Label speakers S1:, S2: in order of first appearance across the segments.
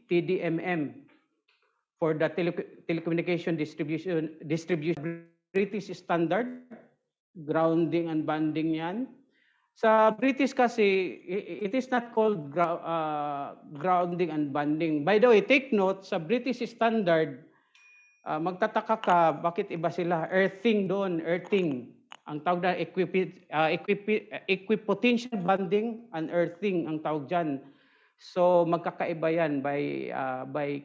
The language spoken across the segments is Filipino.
S1: TDMM for the telecommunication distribution British standard, grounding and banding yan. Sa British kasi, it is not called grounding and banding. By the way, take note, sa British standard, magtataka ka, bakit iba sila? Earthing doon, earthing. Ang tawag na equipotential banding and earthing ang tawag dyan. So magkakaiba yan by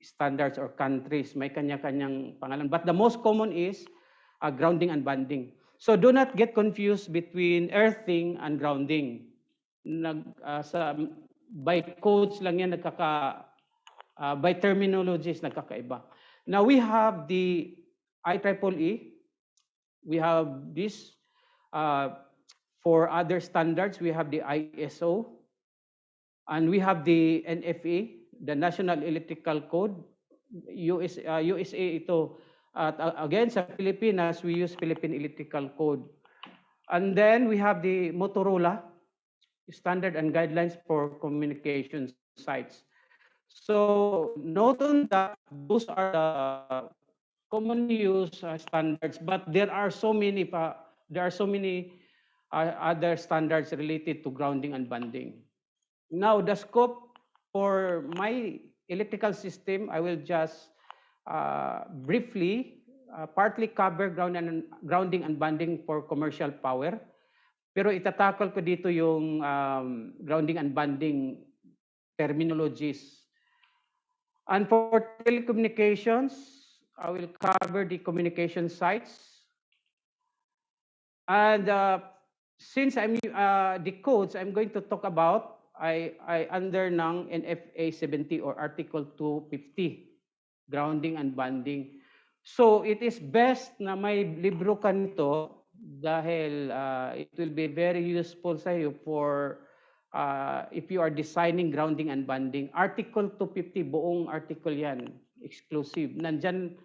S1: standards or countries. May kanya-kanyang pangalan. But the most common is grounding and banding. So do not get confused between earthing and grounding. By codes lang yan, by terminologies nagkakaiba. Now we have the IEEE. We have this. For other standards, we have the ISO. And we have the NFA, the National Electrical Code. USA ito. Again, sa Pilipinas, we use Philippine Electrical Code. And then we have the Motorola Standard and Guidelines for Communication Sites. So note on that those are the commonly used standards, but there are so many other standards related to grounding and banding. Now the scope for my electrical system, I will just briefly partly cover grounding and banding for commercial power. Pero itatakal ko dito yung grounding and banding terminologies. And for telecommunications, I will cover the communication sites. And since I'm the codes I'm going to talk about, I under ng NFA 70 or Article 250, grounding and banding. So it is best na may libro ka nito dahil it will be very useful sa iyo for if you are designing grounding and banding. Article 250, buong article yan, exclusive. Nandyan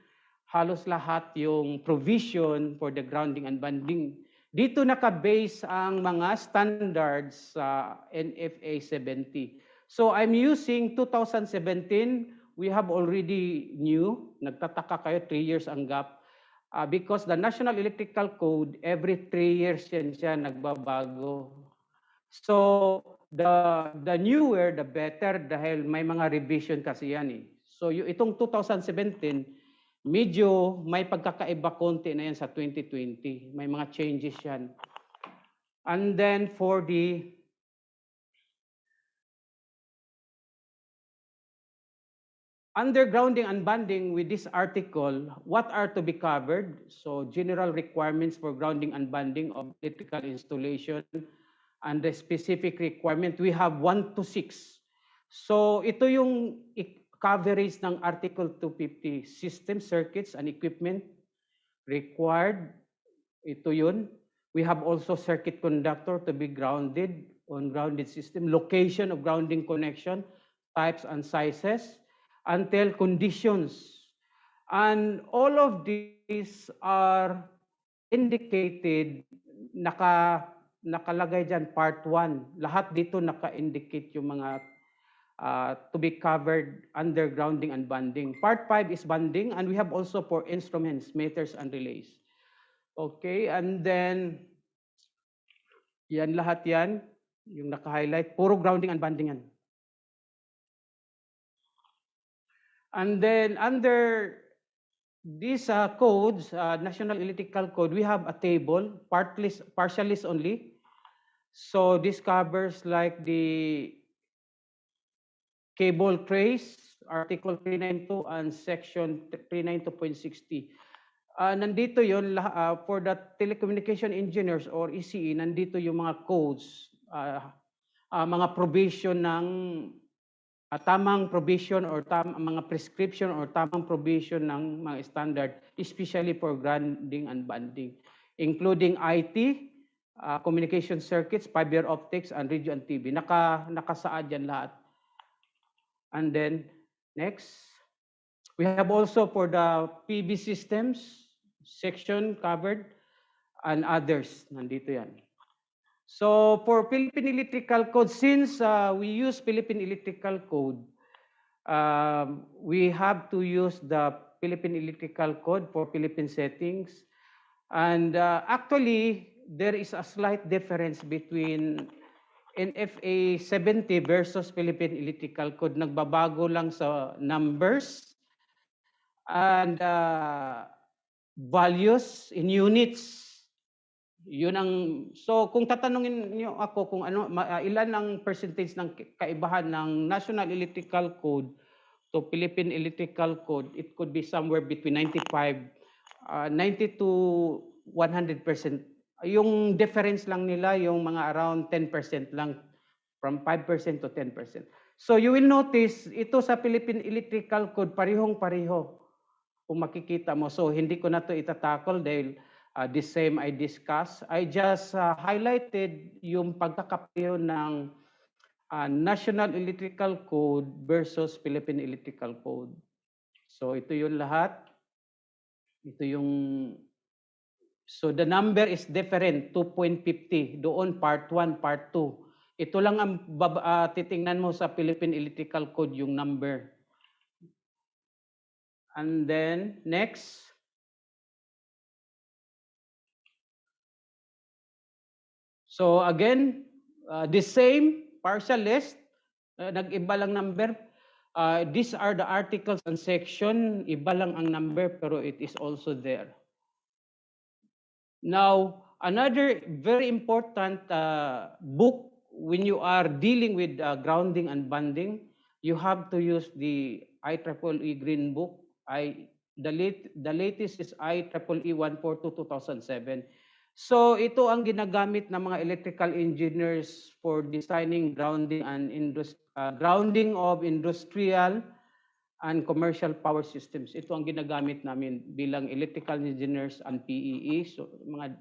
S1: halos lahat yung provision for the grounding and banding. Dito naka-base ang mga standards sa NFA 70. So I'm using 2017. We have already new. Nagtataka kayo, 3 years ang gap. Because the National Electrical Code, every 3 years yan siya nagbabago. So the newer, the better dahil may mga revision kasi yan eh. So itong 2017, medyo may pagkakaiba konti na yan sa 2020. May mga changes yan. And then for the undergrounding and banding with this article, what are to be covered? So general requirements for grounding and banding of electrical installation and the specific requirement, we have 1 to 6. So ito yung coverage ng Article 250, system, circuits, and equipment required. Ito yun. We have also circuit conductor to be grounded on grounded system, location of grounding connection, types and sizes, until conditions. And all of these are indicated, nakalagay dyan, part 1. Lahat dito naka-indicate yung mga to be covered under grounding and banding. Part 5 is banding, and we have also for instruments, meters, and relays. Okay, and then, yan lahat yan, yung naka-highlight, puro grounding and banding yan. And then, under these codes, National Electrical Code, we have a table, partial list only. So this covers like the cable trays, Article 392 and Section 392.60. Nandito yun, for the telecommunication engineers or ECE, nandito yung mga codes, mga provision ng tamang provision or mga prescription or tamang provision ng mga standard, especially for grounding and banding, including IT, communication circuits, fiber optics, and radio and TV. Nakasaad yan lahat. And then, next, we have also for the PV systems, section covered, and others. Nandito yan. So, for Philippine Electrical Code, since we use Philippine Electrical Code, We have to use the Philippine Electrical Code for Philippine settings. And actually, there is a slight difference between NFA 70 versus Philippine Electrical Code. Nagbabago lang sa numbers and values in units. Yun ang, so kung tatanungin niyo ako kung ano, ilan ang percentage ng kaibahan ng National Electrical Code to Philippine Electrical Code, it could be somewhere between 90 to 100%. Yung difference lang nila, yung mga around 10% lang, from 5% to 10%. So you will notice, ito sa Philippine Electrical Code, parehong-pareho. Kung makikita mo. So hindi ko na to itatakol dahil the same I discussed. I just highlighted yung pagkakapareho ng National Electrical Code versus Philippine Electrical Code. So ito yung lahat. Ito yung, so the number is different, 2.50. Doon part 1, part 2. Ito lang ang titingnan mo sa Philippine Electrical Code, yung number. And then, next. So again, the same partial list, nag-iba lang number. These are the articles and section, iba lang ang number pero it is also there. Now, another very important book when you are dealing with grounding and bonding, you have to use the IEEE Green Book. The latest is IEEE 142/2007. So ito ang ginagamit ng mga electrical engineers for designing grounding and grounding of industrial and commercial power systems. Ito ang ginagamit namin bilang electrical engineers and PEE, so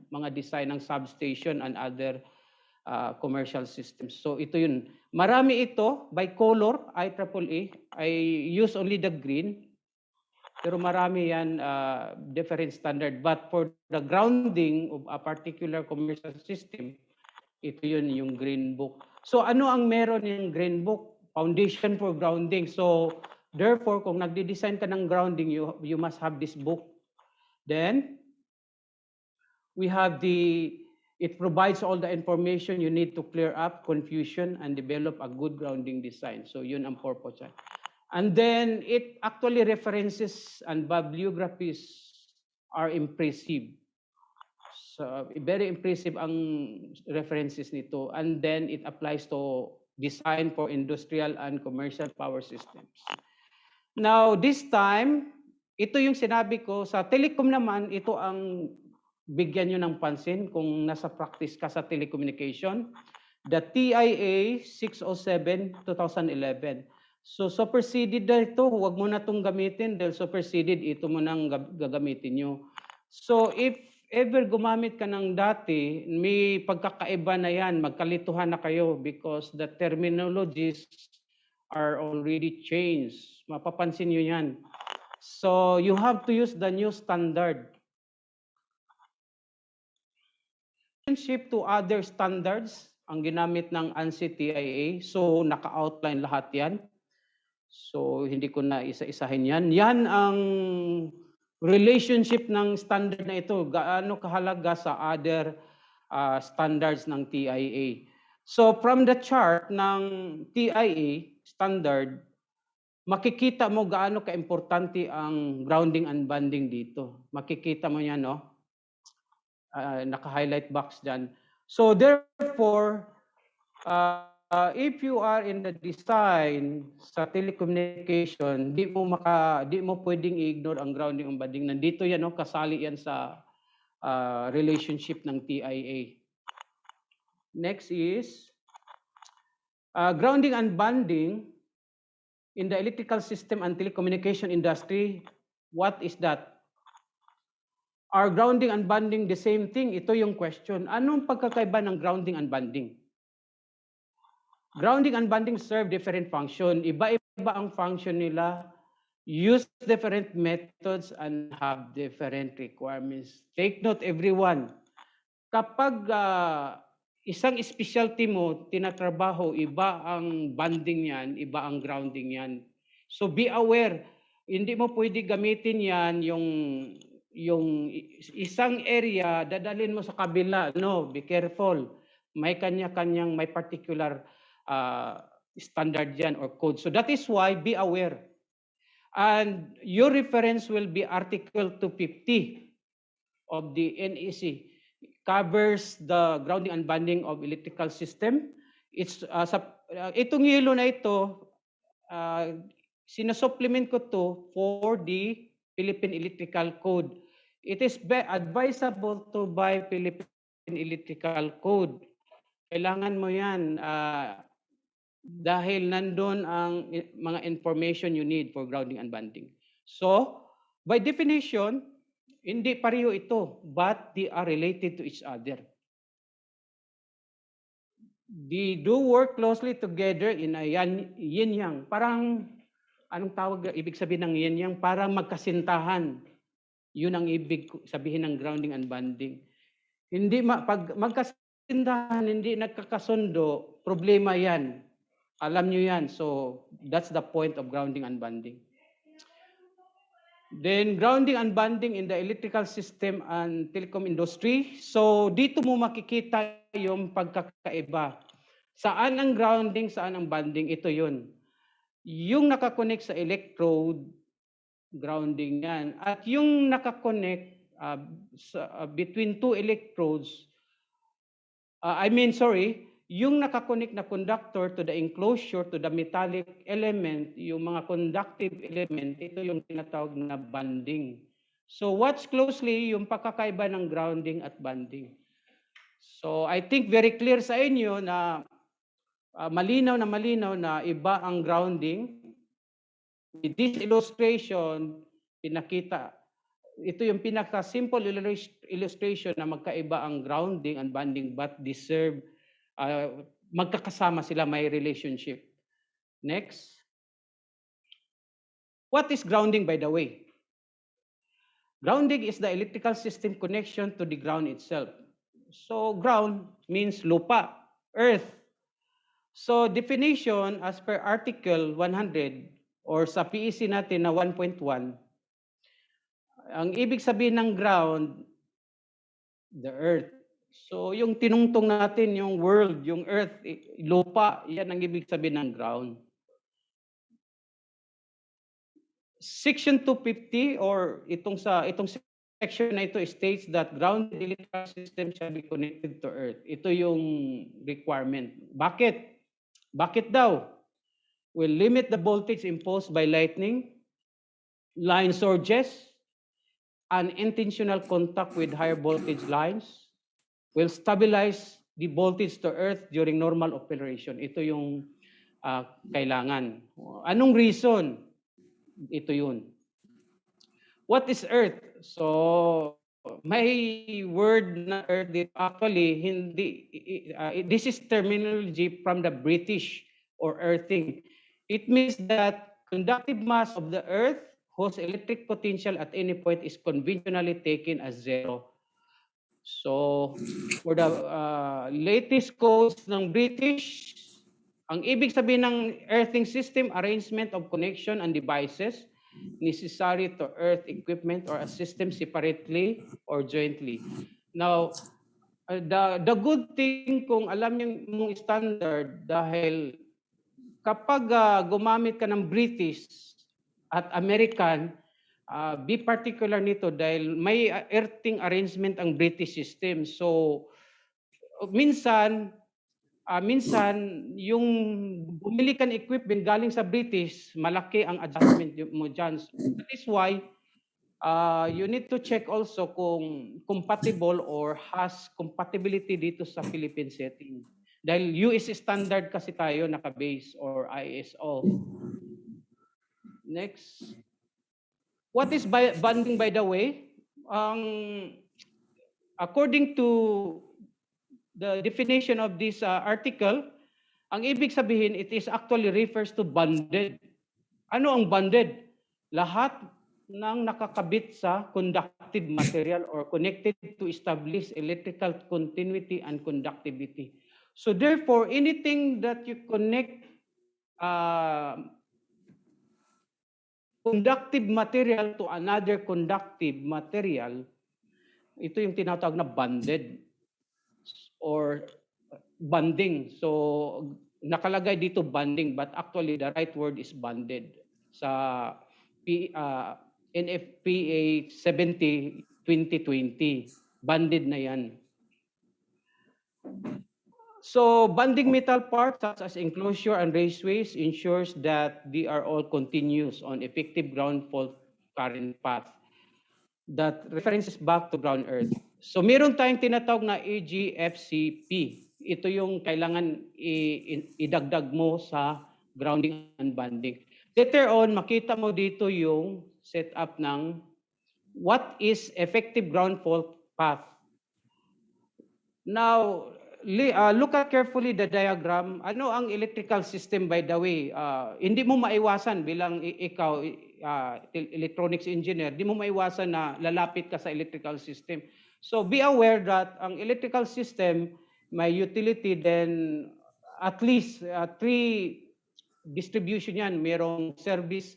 S1: mga design ng substation and other commercial systems. So ito yun. Marami ito by color, IEEE. I use only the green. Pero marami yan, different standard. But for the grounding of a particular commercial system, ito yun yung Green Book. So ano ang meron yung Green Book? Foundation for grounding. So therefore, kung nagde-design ka ng grounding, you must have this book. Then, we have it provides all the information you need to clear up confusion and develop a good grounding design. So yun ang purpose. And then it actually references and bibliographies are impressive. So very impressive ang references nito. And then it applies to design for industrial and commercial power systems. Now this time, ito yung sinabi ko, sa Telecom naman, ito ang bigyan nyo ng pansin kung nasa practice ka sa telecommunication. The TIA 607/2011. So superseded na ito, huwag mo na itong gamitin dahil superseded, ito mo nang gagamitin nyo. So if ever gumamit ka ng dati, may pagkakaiba na yan, magkalituhan na kayo because the terminologies are already changed. Mapapansin nyo yan. So you have to use the new standard. Relationship to other standards, ang ginamit ng ANSI TIA, so naka-outline lahat yan. So, hindi ko na isa-isahin yan. Yan ang relationship ng standard na ito. Gaano kahalaga sa other standards ng TIA. So, from the chart ng TIA standard, makikita mo gaano ka-importante ang grounding and bonding dito. Makikita mo yan, no? Naka-highlight box dyan. So, therefore, if you are in the design sa telecommunication, di mo pwedeng i-ignore ang grounding and bonding. Nandito yan, no? Kasali yan sa relationship ng TIA. Next is grounding and bonding in the electrical system and telecommunication industry. What is that? Are grounding and bonding the same thing? Ito yung question. Anong pagkakaiba ng grounding and bonding? Grounding and bonding serve different function. Iba-iba ang function nila, use different methods, and have different requirements. Take note, everyone. Kapag isang specialty mo, tinatrabaho, iba ang bonding yan, iba ang grounding yan. So be aware, hindi mo pwede gamitin yan yung isang area, dadalhin mo sa kabila. No, be careful. May kanya-kanyang, may particular standard yan or code. So that is why be aware. And your reference will be Article 250 of the NEC. Covers the grounding and bonding of electrical system. It's itong yellow na ito, sinusupplement ko to for the Philippine Electrical Code. It is advisable to buy Philippine Electrical Code. Kailangan mo yan dahil nandun ang mga information you need for grounding and bonding. So, by definition, hindi pareho ito, but they are related to each other. They do work closely together in a yin-yang. Parang, anong tawag, ibig sabihin ng yin-yang? Parang magkasintahan. Yun ang ibig sabihin ng grounding and bonding. Hindi pag magkasintahan, hindi nagkakasundo, problema yan. Alam nyo yan. So, that's the point of grounding and bonding. Then, grounding and bonding in the electrical system and telecom industry. So, dito mo makikita yung pagkakaiba. Saan ang grounding, saan ang bonding? Ito yun. Yung nakakonect sa electrode, grounding yan. At yung nakakonect between two electrodes, yung nakakonect na conductor to the enclosure, to the metallic element, yung mga conductive element, ito yung tinatawag na bonding. So watch closely yung pagkakaiba ng grounding at bonding. So I think very clear sa inyo na malinaw na iba ang grounding. With this illustration, pinakita, ito yung pinaka-simple illustration na magkaiba ang grounding and bonding but deserve magkakasama sila, may relationship. Next. What is grounding, by the way? Grounding is the electrical system connection to the ground itself. So ground means lupa, earth. So definition as per Article 100 or sa PEC natin na 1.1, ang ibig sabihin ng ground, the earth. So yung tinungtong natin, yung world, yung earth, lupa, yan ang ibig sabihin ng ground. Section 250 or itong section na ito states that ground electrical system shall be connected to earth. Ito yung requirement. Bakit? Bakit daw? Will limit the voltage imposed by lightning, line surges, unintentional contact with higher voltage lines, will stabilize the voltage to earth during normal operation. Ito yung kailangan. Anong reason? Ito yun. What is earth? So, may word na earth dito. Actually, this is terminology from the British or earthing. It means that conductive mass of the earth whose electric potential at any point is conventionally taken as zero. So, for the latest codes ng British, ang ibig sabihin ng earthing system, arrangement of connection and devices necessary to earth equipment or a system separately or jointly. Now, the good thing kung alam yung standard dahil kapag gumamit ka ng British at American, be particular nito dahil may earthing arrangement ang British system. So, minsan yung bumili ka ng equipment galing sa British, malaki ang adjustment mo dyan. So, that is why you need to check also kung compatible or has compatibility dito sa Philippine setting. Dahil US standard kasi tayo naka-base or ISO. Next. What is bonding, by the way? According to the definition of this article, ang ibig sabihin, it is actually refers to bonded. Ano ang bonded? Lahat ng nakakabit sa conductive material or connected to establish electrical continuity and conductivity. So therefore, anything that you connect conductive material to another conductive material, ito yung tinatawag na bonded or bonding. So, nakalagay dito bonding, but actually the right word is bonded. Sa NFPA 70-2020, bonded na yan. So, bonding metal parts such as enclosure and raceways ensures that they are all continuous on effective ground fault current path that references back to ground earth. So, meron tayong tinatawag na AGFCP. Ito yung kailangan idagdag mo sa grounding and bonding. Later on, makita mo dito yung setup ng what is effective ground fault path. Now, look at carefully the diagram. Ano ang electrical system, by the way? Hindi mo maiwasan bilang ikaw, electronics engineer, hindi mo maiwasan na lalapit ka sa electrical system. So be aware that ang electrical system may utility, then at least three distribution yan. Merong service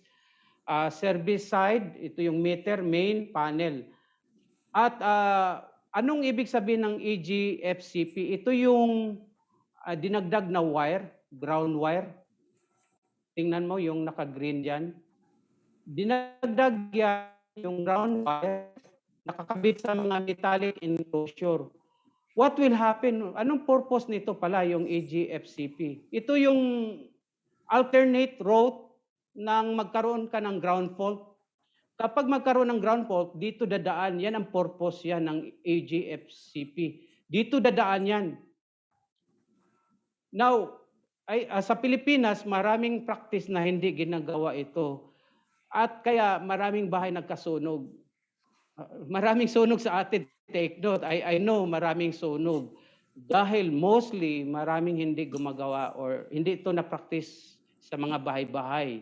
S1: side, ito yung meter, main, panel. At anong ibig sabihin ng AGFCP? Ito yung dinagdag na wire, ground wire. Tingnan mo yung naka-green dyan. Dinagdag yan yung ground wire, nakakabit sa mga metallic enclosure. What will happen? Anong purpose nito pala yung AGFCP? Ito yung alternate route nang magkaroon ka ng ground fault. Kapag magkaroon ng ground fault, dito dadaan. Yan ang purpose yan ng AGFCP. Dito dadaan yan. Now, sa Pilipinas, maraming practice na hindi ginagawa ito. At kaya maraming bahay nagkasunog. Maraming sunog sa atin. Take note, I know maraming sunog. Dahil mostly maraming hindi gumagawa or hindi ito na-practice sa mga bahay-bahay.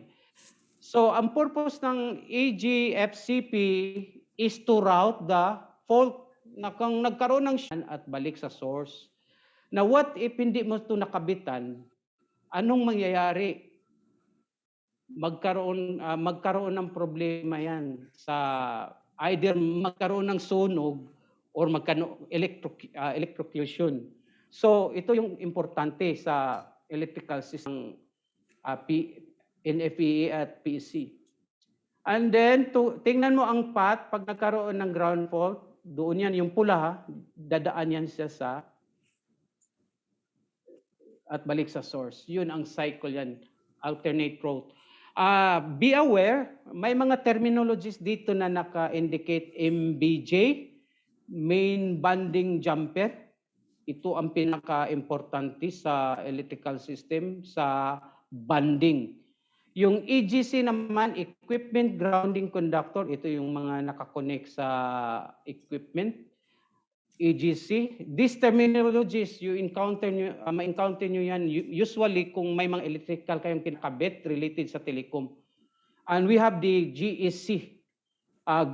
S1: So, ang purpose ng AGFCP is to route the fault na kung nagkaroon ng at balik sa source. Now, what if hindi mo ito nakabitan? Anong mangyayari? Magkaroon ng problema yan sa either magkaroon ng sunog or electrocution. So, ito yung importante sa electrical system NFPA at PC. And then, tingnan mo ang path, pag nagkaroon ng ground fault, doon yan, yung pula, dadaan yan siya sa at balik sa source. Yun ang cycle yan, alternate route. Be aware, may mga terminologies dito na naka-indicate MBJ, main bonding jumper. Ito ang pinaka-importante sa electrical system, sa bonding. Yung EGC naman, equipment grounding conductor, ito yung mga nakakonect sa equipment. EGC. These terminologies, ma-encounter nyo yan usually kung may mga electrical kayong pinakabit related sa telecom. And we have the GEC,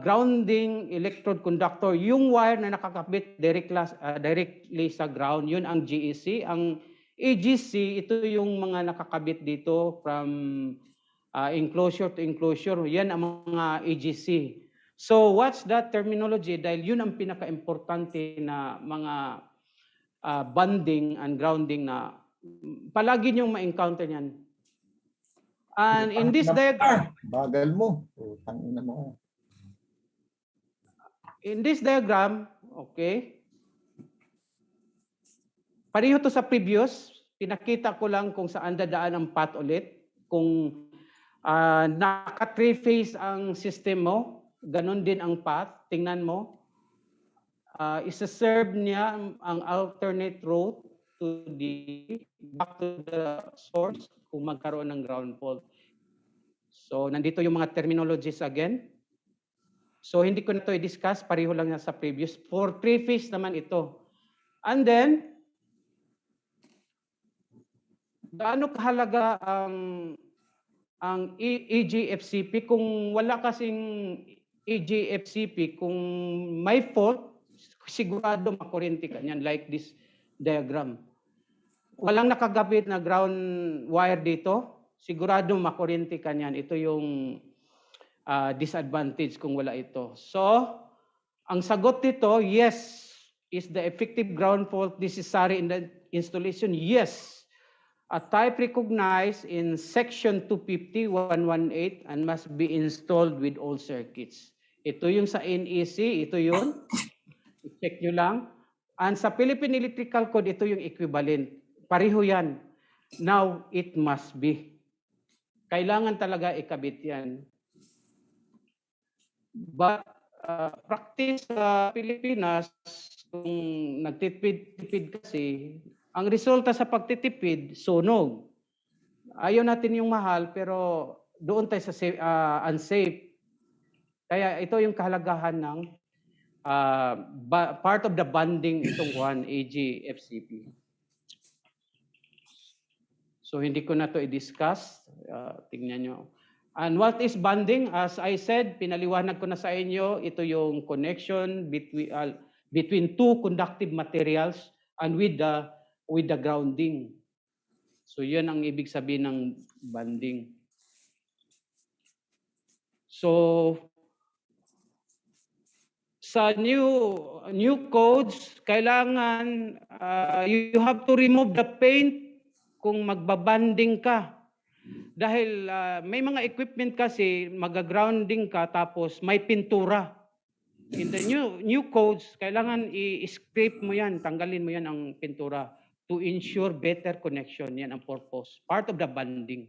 S1: grounding electrode conductor. Yung wire na nakakabit directly sa ground, yun ang GEC. Ang EGC, ito yung mga nakakabit dito from enclosure to enclosure. Yan ang mga EGC. So what's that terminology? Dahil yun ang pinaka-importante na mga bonding and grounding na palagi niyong ma-encounter yan. And in this diagram,
S2: bagal mo. Tangina mo.
S1: In this diagram, okay, pareho to sa previous, pinakita ko lang kung saan dadaan ang path ulit. Kung naka-3-phase ang system mo, ganon din ang path. Tingnan mo, isa-serve niya ang alternate route to back to the source kung magkaroon ng ground fault. So, nandito yung mga terminologies again. So, hindi ko na ito i-discuss. Pareho lang na sa previous. For 3-phase naman ito. And then, gaano kahalaga ang AGFCP? Kung wala kasing AGFCP, kung may fault, sigurado makuryente ka niyan, like this diagram. Walang nakagabit na ground wire dito, sigurado makuryente ka niyan. Ito yung disadvantage kung wala ito. So, ang sagot nito, yes. Is the effective ground fault necessary in the installation? Yes. A type recognized in section 250.118 and must be installed with all circuits. Ito yung sa NEC, ito yun. I-check nyo lang. And sa Philippine Electrical Code, ito yung equivalent. Pareho yan. Now, it must be. Kailangan talaga ikabit yan. But practice sa Pilipinas, kung nagtitipid kasi, ang resulta sa pagtitipid, sunog. Ayaw natin yung mahal, pero doon tayo sa unsafe. Kaya ito yung kahalagahan ng part of the bonding itong 1 AG-FCP. So hindi ko na to i-discuss. Tingnan nyo. And what is bonding? As I said, pinaliwanag ko na sa inyo, ito yung connection between two conductive materials and with the grounding. So yun ang ibig sabihin ng bonding. So sa new codes, kailangan you have to remove the paint kung magbabanding ka. Dahil may mga equipment kasi magagrounding ka tapos may pintura. In the new codes, kailangan i-scrape mo yan, tanggalin mo yan ang pintura to ensure better connection. Yan ang purpose. Part of the bonding.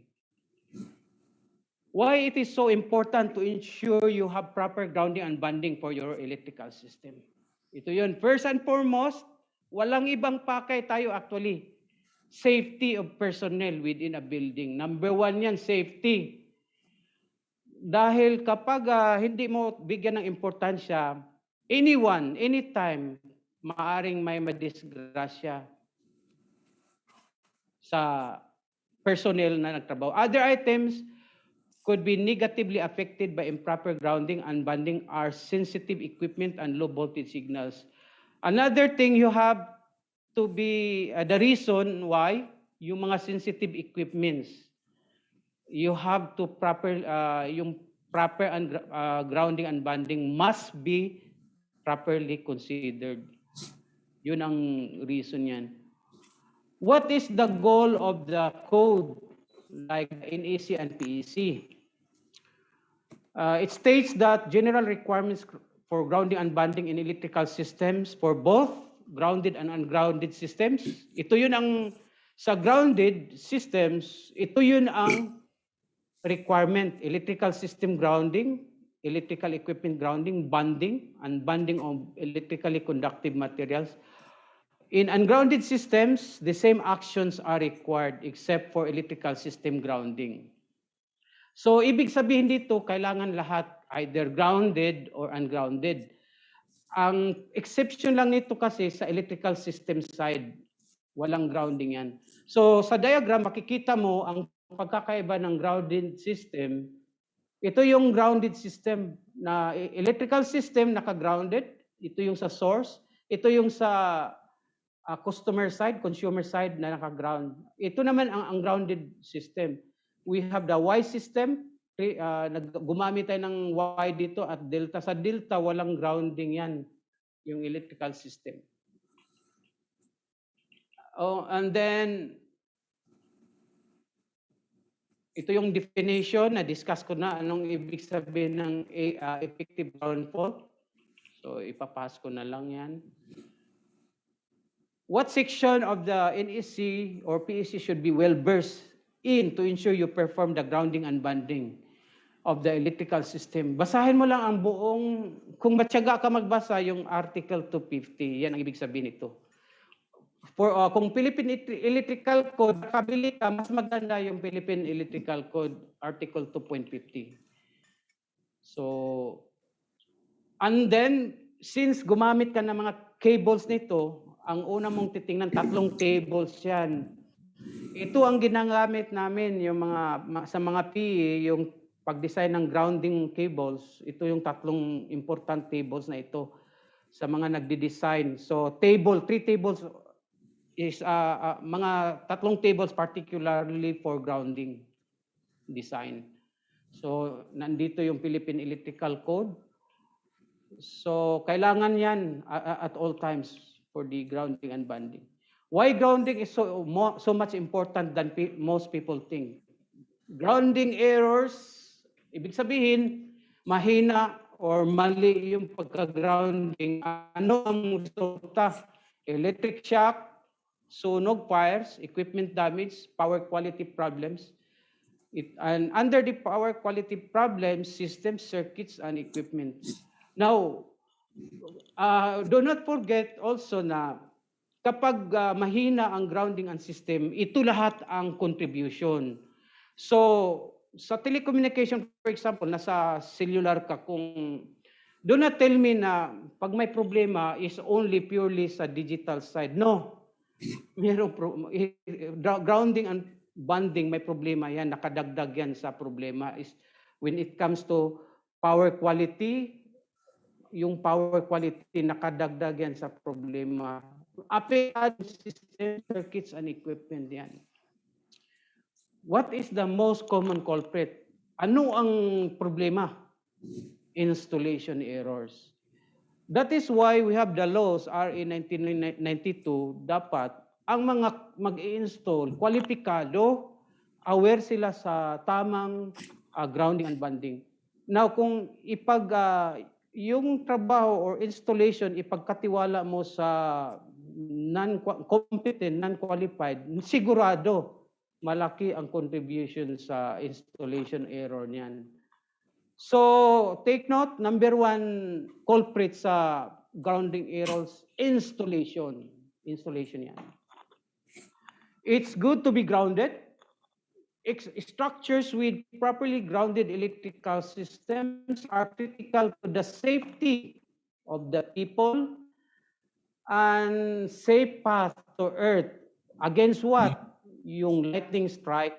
S1: Why it is so important to ensure you have proper grounding and bonding for your electrical system? Ito yun. First and foremost, walang ibang pakay tayo actually. Safety of personnel within a building. Number one yan, safety. Dahil kapag hindi mo bigyan ng importansya, anyone, anytime, maaring may madisgrasya sa personnel na nagtrabaho. Other items could be negatively affected by improper grounding and bonding are sensitive equipment and low voltage signals. Another thing you have to be the reason why yung mga sensitive equipments, you have to yung proper and grounding and bonding must be properly considered. Yun ang reason yan. What is the goal of the code like NEC and PEC? It states that general requirements for grounding and bonding in electrical systems for both grounded and ungrounded systems. Ito yun ang, sa grounded systems, ito yun ang requirement. Electrical system grounding, electrical equipment grounding, bonding, and bonding of electrically conductive materials. In ungrounded systems, the same actions are required except for electrical system grounding. So, ibig sabihin dito, kailangan lahat either grounded or ungrounded. Ang exception lang nito kasi sa electrical system side, walang grounding yan. So sa diagram, makikita mo ang pagkakaiba ng grounded system. Ito yung grounded system na electrical system naka-grounded. Ito yung sa source. Ito yung sa customer side, consumer side na naka-ground. Ito naman ang grounded system. We have the Y system. Gumamit tayo ng Y dito at delta. Sa delta, walang grounding yan, yung electrical system. Oh, and then, ito yung definition, na-discuss ko na anong ibig sabihin ng effective ground fault. So, ipapas ko na lang yan. What section of the NEC or PEC should be well-versed in to ensure you perform the grounding and bonding of the electrical system? Basahin mo lang ang buong, kung matyaga ka magbasa, yung Article 250. Yan ang ibig sabihin nito. Kung Philippine Electrical Code, nakabili ka, mas maganda yung Philippine Electrical Code, Article 2.50. So, and then, since gumamit ka ng mga cables nito, ang una mong titingnan, 3 cables yan. Ito ang ginagamit namin yung sa mga PE, yung pag-design ng grounding cables. Ito yung 3 important tables na ito sa mga nagde-design. So 3 tables is mga 3 tables particularly for grounding design. So, nandito yung Philippine Electrical Code. So, kailangan yan at all times for the grounding and banding. Why grounding is so much important than most people think? Grounding errors, ibig sabihin, mahina or mali yung pagka-grounding. Ano ang resulta? Electric shock, sunog, fires, equipment damage, power quality problems. And under the power quality problems, systems, circuits, and equipment. Now, do not forget also na kapag mahina ang grounding and system, ito lahat ang contribution. So, sa telecommunication, for example, nasa cellular ka, kung do not tell me na pag may problema is only purely sa digital side. No. Grounding and banding, may problema yan, nakadagdag yan sa problema is when it comes to power quality, yung power quality nakadagdag yan sa problema. Affected system, circuits, and equipment yan. What is the most common culprit? Ano ang problema? Installation errors. That is why we have the laws, RA 1992, dapat ang mga mag-i-install, kwalipikado, aware sila sa tamang grounding and banding. Now, kung yung trabaho or installation, ipagkatiwala mo sa non-competent, non-qualified, sigurado, malaki ang contribution sa installation error niyan. So, take note, number one culprit sa grounding errors, installation. Installation yan. It's good to be grounded. Structures with properly grounded electrical systems are critical to the safety of the people and safe path to earth. Against what? Yung lightning strike,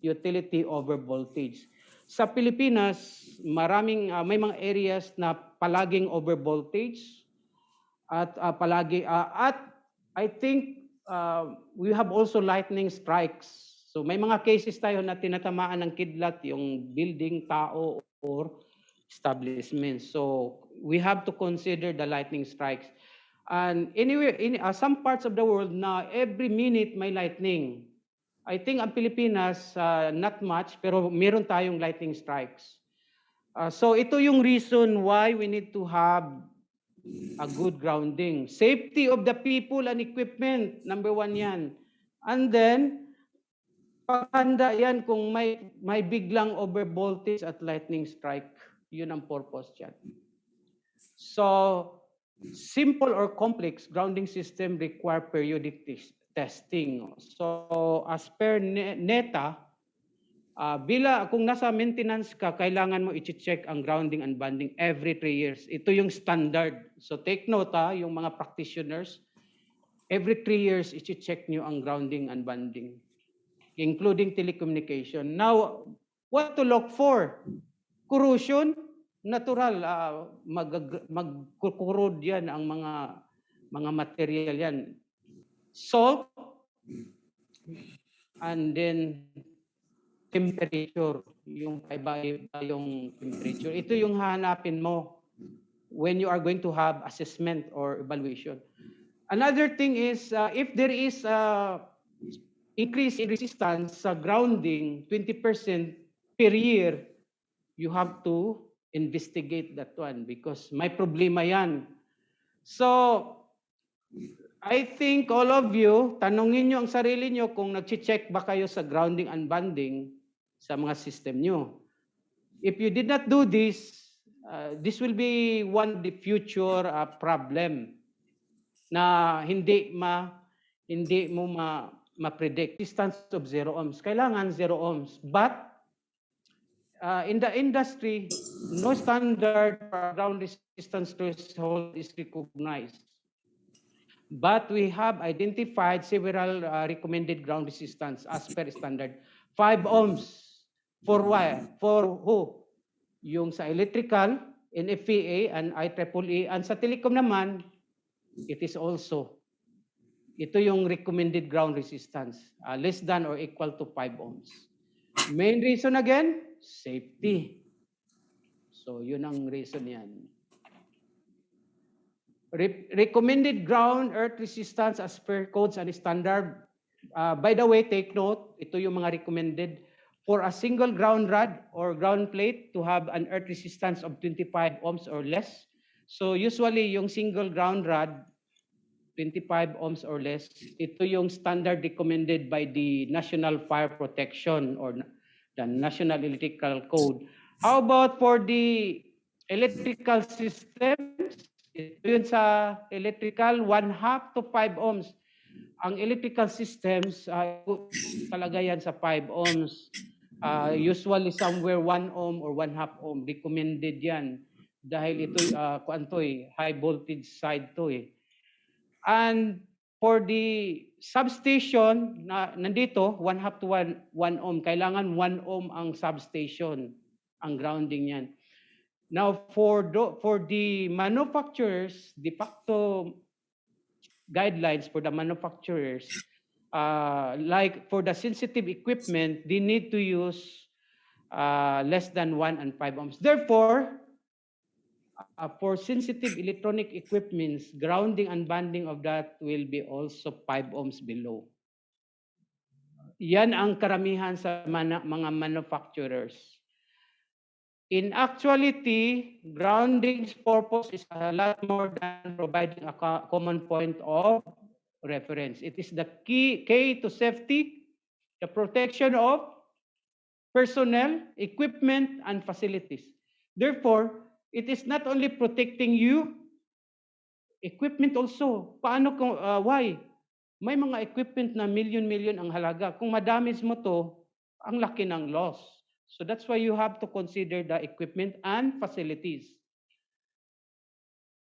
S1: utility over voltage. Sa Pilipinas, may mga areas na palaging over voltage at I think we have also lightning strikes. So may mga cases tayo na tinatamaan ng kidlat yung building, tao, or establishment. So we have to consider the lightning strikes. And anyway, in some parts of the world na every minute may lightning. I think ang Pilipinas, not much, pero meron tayong lightning strikes. So ito yung reason why we need to have a good grounding. Safety of the people and equipment, number one yan. And then, paghanda yan kung may biglang over voltage at lightning strike. Yun ang purpose yan. So, simple or complex grounding system require periodic testing. So, as per NETA, kung nasa maintenance ka, kailangan mo i-check ang grounding and banding every 3 years. Ito yung standard. So, take note yung mga practitioners, every 3 years, i-check nyo ang grounding and banding, including telecommunication. Now, what to look for? Corrosion, natural, mag-corrode yan ang mga material yan. Salt, and then temperature, yung yung temperature. Ito yung hahanapin mo when you are going to have assessment or evaluation. Another thing is, if there is increase in resistance sa grounding, 20% per year, you have to investigate that one because may problema yan. So, I think all of you, tanungin nyo ang sarili nyo kung nag-check ba kayo sa grounding and banding sa mga system nyo. If you did not do this, this will be one of the future problem na hindi mo ma-predict. Resistance of 0 ohms. Kailangan 0 ohms. But in the industry, no standard for ground resistance threshold is recognized. But we have identified several recommended ground resistance as per standard. 5 ohms. For what? For who? Yung sa electrical, NFPA, and IEEE. And sa telecom naman, it is also. Ito yung recommended ground resistance. Less than or equal to 5 ohms. Main reason again, safety. So, yun ang reason yan. Recommended ground earth resistance as per codes and standard. By the way, take note, ito yung mga recommended for a single ground rod or ground plate to have an earth resistance of 25 ohms or less. So usually yung single ground rod, 25 ohms or less, ito yung standard recommended by the National Fire Protection or the National Electrical Code. How about for the electrical systems? Ito yun sa electrical, 1/2 to 5 ohms. Ang electrical systems, talaga yan sa 5 ohms. Usually somewhere 1 ohm or 1/2 ohm. Recommended yan. Dahil ito, high voltage side to eh. And for the substation, nandito, 1/2 to 1 ohm. Kailangan 1 ohm ang substation, ang grounding yan. Now, for the manufacturers, de facto guidelines for the manufacturers, like for the sensitive equipment, they need to use less than 1 and 5 ohms. Therefore, for sensitive electronic equipments, grounding and bonding of that will be also 5 ohms below. Yan ang karamihan sa mga manufacturers. In actuality, grounding's purpose is a lot more than providing a common point of reference. It is the key to safety, the protection of personnel, equipment, and facilities. Therefore, it is not only protecting you, equipment also. Paano kung, why? May mga equipment na million ang halaga. Kung madamage mo to, ang laki ng loss. So that's why you have to consider the equipment and facilities.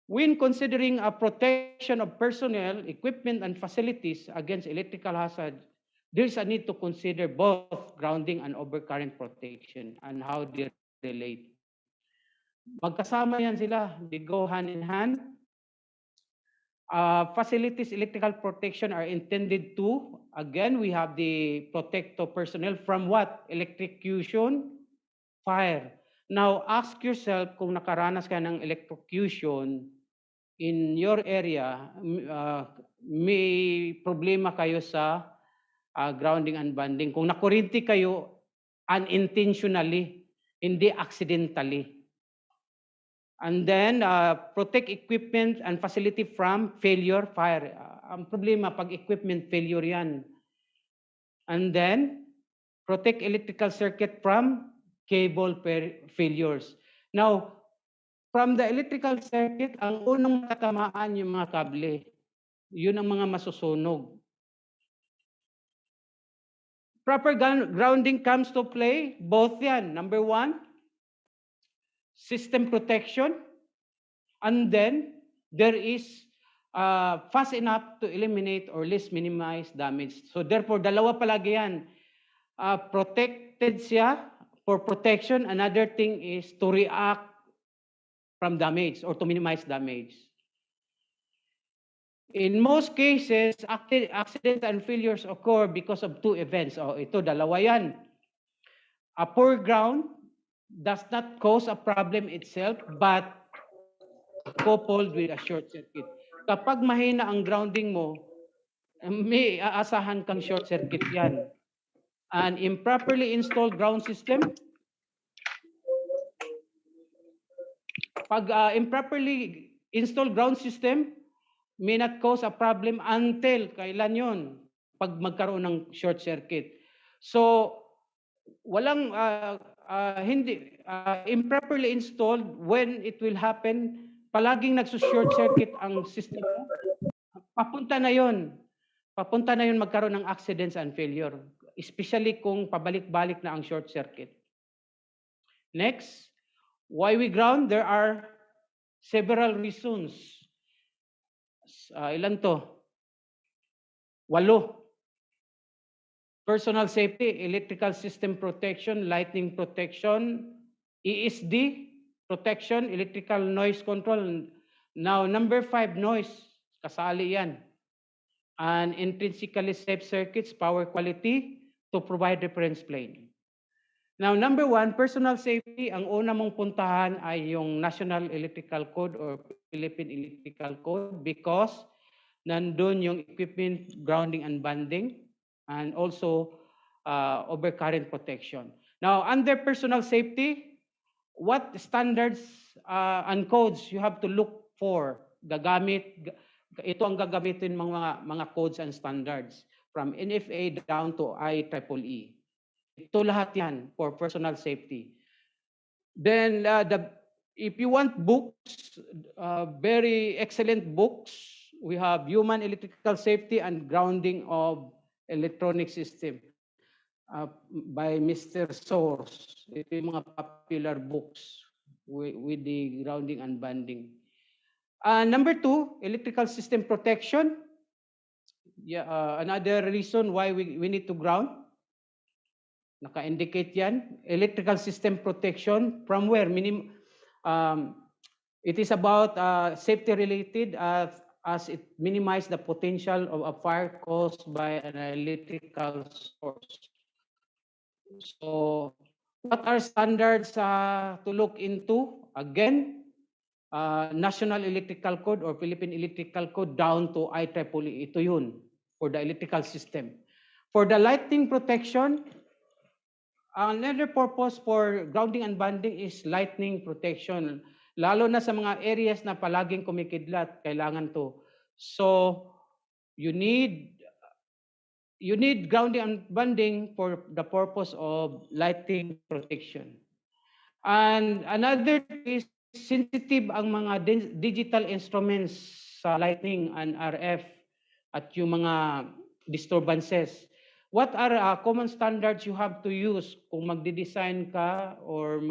S1: When considering a protection of personnel, equipment, and facilities against electrical hazard, there's a need to consider both grounding and overcurrent protection and how they relate. Magkasama yan sila. They go hand in hand. Facilities electrical protection are intended to, again, we have the protect the personnel from what? Electrocution, fire. Now, ask yourself kung nakaranas ka ng electrocution in your area, may problema kayo sa grounding and bonding. Kung nakurinti kayo unintentionally, hindi accidentally. And then, protect equipment and facility from failure, fire. Ang problema, pag equipment failure yan. And then, protect electrical circuit from cable failures. Now, from the electrical circuit, ang unang matatamaan yung mga kable. Yun ang mga masusunog. Proper grounding comes to play, both yan. Number one, system protection, and then there is fast enough to eliminate or least minimize damage. So therefore, dalawa palagi yan. Protected siya for protection. Another thing is to react from damage or to minimize damage. In most cases, accidents and failures occur because of two events. Ito, dalawa yan. A poor ground does not cause a problem itself, but coupled with a short circuit. Kapag mahina ang grounding mo, may aasahan kang short circuit yan. An improperly installed ground system, pag improperly installed ground system, may not cause a problem until kailan yon? Pag magkaroon ng short circuit. So, walang improperly installed, when it will happen, palaging nagsu-short circuit ang system mo. Papunta na yon magkaroon ng accidents and failure, especially kung pabalik-balik na ang short circuit. Next, why we ground? There are several reasons. Ilan to? 8. Personal safety, electrical system protection, lightning protection, ESD protection, electrical noise control. Now, number 5, noise. Kasali yan. And intrinsically safe circuits, power quality to provide reference plane. Now, number one, personal safety, ang una mong puntahan ay yung National Electrical Code or Philippine Electrical Code because nandun yung equipment grounding and banding and also overcurrent protection. Now, under personal safety, what standards and codes you have to look for? Ito ang gagamitin mga codes and standards from NFA down to IEEE. Ito lahat yan for personal safety. Then, if you want books, very excellent books, we have Human Electrical Safety and Grounding of Electronic System by Mr. Source. Ito yung mga popular books with the grounding and banding. Number two, electrical system protection. Yeah, another reason why we need to ground. Naka-indicate yan. Electrical system protection from where? It is about safety related as it minimizes the potential of a fire caused by an electrical source. So, what are standards to look into? Again, National Electrical Code or Philippine Electrical Code down to IEEE. Ito yun for the electrical system. For the lighting protection, another purpose for grounding and banding is lightning protection. Lalo na sa mga areas na palaging kumikidlat, kailangan to. So, you need grounding and banding for the purpose of lighting protection. And another is sensitive ang mga digital instruments sa lightning and RF at yung mga disturbances. What are common standards you have to use kung magde-design ka or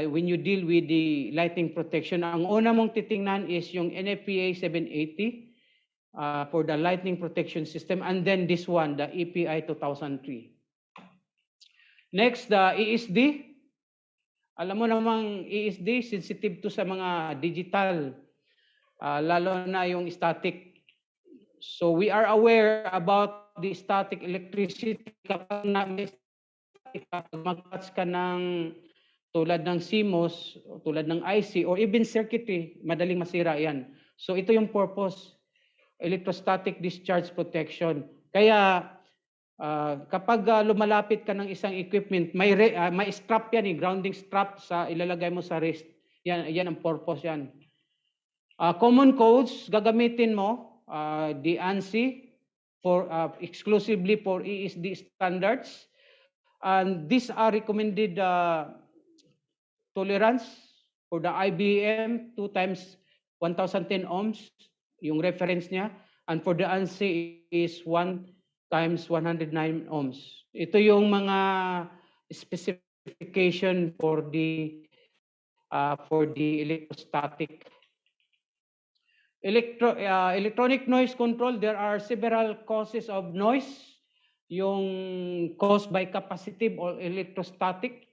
S1: when you deal with the lighting protection? Ang una mong titingnan is yung NFPA 780 for the lightning protection system, and then this one, the EPI 2003. Next, the ESD. Alam mo namang ESD, sensitive to sa mga digital, lalo na yung static. So we are aware about the static electricity kapag mag-touch ka ng tulad ng CMOS, tulad ng IC, or even circuitry, madaling masira yan. So ito yung purpose, electrostatic discharge protection. Kaya kapag lumalapit ka ng isang equipment, may strap yan, grounding strap sa ilalagay mo sa wrist. Yan ang purpose yan. Common codes, gagamitin mo, the ANSI for exclusively for ESD standards, and these are recommended tolerance for the IBM 2 times 1010 ohms, yung reference niya, and for the ANSI is 1 times 109 ohms. Ito yung mga specification for the electrostatic. Electronic noise control, there are several causes of noise, yung caused by capacitive or electrostatic,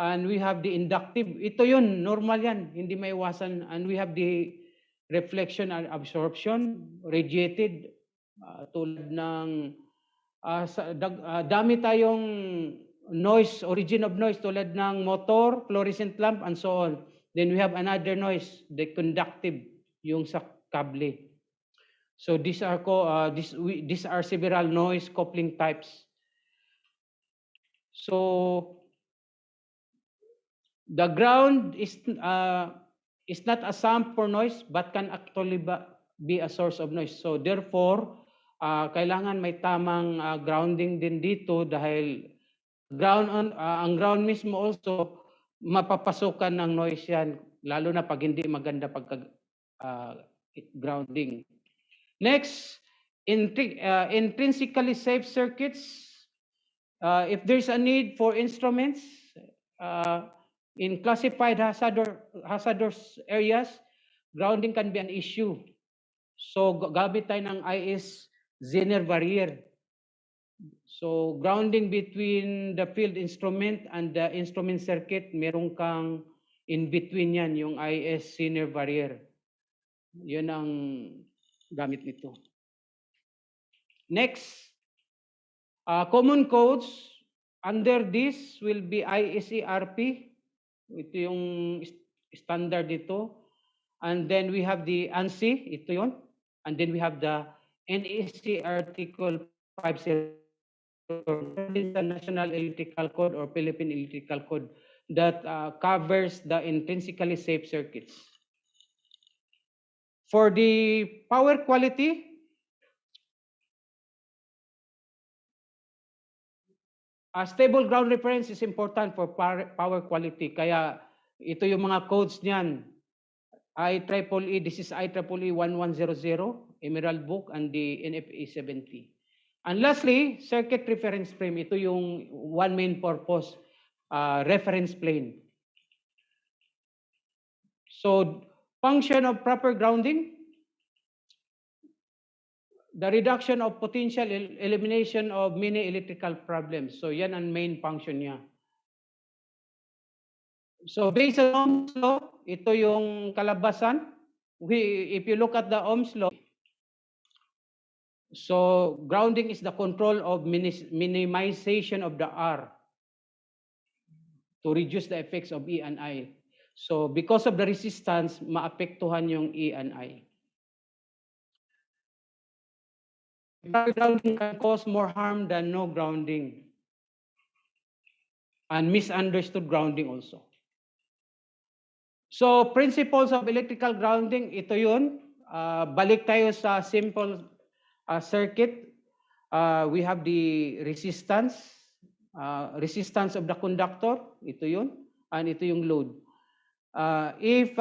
S1: and we have the inductive. Ito yun, normal yan, hindi maiwasan. And we have the reflection and absorption, radiated, tulad ng dami tayong noise, origin of noise, tulad ng motor, fluorescent lamp, and so on. Then we have another noise, the conductive, yung sa kable. So these are several noise coupling types. So the ground is not a sump for noise but can actually be a source of noise. So therefore, kailangan may tamang grounding din dito dahil ang ground mismo also mapapasukan ng noise yan, lalo na pag hindi maganda pagka grounding. Next, intrinsically safe circuits. If there's a need for instruments in classified hazardous areas, grounding can be an issue. So gamit tayo ng IS Zener barrier. So grounding between the field instrument and the instrument circuit, meron kang in between yan, yung IS Zener barrier. Yun ang gamit nito. Next, common codes Under this will be IECRP. Ito yung standard dito. And then we have the ANSI, ito yun. And then we have the NEC Article 50, the National Electrical Code or Philippine Electrical Code that covers the intrinsically safe circuits. For the power quality, a stable ground reference is important for power quality. Kaya ito yung mga codes niyan. IEEE, this is IEEE 1100, Emerald Book, and the NFA 70. And lastly, circuit reference frame. Ito yung one main purpose, reference plane. So, function of proper grounding, the reduction of potential elimination of many electrical problems. So, yan ang main function niya. So, based on Ohm's law, ito yung kalabasan. If you look at the Ohm's law, so grounding is the control of minimization of the R to reduce the effects of E and I. So, because of the resistance, maapektuhan yung E and I. Grounding can cause more harm than no grounding. And misunderstood grounding also. So, principles of electrical grounding, ito yun. Balik tayo sa simple circuit. We have the resistance. Resistance of the conductor, ito yun. And ito yung load. If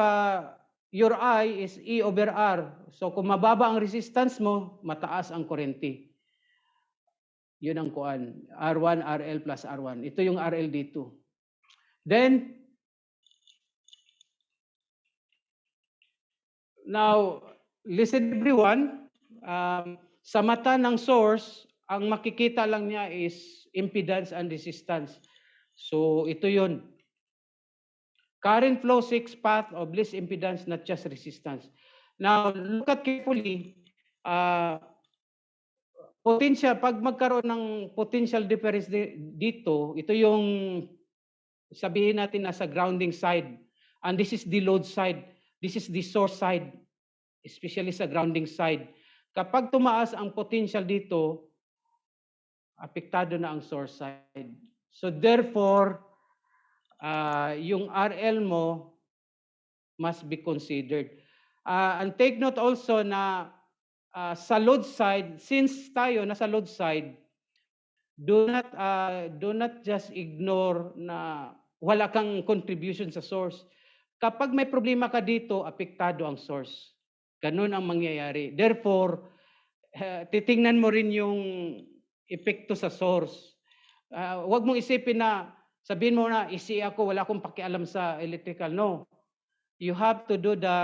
S1: your I is E over R, so kung mababa ang resistance mo, mataas ang kurente. Yun ang kuan. R1, RL plus R1. Ito yung RL dito. Then, now, listen everyone. Sa mata ng source, ang makikita lang niya is impedance and resistance. So, ito yun. Current flow 6 path of least impedance, not just resistance. Now, look at carefully. Potential, pag magkaroon ng potential difference dito, ito yung sabihin natin nasa grounding side. And this is the load side. This is the source side, especially sa grounding side. Kapag tumaas ang potential dito, apektado na ang source side. So therefore, yung RL mo must be considered. And take note also na sa load side, since tayo nasa load side, do not just ignore na wala kang contribution sa source. Kapag may problema ka dito, apektado ang source. Ganun ang mangyayari. Therefore, titingnan mo rin yung epekto sa source. Huwag mong isipin na, sabihin mo na, isi ako, wala akong pakialam sa electrical. No. You have to do the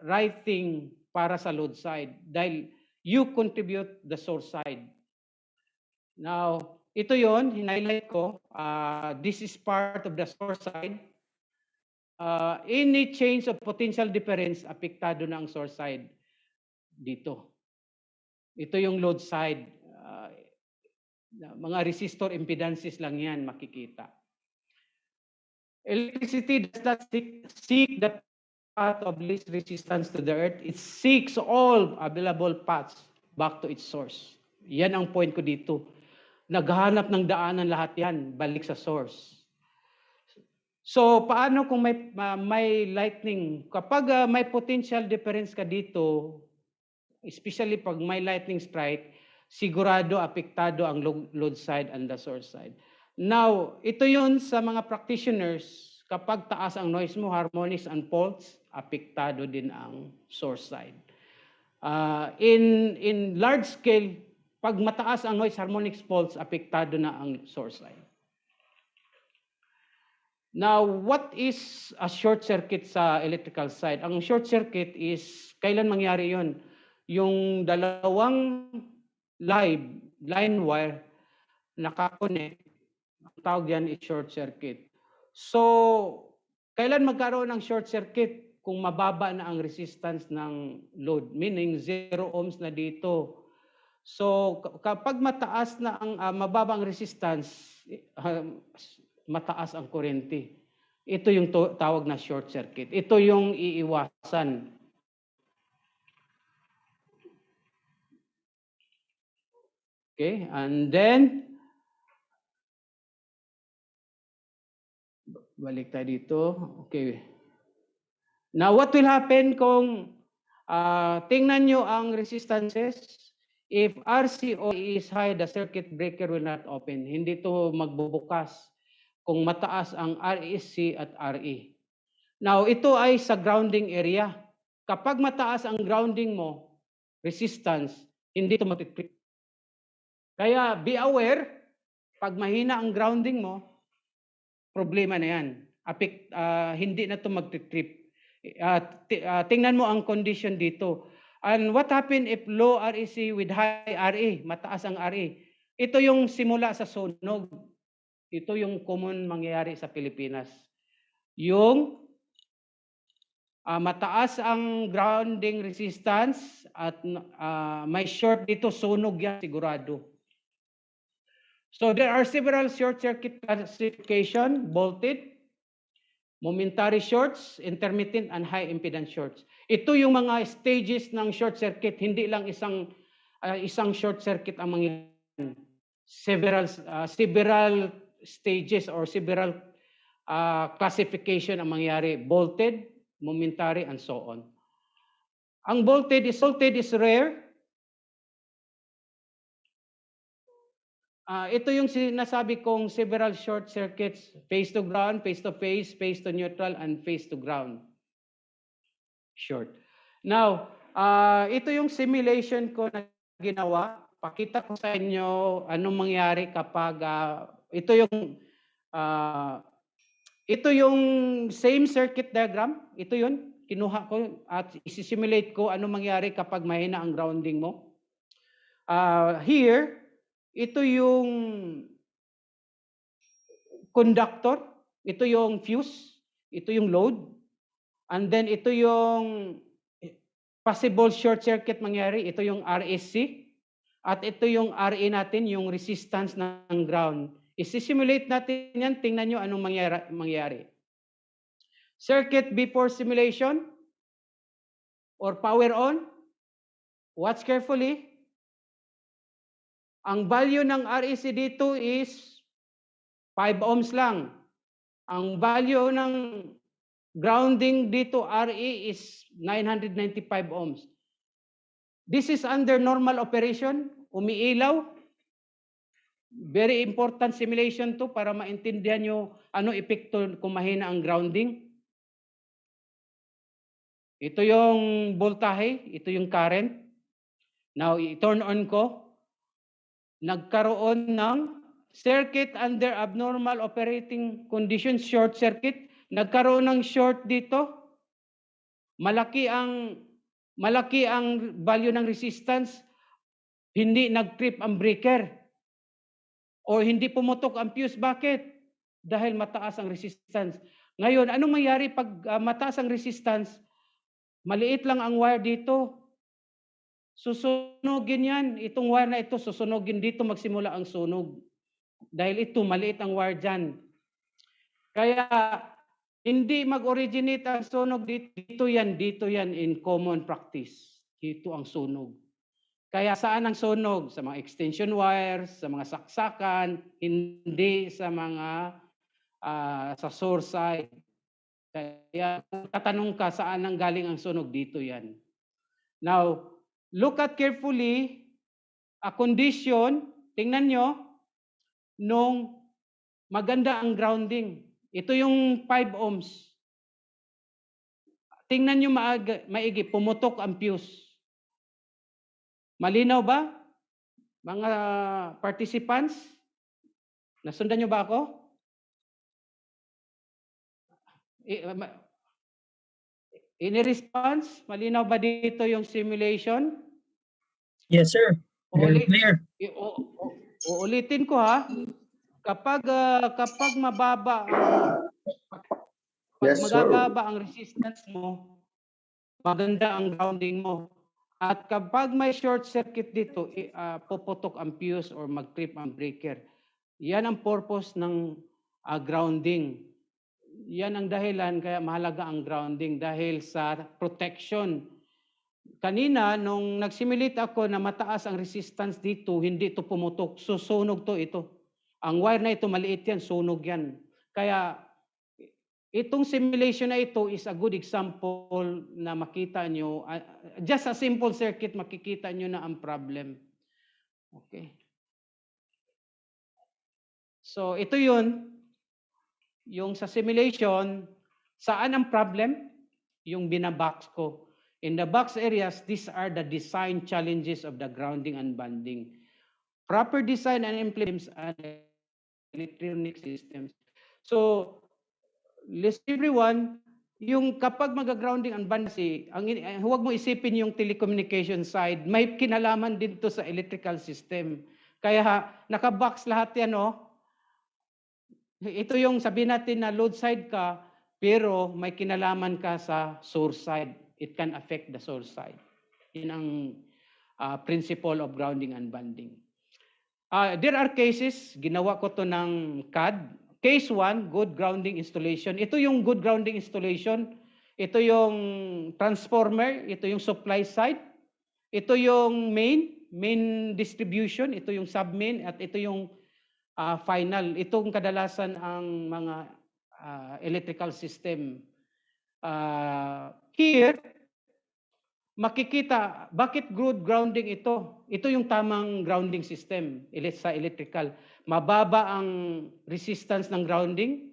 S1: right thing para sa load side dahil you contribute the source side. Now, ito yon, highlight ko. This is part of the source side. Any change of potential difference, apektado na ang source side dito. Ito yung load side. Mga resistor impedances lang yan makikita. Electricity does not seek the path of least resistance to the earth. It seeks all available paths back to its source. Yan ang point ko dito. Naghahanap ng daanan lahat yan, balik sa source. So, paano kung may lightning? Kapag may potential difference ka dito, especially pag may lightning strike, sigurado apektado ang load side and the source side. Now, ito yun sa mga practitioners, kapag taas ang noise mo, harmonics and faults, apektado din ang source side. In large scale, pag mataas ang noise, harmonics, faults, apektado na ang source side. Now, what is a short circuit sa electrical side? Ang short circuit is, kailan mangyari yun? Yung dalawang line wire nakakonect, ang tawag yan is short circuit. So, kailan magkaroon ng short circuit? Kung mababa na ang resistance ng load, meaning 0 ohms na dito. So, kapag mataas na ang mababa ang resistance, mataas ang kuryente. Ito yung tawag na short circuit. Ito yung iiwasan. Okay, and then balik tayo dito. Okay. Now, what will happen kung tingnan nyo ang resistances? If RCO is high, the circuit breaker will not open. Hindi to magbubukas kung mataas ang REC at RE. Now, ito ay sa grounding area. Kapag mataas ang grounding mo, resistance, hindi ito mag-trip. Kaya be aware, pag mahina ang grounding mo, problema na yan. Hindi na ito mag-trip. Tingnan mo ang condition dito. And what happen if low REC with high RE, mataas ang RE? Ito yung simula sa sunog. Ito yung common mangyayari sa Pilipinas. Yung mataas ang grounding resistance at may short dito, sunog yan sigurado. So there are several short circuit classification: voltage, momentary shorts, intermittent, and high impedance shorts. Ito yung mga stages ng short circuit, hindi lang isang short circuit ang mangyayari. Several stages or several classification ang mangyayari: voltage, momentary, and so on. Ang voltage is rare. Ito yung sinasabi kong several short circuits: phase to ground, phase to phase, phase to neutral, and phase to ground. Short. Now, ito yung simulation ko na ginawa. Pakita ko sa inyo anong mangyari kapag ito yung same circuit diagram. Ito yun. Kinuha ko at isi-simulate ko anong mangyari kapag mahina ang grounding mo. Here, ito yung conductor, ito yung fuse, ito yung load, and then ito yung possible short circuit mangyari, ito yung REC, at ito yung RE natin, yung resistance ng ground. Isi-simulate natin yan, tingnan nyo anong mangyari. Circuit before simulation or power on, watch carefully. Ang value ng REC dito is 5 ohms lang. Ang value ng grounding dito, RE, is 995 ohms. This is under normal operation. Umiilaw. Very important simulation to para maintindihan nyo ano epekto kung mahina ang grounding. Ito yung voltahe, ito yung current. Now, i-turn on ko. Nagkaroon ng circuit under abnormal operating conditions, short circuit. Nagkaroon ng short dito. Malaki ang value ng resistance. Hindi nag-trip ang breaker. O hindi pumutok ang fuse. Bakit? Dahil mataas ang resistance. Ngayon, anong mangyari pag mataas ang resistance? Maliit lang ang wire dito. Susunogin yan. Itong wire na ito, susunogin dito, magsimula ang sunog. Dahil ito, maliit ang wire dyan. Kaya, hindi mag-originate ang sunog dito yan in common practice. Dito ang sunog. Kaya saan ang sunog? Sa mga extension wires, sa mga saksakan, hindi sa mga sa source side. Kaya kung tatanong ka saan ang galing ang sunog, dito yan. Now, look at carefully a condition, tingnan nyo, nung maganda ang grounding. Ito yung 5 ohms. Tingnan nyo maigi, pumutok ang fuse. Malinaw ba? Mga participants? Nasundan nyo ba ako? In-response, malinaw ba dito yung simulation?
S3: Yes, sir. Very clear.
S1: Uulitin ko ha. Kapag mababa ang resistance mo, maganda ang grounding mo. At kapag may short circuit dito, puputok ang fuse or mag-trip ang breaker. Yan ang purpose ng grounding. Yan ang dahilan kaya mahalaga ang grounding dahil sa protection. Kanina, nung nag-simulate ako na mataas ang resistance dito, hindi ito pumutok. So, sunog to ito. Ang wire na ito, maliit yan, sunog yan. Kaya, itong simulation na ito is a good example na makita nyo. Just a simple circuit, makikita nyo na ang problem. Okay. So, ito yun. Yung sa simulation, saan ang problem? Yung binabox ko. In the box areas, these are the design challenges of the grounding and bonding. Proper design and implements and electronic systems. So, listen everyone, yung kapag mag-grounding and bonding, huwag mo isipin yung telecommunication side, may kinalaman din to sa electrical system. Kaya naka-box lahat yan, no? Ito yung sabihin natin na load side ka, pero may kinalaman ka sa source side. It can affect the source side. Yun ang principle of grounding and bonding. There are cases, ginawa ko to ng CAD. Case 1, good grounding installation. Ito yung good grounding installation. Ito yung transformer. Ito yung supply side. Ito yung main distribution. Ito yung submain. At ito yung final. Itong kadalasan ang mga electrical system. Here, makikita, bakit good grounding ito? Ito yung tamang grounding system sa electrical. Mababa ang resistance ng grounding.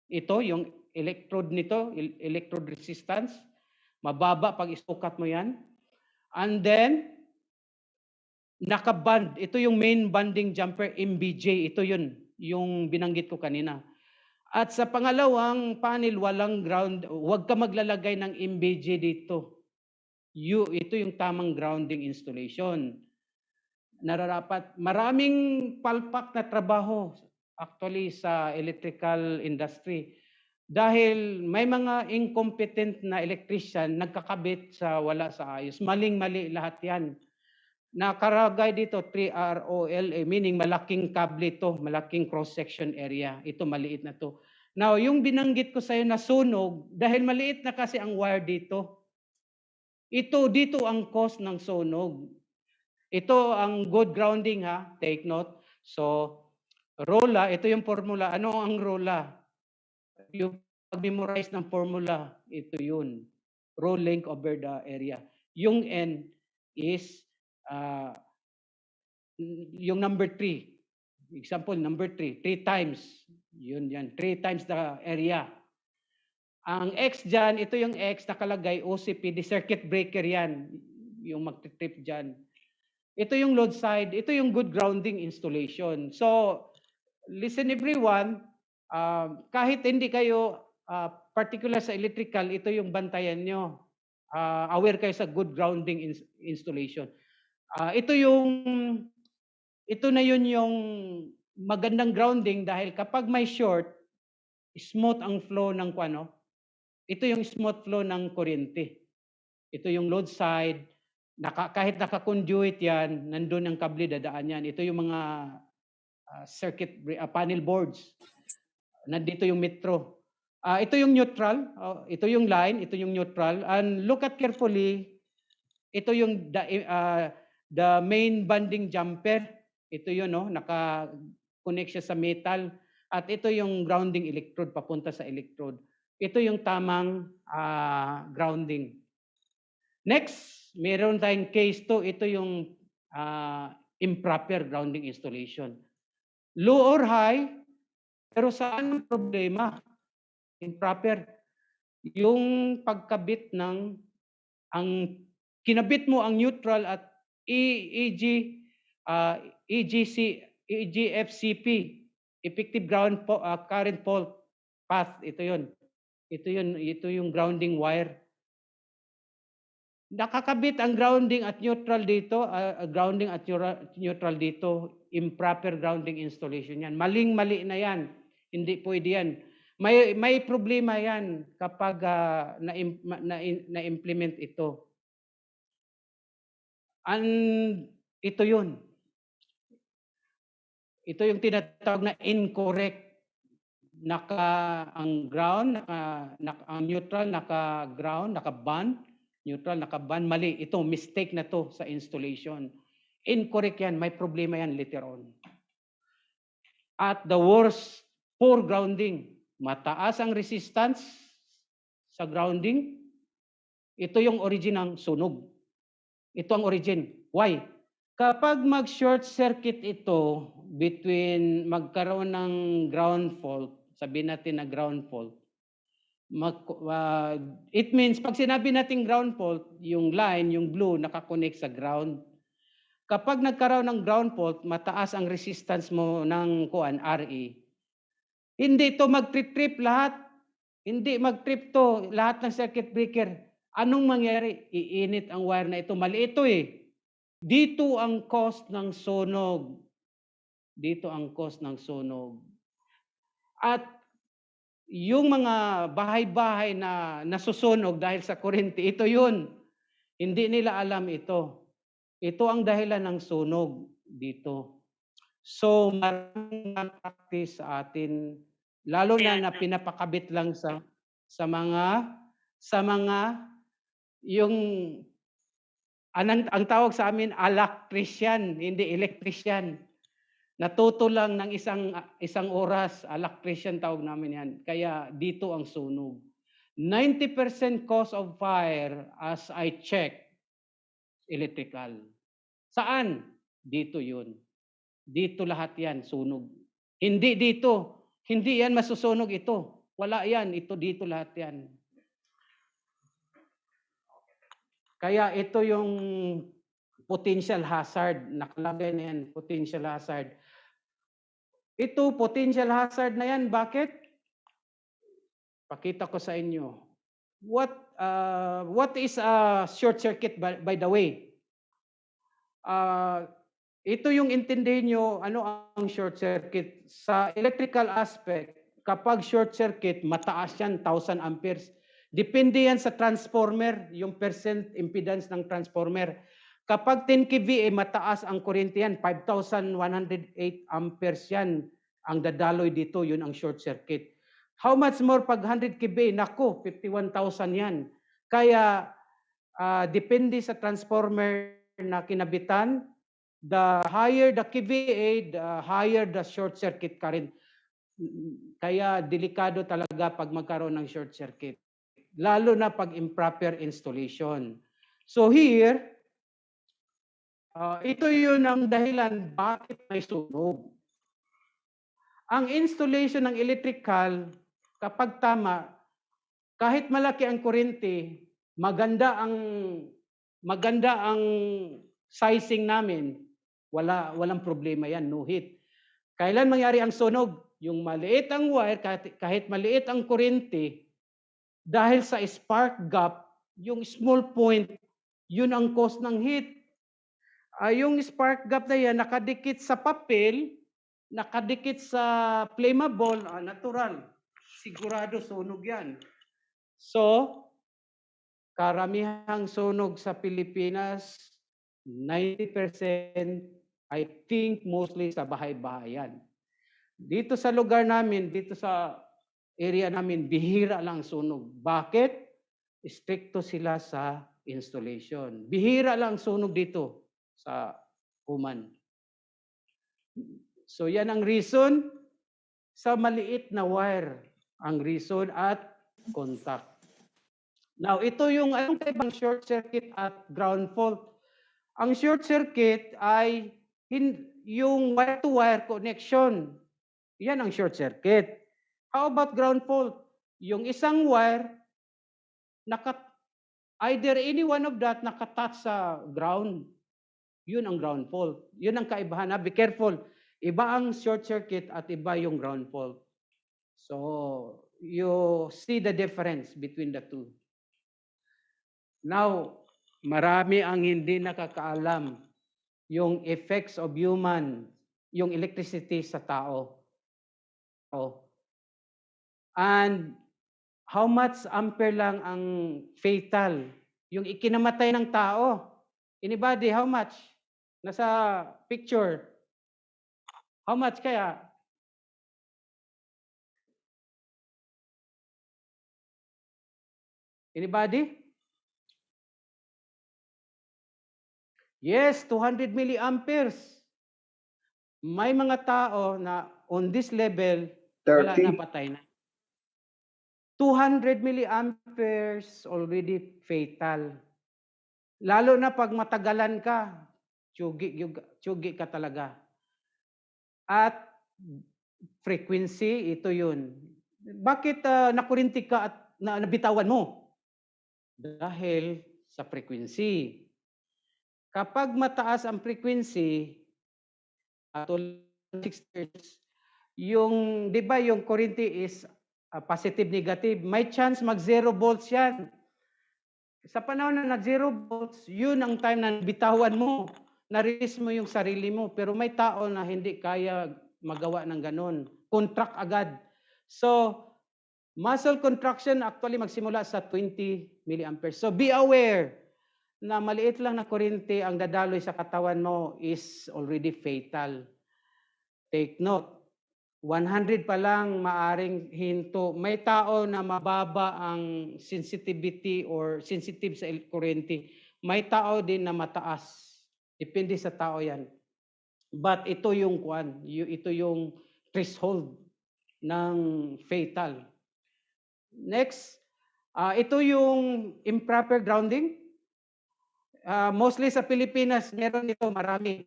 S1: Ito, yung electrode nito, electrode resistance. Mababa pag isukat mo yan. And then, nakaband. Ito yung main bonding jumper, MBJ. Ito yun, yung binanggit ko kanina. At sa pangalawang panel, walang ground. Huwag ka maglalagay ng MBJ dito. Ito yung tamang grounding installation. Nararapat. Maraming palpak na trabaho actually sa electrical industry. Dahil may mga incompetent na electrician nagkakabit sa wala sa ayos. Maling-mali lahat yan. Nakaragay dito, TRIO-LA, meaning malaking kable ito, malaking cross-section area. Ito, maliit na to. Now, yung binanggit ko sa'yo na sunog, dahil maliit na kasi ang wire dito, dito ang cause ng sunog. Ito ang good grounding, ha? Take note. So, ROLA, ito yung formula. Ano ang ROLA? Yung pag-memorize ng formula, ito yun. Row length over the area. Yung N is yung number 3. Example, number 3. 3 times. Yun yan. 3 times the area. Ang X dyan, ito yung X nakalagay, OCPD, circuit breaker yan. Yung magti-trip dyan. Ito yung load side. Ito yung good grounding installation. So, listen everyone, kahit hindi kayo particular sa electrical, ito yung bantayan nyo. Aware kayo sa good grounding installation. Ito na yun yung magandang grounding dahil kapag may short, smooth ang flow ng kwano. Ito yung smooth flow ng kuryente. Ito yung load side. Kahit naka-conduit yan, nandun ang kable, dadaan yan. Ito yung mga circuit panel boards. Nandito yung metro. Ito yung neutral. Ito yung line. Ito yung neutral. And look at carefully. Ito yung the main bonding jumper. Ito yun, no? Naka-connect siya sa metal. At ito yung grounding electrode, papunta sa electrode. Ito yung tamang grounding. Next, meron tayong case 2. Ito yung improper grounding installation. Low or high, pero saan ang problema? Improper. Yung pagkabit ng, kinabit mo ang neutral at EGFCP, effective ground current fault path. Ito yun. Ito yung grounding wire. Nakakabit ang grounding at neutral dito, neutral dito, improper grounding installation yan. Maling-mali na yan. Hindi pwede yan. May problema yan kapag na-implement ito. And ito yun. Ito yung tinatawag na incorrect. Ang ground, ang neutral, naka-ground, naka-ban, neutral, naka-ban, mali. Ito, mistake na to sa installation. Incorrect yan, may problema yan later on. At the worst, poor grounding. Mataas ang resistance sa grounding. Ito yung origin ng sunog. Ito ang origin. Why? Kapag mag-short circuit ito between magkaroon ng ground fault, sabihin natin na ground fault, it means pag sinabi natin ground fault, yung line, yung blue, nakakonect sa ground. Kapag nagkaroon ng ground fault, mataas ang resistance mo ng RE. Hindi to mag-trip lahat. Hindi mag-trip to lahat ng circuit breaker. Anong mangyari? Iinit ang wire na ito. Mali ito eh. Dito ang cause ng sunog. Dito ang cause ng sunog. At yung mga bahay-bahay na nasusunog dahil sa kuryente, ito yun. Hindi nila alam ito. Ito ang dahilan ng sunog dito. So, maraming practice sa atin, lalo na pinapakabit lang sa mga yung ang tawag sa amin electrician, hindi electrician. Natuto lang ng isang oras, electrician tawag namin yan. Kaya dito ang sunog. 90% cause of fire as I check, electrical. Saan? Dito yun. Dito lahat yan, sunog. Hindi dito. Hindi yan masusunog ito. Wala yan. Ito dito lahat yan. Kaya ito yung potential hazard. Nakalagay na yan, potential hazard. Ito, potential hazard na yan. Bakit? Pakita ko sa inyo. What is a short circuit by the way? Ito yung intindihin nyo, ano ang short circuit. Sa electrical aspect, kapag short circuit, mataas yan, 1,000 amperes. Depende yan sa transformer, yung percent impedance ng transformer. Kapag 10 kVA, mataas ang kuryente yan, 5,108 amperes yan. Ang dadaloy dito, yun ang short circuit. How much more pag 100 kVA? Naku, 51,000 yan. Kaya, depende sa transformer na kinabitan, the higher the kVA, the higher the short circuit current. Kaya delikado talaga pag magkaroon ng short circuit. Lalo na pag improper installation. So here, ito yun ang dahilan bakit may sunog. Ang installation ng electrical, kapag tama, kahit malaki ang kuryente, maganda ang sizing namin, walang problema yan, no heat. Kailan mangyari ang sunog? Yung maliit ang wire, kahit maliit ang kuryente, dahil sa spark gap, yung small point, yun ang cause ng heat. Yung spark gap na yan, nakadikit sa papel, nakadikit sa flammable, natural. Sigurado sunog yan. So, karamihang sunog sa Pilipinas, 90%, I think mostly sa bahay-bahayan. Dito sa lugar namin, dito sa area namin, bihira lang sunog. Bakit? Stricto sila sa installation. Bihira lang sunog dito sa Oman. So yan ang reason sa maliit na wire. Ang reason at contact. Now, ito yung anong type ng short circuit at ground fault. Ang short circuit ay yung wire-to-wire connection. Yan ang short circuit. How about ground fault? Yung isang wire, either any one of that nakatouch sa ground. Yun ang ground fault. Yun ang kaibahan. Be careful. Iba ang short circuit at iba yung ground fault. So, you see the difference between the two. Now, marami ang hindi nakakaalam yung effects of yung electricity sa tao. And how much ampere lang ang fatal, yung ikinamatay ng tao. Anybody, how much? Nasa picture. How much kaya? Anybody? Yes, 200 milliamperes. May mga tao na on this level, wala
S2: 30.
S1: na, patay na. 200 milliamperes already fatal. Lalo na pag matagalan ka, tsugi ka talaga. At frequency, ito yun. Bakit nakurinti ka at nabitawan mo? Dahil sa frequency. Kapag mataas ang frequency, at 6 Hz, yung, di ba yung kurinti is positive, negative, may chance mag 0 volts yan. Sa panahon na nag 0 volts, yun ang time na bitawan mo, na-release mo yung sarili mo. Pero may tao na hindi kaya magawa ng ganun. Contract agad. So, muscle contraction actually magsimula sa 20 milliamperes. So, be aware na maliit lang na kuryente ang dadaloy sa katawan mo is already fatal. Take note, 100 pa lang maaring hinto. May tao na mababa ang sensitivity or sensitive sa kuryente. May tao din na mataas. Depende sa tao yan. But ito yung ito yung threshold ng fatal. Next, ito yung improper grounding. Mostly sa Pilipinas, meron ito marami.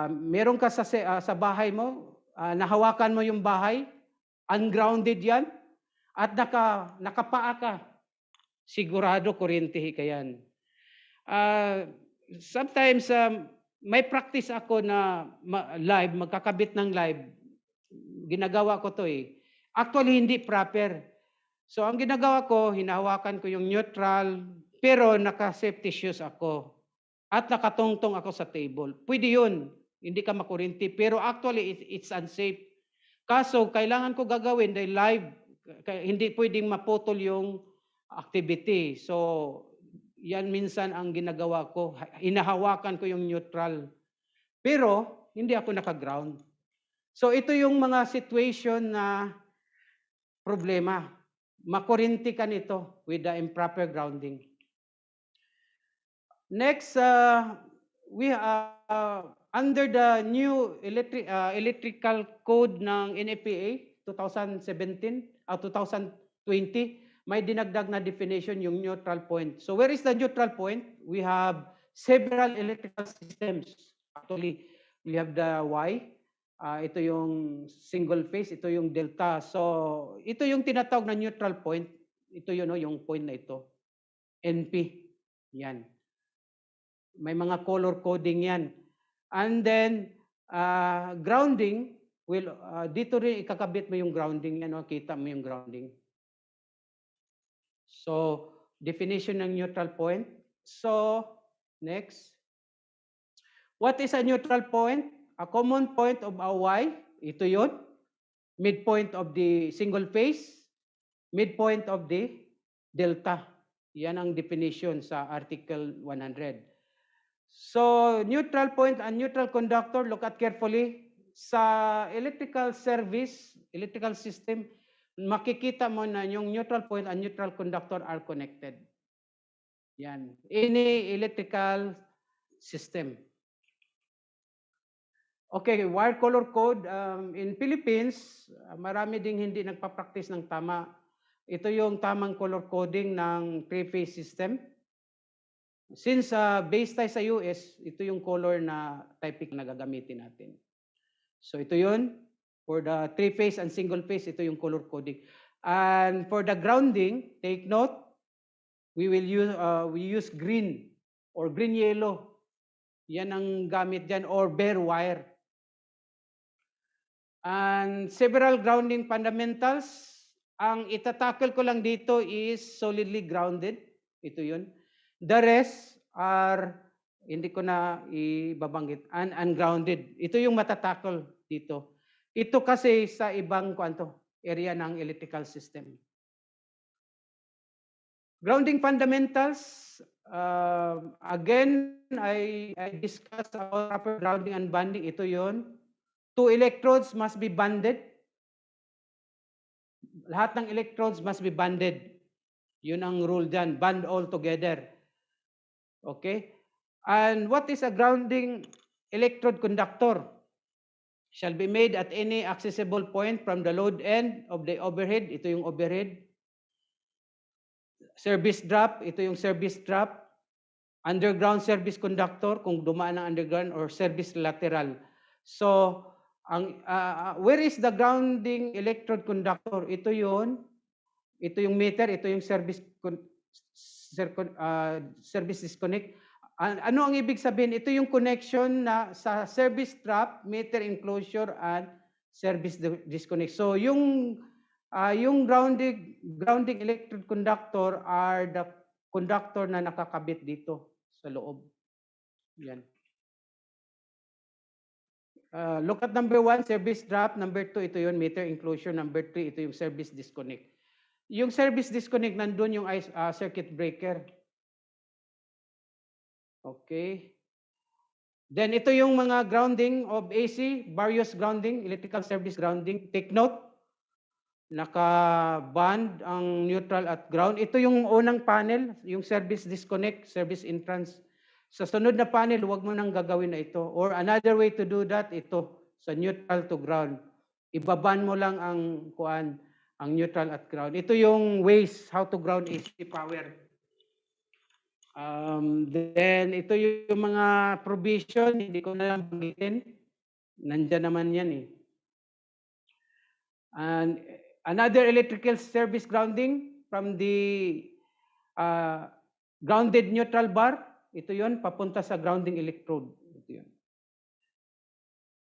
S1: Meron ka sa bahay mo, nahawakan mo yung bahay, ungrounded yan, at nakapaa ka, sigurado kuryente ka yan. Sometimes, may practice ako na live, magkakabit ng live. Ginagawa ko to eh. Actually, hindi proper. So, ang ginagawa ko, hinahawakan ko yung neutral, pero naka-safety shoes ako. At nakatungtong ako sa table. Pwede yun. Hindi ka makurinti. Pero actually, it's unsafe. Kaso, kailangan ko gagawin dahil live. Hindi pwedeng maputol yung activity. So, yan minsan ang ginagawa ko. Hinahawakan ko yung neutral. Pero, hindi ako naka-ground. So, ito yung mga situation na problema. Makurinti ka nito with the improper grounding. Next, we under the new electrical code ng NFPA 2017 2020, may dinagdag na definition yung neutral point. So where is the neutral point? We have several electrical systems. Actually, we have the Y. Ito yung single phase, ito yung delta. So ito yung tinatawag na neutral point. Ito yun, yung point na ito. NP. Yan. May mga color coding yan. And then, grounding, dito rin ikakabit mo yung grounding yan. Kita mo yung grounding. So, definition ng neutral point. So, next. What is a neutral point? A common point of a Y. Ito yun. Midpoint of the single phase. Midpoint of the delta. Yan ang definition sa Article 100. So, neutral point and neutral conductor, look at carefully. Sa electrical service, electrical system, makikita mo na yung neutral point and neutral conductor are connected. Yan. Any electrical system. Okay, wire color code. In Philippines, marami ding hindi nagpa-practice ng tama. Ito yung tamang color coding ng three-phase system. Since based tayo sa US, ito yung color na typic na gagamitin natin. So ito yun. For the three-phase and single-phase, ito yung color coding. And for the grounding, take note, we use green or green-yellow. Yan ang gamit dyan, or bare wire. And several grounding fundamentals. Ang itatackle ko lang dito is solidly grounded. Ito yun. The rest are, hindi ko na ibabanggit, ungrounded. Ito yung matatakol dito. Ito kasi sa ibang area ng electrical system. Grounding fundamentals, again, I discussed about proper grounding and bonding. Ito yun. 2 electrodes must be bonded. Lahat ng electrodes must be bonded. Yun ang rule dyan. Bond all together. Okay? And what is a grounding electrode conductor? Shall be made at any accessible point from the load end of the overhead. Ito yung overhead. Service drop. Ito yung service drop. Underground service conductor, kung dumaan ng underground, or service lateral. So, where is the grounding electrode conductor? Ito yun. Ito yung meter. Ito yung service disconnect. Ano ang ibig sabihin? Ito yung connection na sa service trap, meter enclosure, and service disconnect. So yung grounding electrode conductor are the conductor na nakakabit dito sa loob. Yan. Look at number 1, service drop. Number 2, ito yung meter enclosure. Number 3, ito yung service disconnect. Yung service disconnect, nandun yung circuit breaker. Okay. Then ito yung mga grounding of AC, various grounding, electrical service grounding. Take note, naka-band ang neutral at ground. Ito yung unang panel, yung service disconnect, service entrance. Sa sunod na panel, huwag mo nang gagawin na ito. Or another way to do that, ito, sa neutral to ground. Ibaban mo lang ang neutral at ground. Ito yung ways how to ground AC power. Then ito yung mga provision, hindi ko na lang banggitin. Nandiyan naman yan eh. And another electrical service grounding from the grounded neutral bar. Ito yun, papunta sa grounding electrode. Ito yun.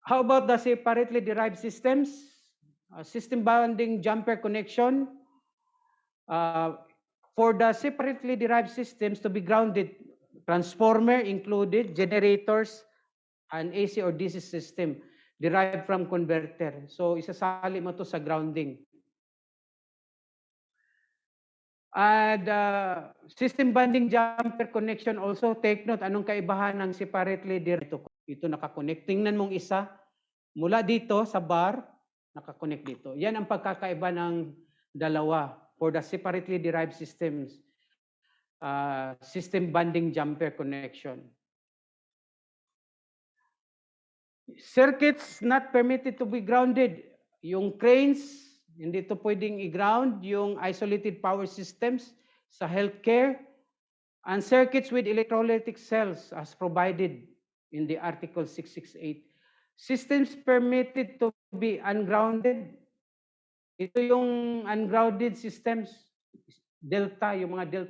S1: How about the separately derived systems? System bonding jumper connection. For the separately derived systems to be grounded, transformer included, generators, and AC or DC system derived from converter. So, isasali mo to sa grounding. And system bonding jumper connection also, take note, anong kaibahan ng separately derived? Ito nakakonect. Tingnan mong isa, mula dito sa bar, nakakonect dito. Yan ang pagkakaiba ng dalawa. For the separately derived systems, system bonding jumper connection. Circuits not permitted to be grounded. Yung cranes, hindi ito pwedeng i-ground. Yung isolated power systems sa healthcare. And circuits with electrolytic cells as provided in the Article 668. Systems permitted to be ungrounded. Ito yung ungrounded systems, delta, yung mga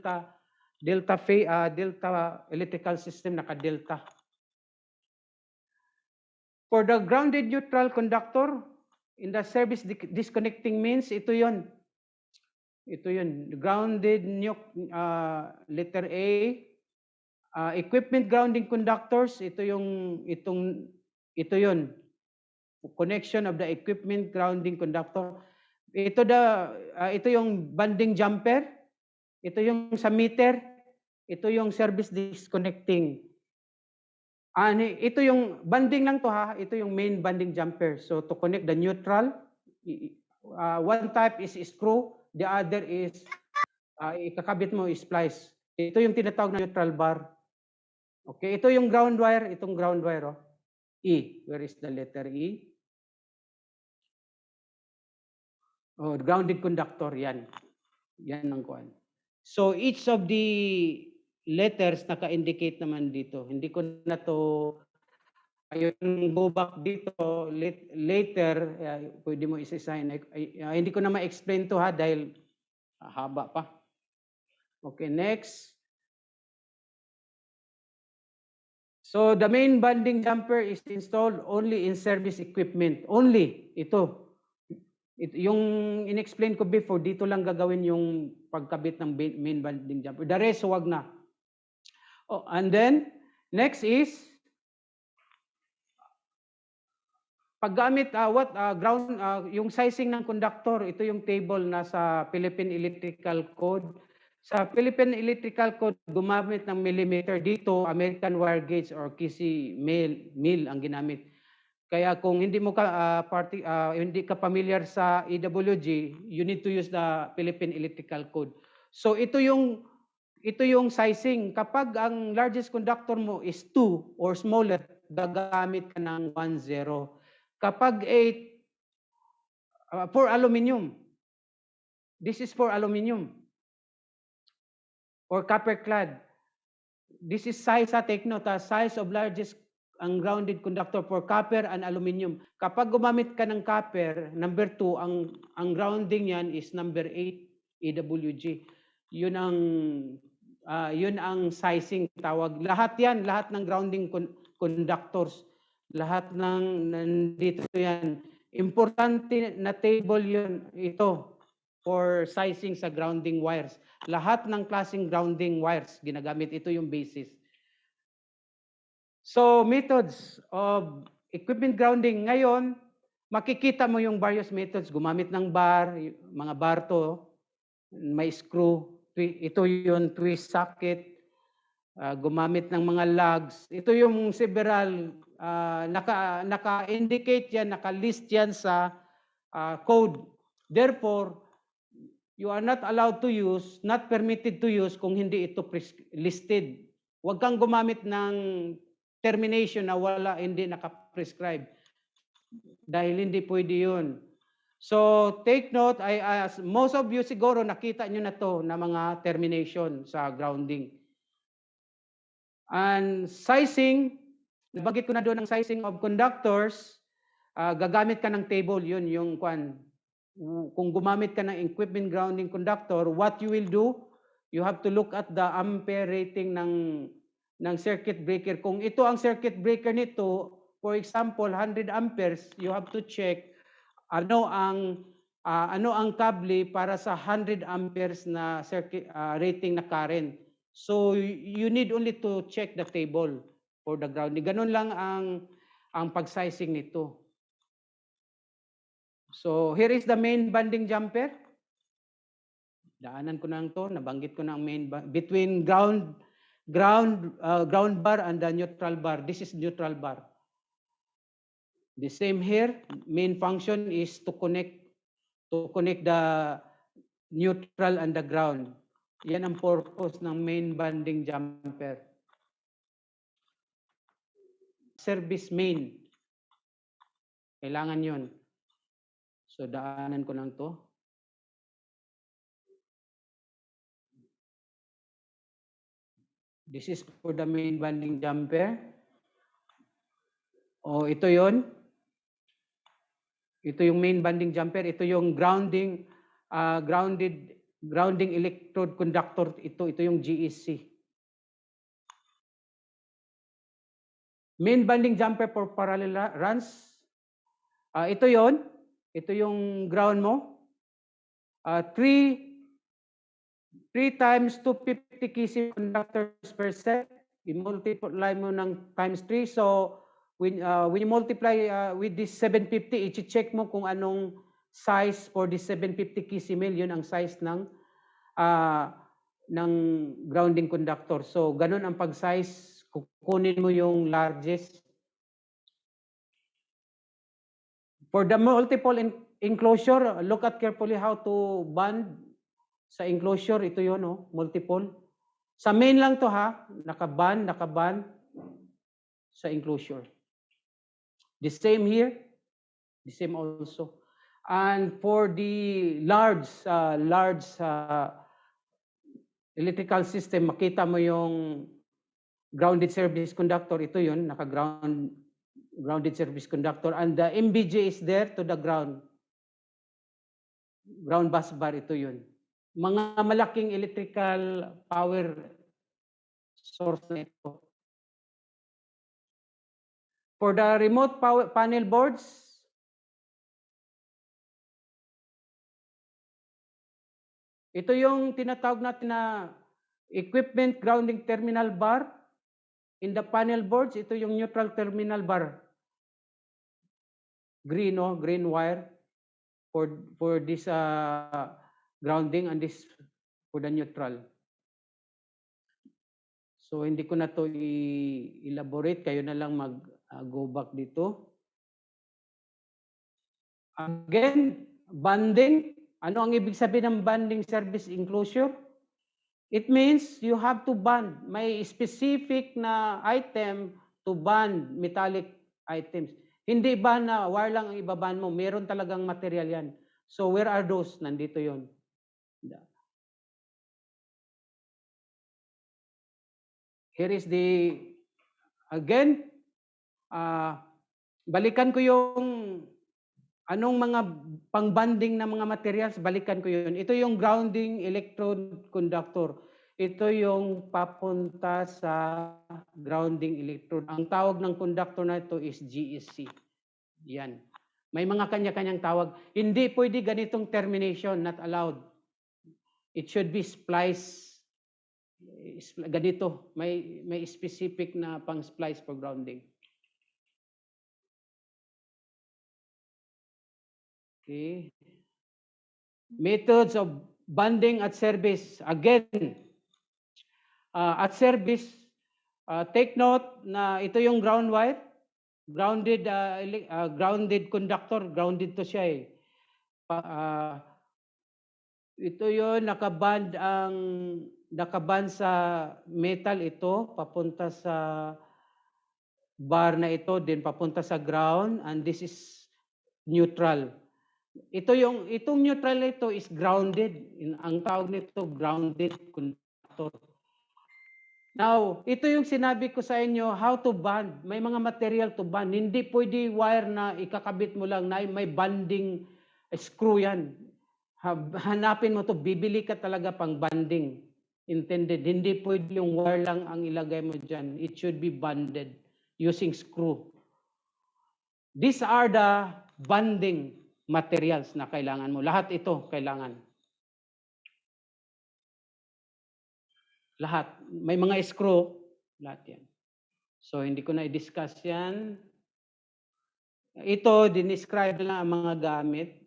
S1: delta electrical system, naka-delta. For the grounded neutral conductor, in the service disconnecting means, ito yun. Ito yun, grounded, letter A. Equipment grounding conductors, ito yun. Connection of the equipment grounding conductor. Ito yung bonding jumper, ito yung sa meter, ito yung service disconnecting. Ito yung bonding lang to ha, ito yung main bonding jumper. So to connect the neutral, one type is screw, the other is ikakabit mo splice. Ito yung tinatawag na neutral bar. Okay, ito yung ground wire, itong ground wire. Oh. E, where is the letter E? Oh, grounded conductor, yan. Yan ang kuan. So each of the letters naka-indicate naman dito. Hindi ko na to, ayun, go back dito later, pwede mo isa-sign. Hindi ko na ma-explain to ha dahil haba pa. Okay, next. So the main bonding jumper is installed only in service equipment. Only, ito. Yung in-explain ko before, dito lang gagawin yung pagkabit ng main bonding jumper. The rest, wag na. Oh, and then, next is, paggamit, yung sizing ng conductor, ito yung table na sa Philippine Electrical Code. Sa Philippine Electrical Code, gumamit ng millimeter. Dito, American wire gauge or kisi mil ang ginamit. Kaya kung hindi mo hindi ka familiar sa EWG, you need to use the Philippine Electrical Code. So ito yung sizing. Kapag ang largest conductor mo is 2 or smaller, gagamit ka ng 1.0. Kapag 8 for aluminum, this is for aluminum or copper clad. This is size, take note, size of largest ang grounded conductor for copper and aluminum. Kapag gumamit ka ng copper, number 2, ang grounding yan is number 8, EWG. Yun ang sizing tawag. Lahat ng grounding conductors, lahat ng nandito yan. Importante na table yun, ito, for sizing sa grounding wires. Lahat ng klaseng grounding wires, ginagamit ito yung basis. So, methods of equipment grounding. Ngayon, makikita mo yung various methods. Gumamit ng bar, mga bar to, may screw. Ito yung twist socket. Gumamit ng mga lugs. Ito yung several, naka-indicate yan, naka-list yan sa code. Therefore, you are not allowed to use, not permitted to use kung hindi ito listed. Huwag kang gumamit ng termination na hindi naka-prescribe. Dahil hindi pwede yun. So, take note, most of you siguro nakita nyo na to na mga termination sa grounding. And sizing, nabanggit ko na doon ang sizing of conductors, gagamit ka ng table, yun yung kung gumamit ka ng equipment grounding conductor, what you will do, you have to look at the ampere rating ng circuit breaker. Kung ito ang circuit breaker nito, for example, 100 amperes, you have to check ano ang kable para sa 100 amperes na circuit rating na current. So you need only to check the table for the grounding. Ganun lang ang pag-sizing nito. So here is the main banding jumper. Daanan ko na to, nabanggit ko na ang main between ground bar and the neutral bar. This is neutral bar. The same here, main function is to connect the neutral and the ground. Yan ang purpose ng main banding jumper. Service main. Kailangan yun. So daanan ko lang to. This is for the main banding jumper. Ito yon. Ito yung main banding jumper. Ito yung grounding electrode conductor. Ito yung GEC. Main banding jumper for parallel runs. Ito yon. Ito yung ground mo. 3 times 250 kc conductors per set. I-multiply mo ng times 3. So, when you multiply with this 750, i-check mo kung anong size for this 750 kc mil. Yun ang size ng grounding conductor. So, ganun ang pag-size. Kukunin mo yung largest. For the multiple enclosure, look at carefully how to band sa enclosure. Ito yun, multiple. Sa main lang to ha, nakaband sa enclosure. The same here, the same also. And for the large electrical system, makita mo yung grounded service conductor. Ito yun, grounded service conductor. And the MBJ is there to the ground. Ground bus bar, ito yun. Mga malaking electrical power source na ito. For the remote power panel boards, ito yung tinatawag natin na equipment grounding terminal bar. In the panel boards, ito yung neutral terminal bar. Green wire for this grounding and this for the neutral. So hindi ko na to i-elaborate, kayo na lang go back dito. Again, bonding. Ano ang ibig sabihin ng bonding service enclosure? It means you have to bond. May specific na item to bond metallic items. Hindi ba na wire lang ang ibaban mo? Meron talagang material yan. So where are those? Nandito yon. Here is the, again, balikan ko yung anong mga pang-bonding na mga materials, balikan ko yun. Ito yung grounding electrode conductor. Ito yung papunta sa grounding electrode. Ang tawag ng conductor na ito is GSC. Yan. May mga kanya-kanyang tawag. Hindi pwede ganitong termination, not allowed. It should be splice. Ganito. May specific na pang-splice for grounding. Okay. Methods of bonding at service. Again, at service, take note na ito yung ground wire, grounded conductor, grounded to siya eh. Ito yon nakaband sa metal ito, papunta sa bar na ito, then papunta sa ground, and this is neutral. Itong neutral na ito is grounded. Ang tawag nito grounded conductor. Now, ito yung sinabi ko sa inyo, how to bond. May mga material to bond. Hindi pwede wire na ikakabit mo lang na may bonding screw yan. Hanapin mo to, bibili ka talaga pang bonding. Intended. Hindi pwede yung wire lang ang ilagay mo dyan. It should be bonded using screw. These are the bonding materials na kailangan mo. Lahat ito kailangan. Lahat. May mga screw. Lahat yan. So, hindi ko na i-discuss yan. Ito, dinescribe na ang mga gamit.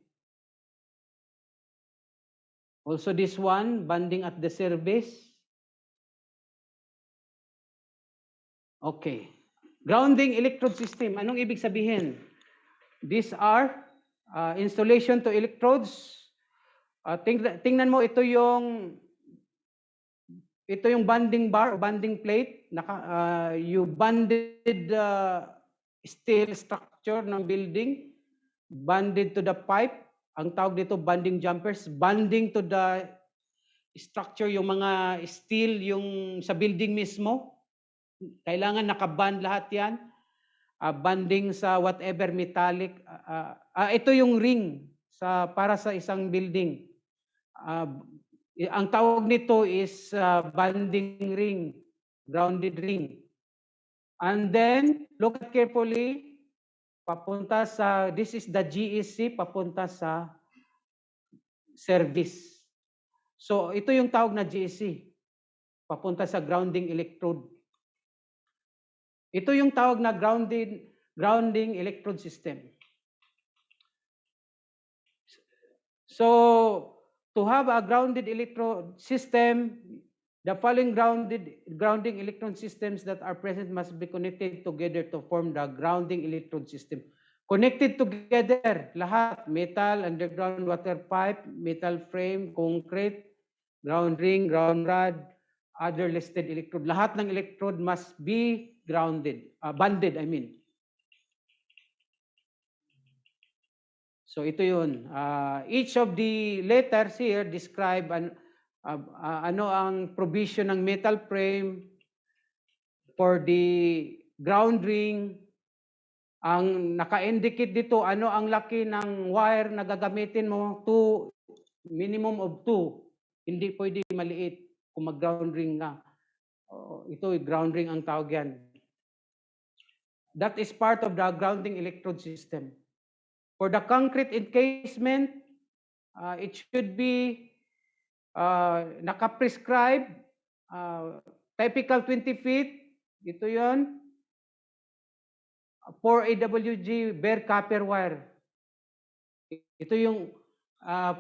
S1: Also this one, bonding at the service. Okay. Grounding electrode system. Anong ibig sabihin? These are installation to electrodes. Tingnan mo, ito yung bonding bar o bonding plate. You bonded steel structure ng building. Bonded to the pipe. Ang tawag dito bonding jumpers. Bonding to the structure, yung mga steel, yung sa building mismo. Kailangan nakaband lahat yan. Bonding sa whatever metallic. Ito yung ring para sa isang building. Ang tawag nito is bonding ring, grounded ring. And then, look at carefully, papunta sa, this is the GSC, papunta sa service. So, ito yung tawag na GSC, papunta sa grounding electrode. Ito yung tawag na grounding electrode system. So, to have a grounded electrode system, the following grounding electrode systems that are present must be connected together to form the grounding electrode system. Connected together, lahat, metal, underground water pipe, metal frame, concrete, ground ring, ground rod, other listed electrode. Lahat ng electrode must be grounded, bonded, I mean. So ito yun. Each of the letters here describe ano ang provision ng metal frame for the ground ring. Ang naka-indicate dito, ano ang laki ng wire na gagamitin mo? Minimum of 2. Hindi pwede maliit kung mag-ground ring ka. Ito, ground ring ang tawag yan. That is part of the grounding electrode system. For the concrete encasement, it should be naka-prescribe, typical 20 feet, ito yon. 4 AWG bare copper wire. Ito yung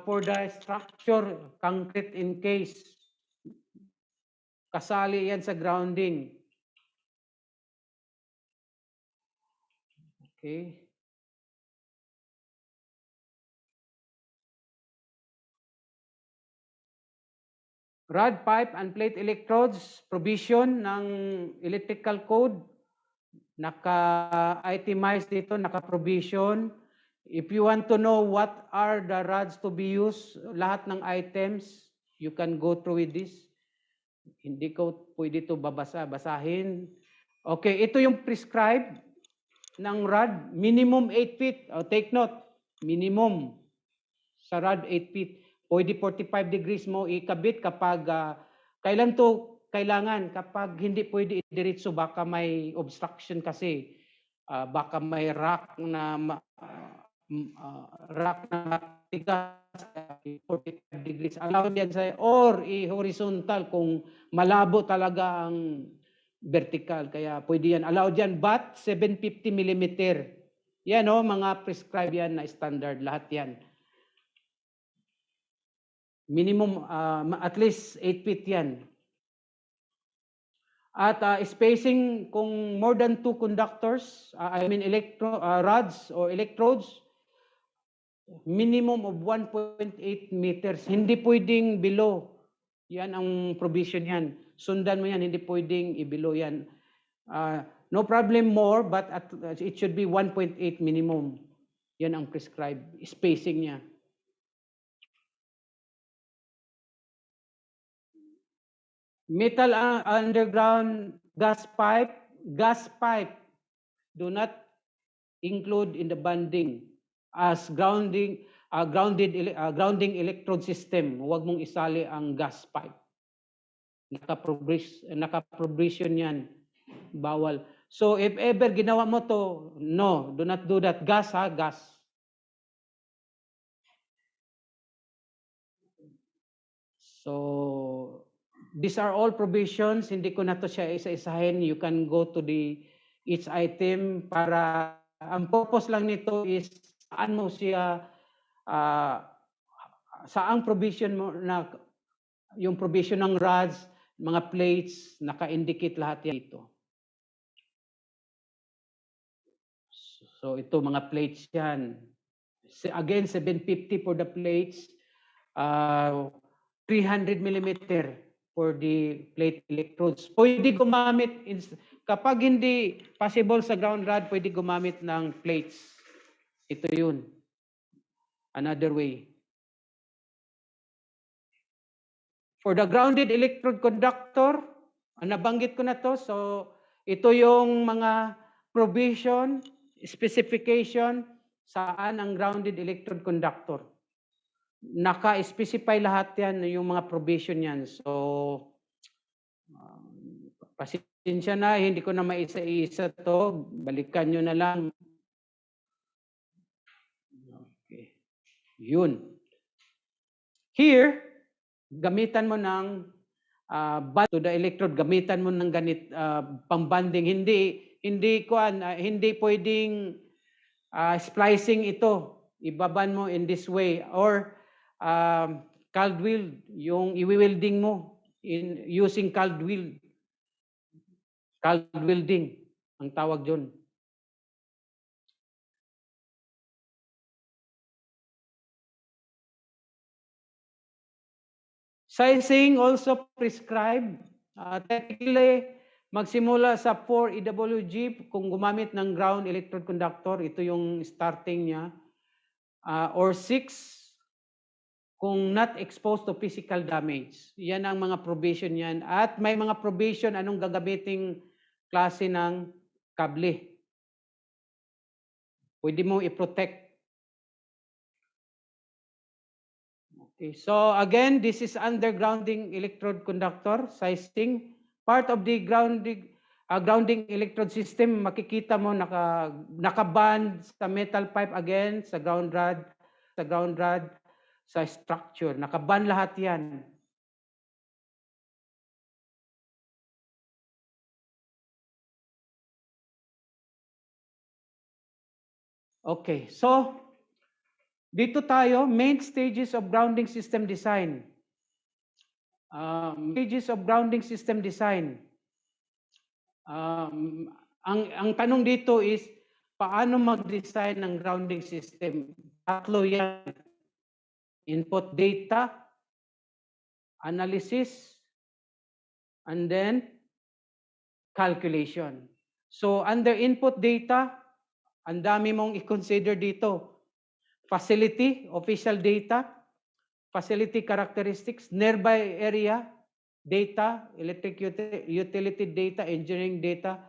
S1: for the structure, concrete encase. Kasali yan sa grounding. Okay. rod, pipe, and plate electrodes, provision ng electrical code, naka-itemize dito, naka-provision. If you want to know what are the rods to be used, lahat ng items, you can go through with this. Hindi ko pwede ito basahin. Okay, ito yung prescribed ng rod, minimum 8 feet. Take note, minimum sa rod 8 feet. Pwede 45 degrees mo ikabit kapag kailan to kailangan kapag hindi pwede idiretso baka may obstruction kasi baka may rack na matigas 45 degrees allowed yan sa or horizontal kung malabo talaga ang vertical kaya pwede yan allowed yan but 750 mm yan mga prescribed yan na standard lahat yan. Minimum at least 8 feet yan. At spacing kung more than 2 conductors, rods or electrodes, minimum of 1.8 meters. Hindi pwedeng below. Yan ang provision yan. Sundan mo yan, hindi pwedeng i-below yan. No problem more, but it should be 1.8 minimum. Yan ang prescribed spacing niya. Metal underground gas pipe do not include in the bonding as grounding electrode system. Huwag mong isali ang gas pipe. Naka-provision yan. Bawal. So if ever ginawa mo to, no, do not do that. Gas gas. So these are all provisions. Hindi ko na to siya isa-isahin. You can go to each item para ang purpose lang nito is saan mo siya saang provision mo na yung provision ng rods, mga plates, naka-indicate lahat yan ito. So ito mga plates yan. Again 750 for the plates. 300 mm for the plate electrodes. Pwede gumamit, kapag hindi possible sa ground rod, pwede gumamit ng plates. Ito yun. Another way. For the grounded electrode conductor, nabanggit ko na to. So, ito yung mga provision, specification, saan ang grounded electrode conductor. Naka-specify lahat yan, yung mga provision yan. So, pasensya na, hindi ko na maisa-isa to. Balikan nyo na lang. Okay. Yun. Here, gamitan mo ng band to the electrode, gamitan mo ng ganit, pang-banding. Hindi pwedeng splicing ito. Ibaban mo in this way. Or, cold wheel, yung i-welding mo using cold wheel. Cold welding ang tawag dyan. Sizing also prescribed. Technically, magsimula sa 4 EWG kung gumamit ng ground electrode conductor. Ito yung starting niya. Or 6 kung not exposed to physical damage. Yan ang mga provision yan. At may mga provision anong gagamiting klase ng kable. Pwede mo i-protect. Okay. So again, this is undergrounding electrode conductor sizing. Part of the grounding electrode system, makikita mo nakaband sa metal pipe again, sa ground rod, sa structure. Nakaban lahat yan. Okay, so dito tayo, main stages of grounding system design. Stages of grounding system design. Ang tanong dito is, paano mag-design ng grounding system? Tatlo yan. Input data, analysis, and then calculation. So under input data, ang dami mong i-consider dito. Facility, official data, facility characteristics, nearby area data, electric utility data, engineering data,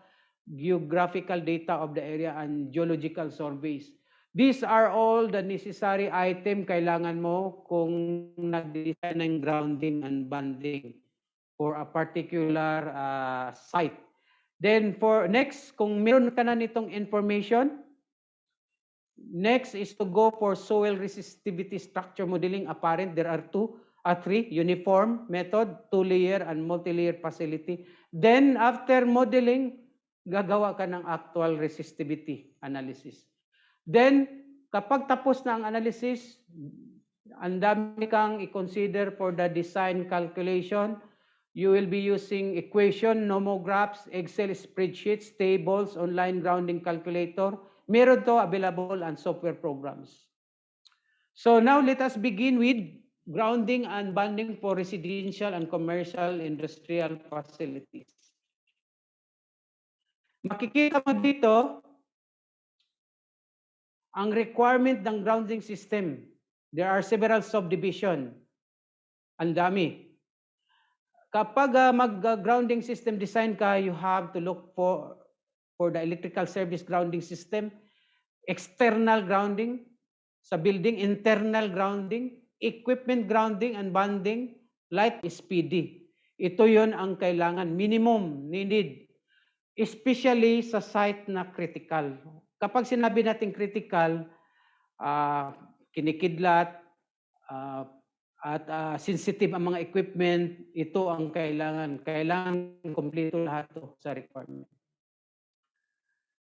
S1: geographical data of the area, and geological surveys. These are all the necessary item kailangan mo kung nag-design ng grounding and banding for a particular site. Then for next, kung meron ka na nitong information, next is to go for soil resistivity structure modeling apparent. There are three, uniform method, two-layer and multi-layer facility. Then after modeling, gagawa ka ng actual resistivity analysis. Then kapag tapos na ang analysis, ang dami kang i-consider for the design calculation. You will be using equation, nomographs, Excel spreadsheets, tables, online grounding calculator. Meron to available and software programs. So now let us begin with grounding and banding for residential and commercial industrial facilities. Makikita mo dito ang requirement ng grounding system. There are several subdivision. Ang dami. Kapag mag-grounding system design ka, you have to look for the electrical service grounding system, external grounding sa building, internal grounding, equipment grounding and banding, light SPD. Ito yon ang kailangan, minimum needed, especially sa site na critical. Kapag sinabi natin critical, kinikidlat, at sensitive ang mga equipment, ito ang kailangan. Kailangan kompleto lahat to sa requirement.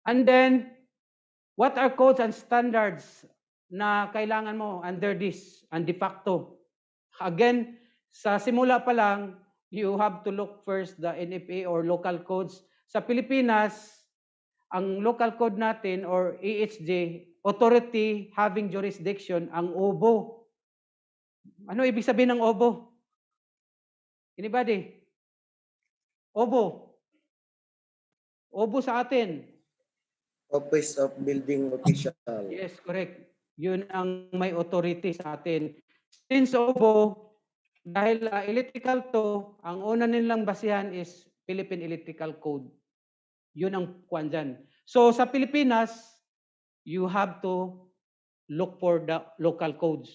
S1: And then, what are codes and standards na kailangan mo under this and de facto? Again, sa simula pa lang, you have to look first the NFA or local codes. Sa Pilipinas, ang local code natin or AHJ, authority having jurisdiction, ang OBO. Ano ibig sabihin ng OBO? Anybody? OBO. OBO sa atin.
S4: Office of Building Official.
S1: Yes, correct. Yun ang may authority sa atin. Since OBO, dahil electrical to, ang una nilang basihan is Philippine Electrical Code. Yun ang kwan dyan. So sa Pilipinas, you have to look for the local codes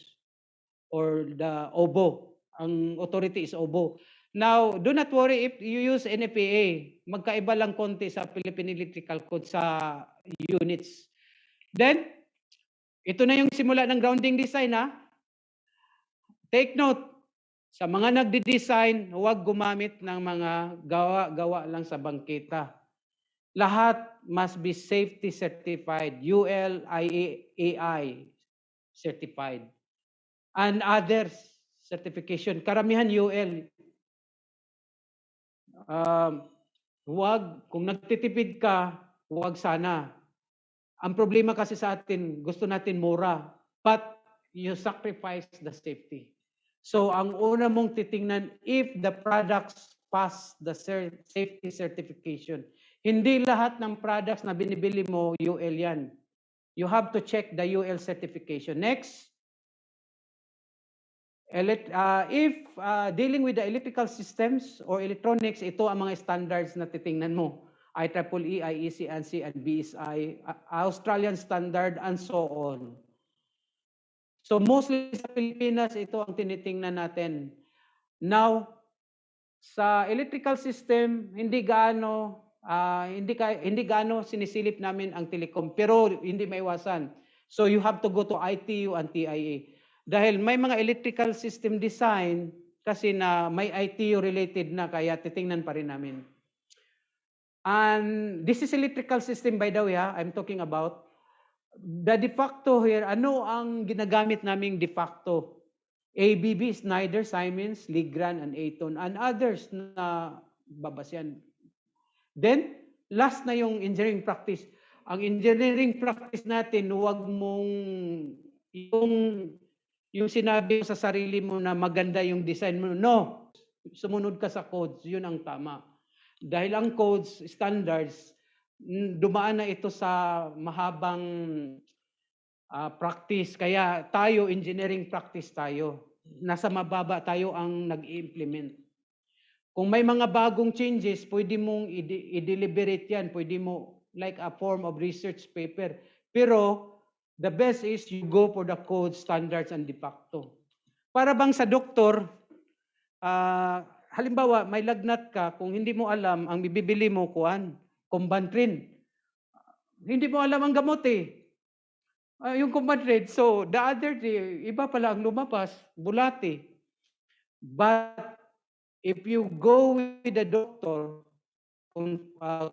S1: or the OBO. Ang authority is OBO. Now, do not worry if you use NFPA. Magkaiba lang konti sa Philippine Electrical Code sa units. Then, ito na yung simula ng grounding design, ha? Take note, sa mga nagde-design, huwag gumamit ng mga gawa-gawa lang sa bangketa. Lahat must be safety certified, UL, IAI certified, and others certification. Karamihan UL. Huwag, kung nagtitipid ka, huwag sana. Ang problema kasi sa atin, gusto natin mura, but you sacrifice the safety. So ang una mong titingnan, if the products pass the safety certification. Hindi lahat ng products na binibili mo, UL yan. You have to check the UL certification. Next. If dealing with the electrical systems or electronics, ito ang mga standards na titingnan mo. IEEE, IEC, and BSI, Australian standard, and so on. So mostly sa Pilipinas, ito ang tinitingnan natin. Now, sa electrical system, hindi gaano sinisilip namin ang Telecom, pero hindi maiwasan. So you have to go to ITU and TIA. Dahil may mga electrical system design kasi na may ITU related na, kaya titingnan pa rin namin. And this is electrical system, by the way, I'm talking about. The de facto here, ano ang ginagamit naming de facto? ABB, Schneider, Siemens, Legrand, and Eaton, and others na babasyan. Then, last na yung engineering practice. Ang engineering practice natin, huwag mong yung sinabi mo sa sarili mo na maganda yung design mo. No, sumunod ka sa codes, yun ang tama. Dahil ang codes, standards, dumaan na ito sa mahabang practice. Kaya tayo, engineering practice tayo. Nasa mababa tayo ang nag-i-implement. Kung may mga bagong changes, pwede mong i-deliberate yan. Pwede mo, like a form of research paper. Pero, the best is you go for the code, standards, and de facto. Para bang sa doktor, halimbawa, may lagnat ka, kung hindi mo alam, ang bibili mo, Combantrin. Hindi mo alam ang gamot eh. Yung Combantrin. So, the other day, iba pala ang lumabas, bulate. But, if you go with the doctor,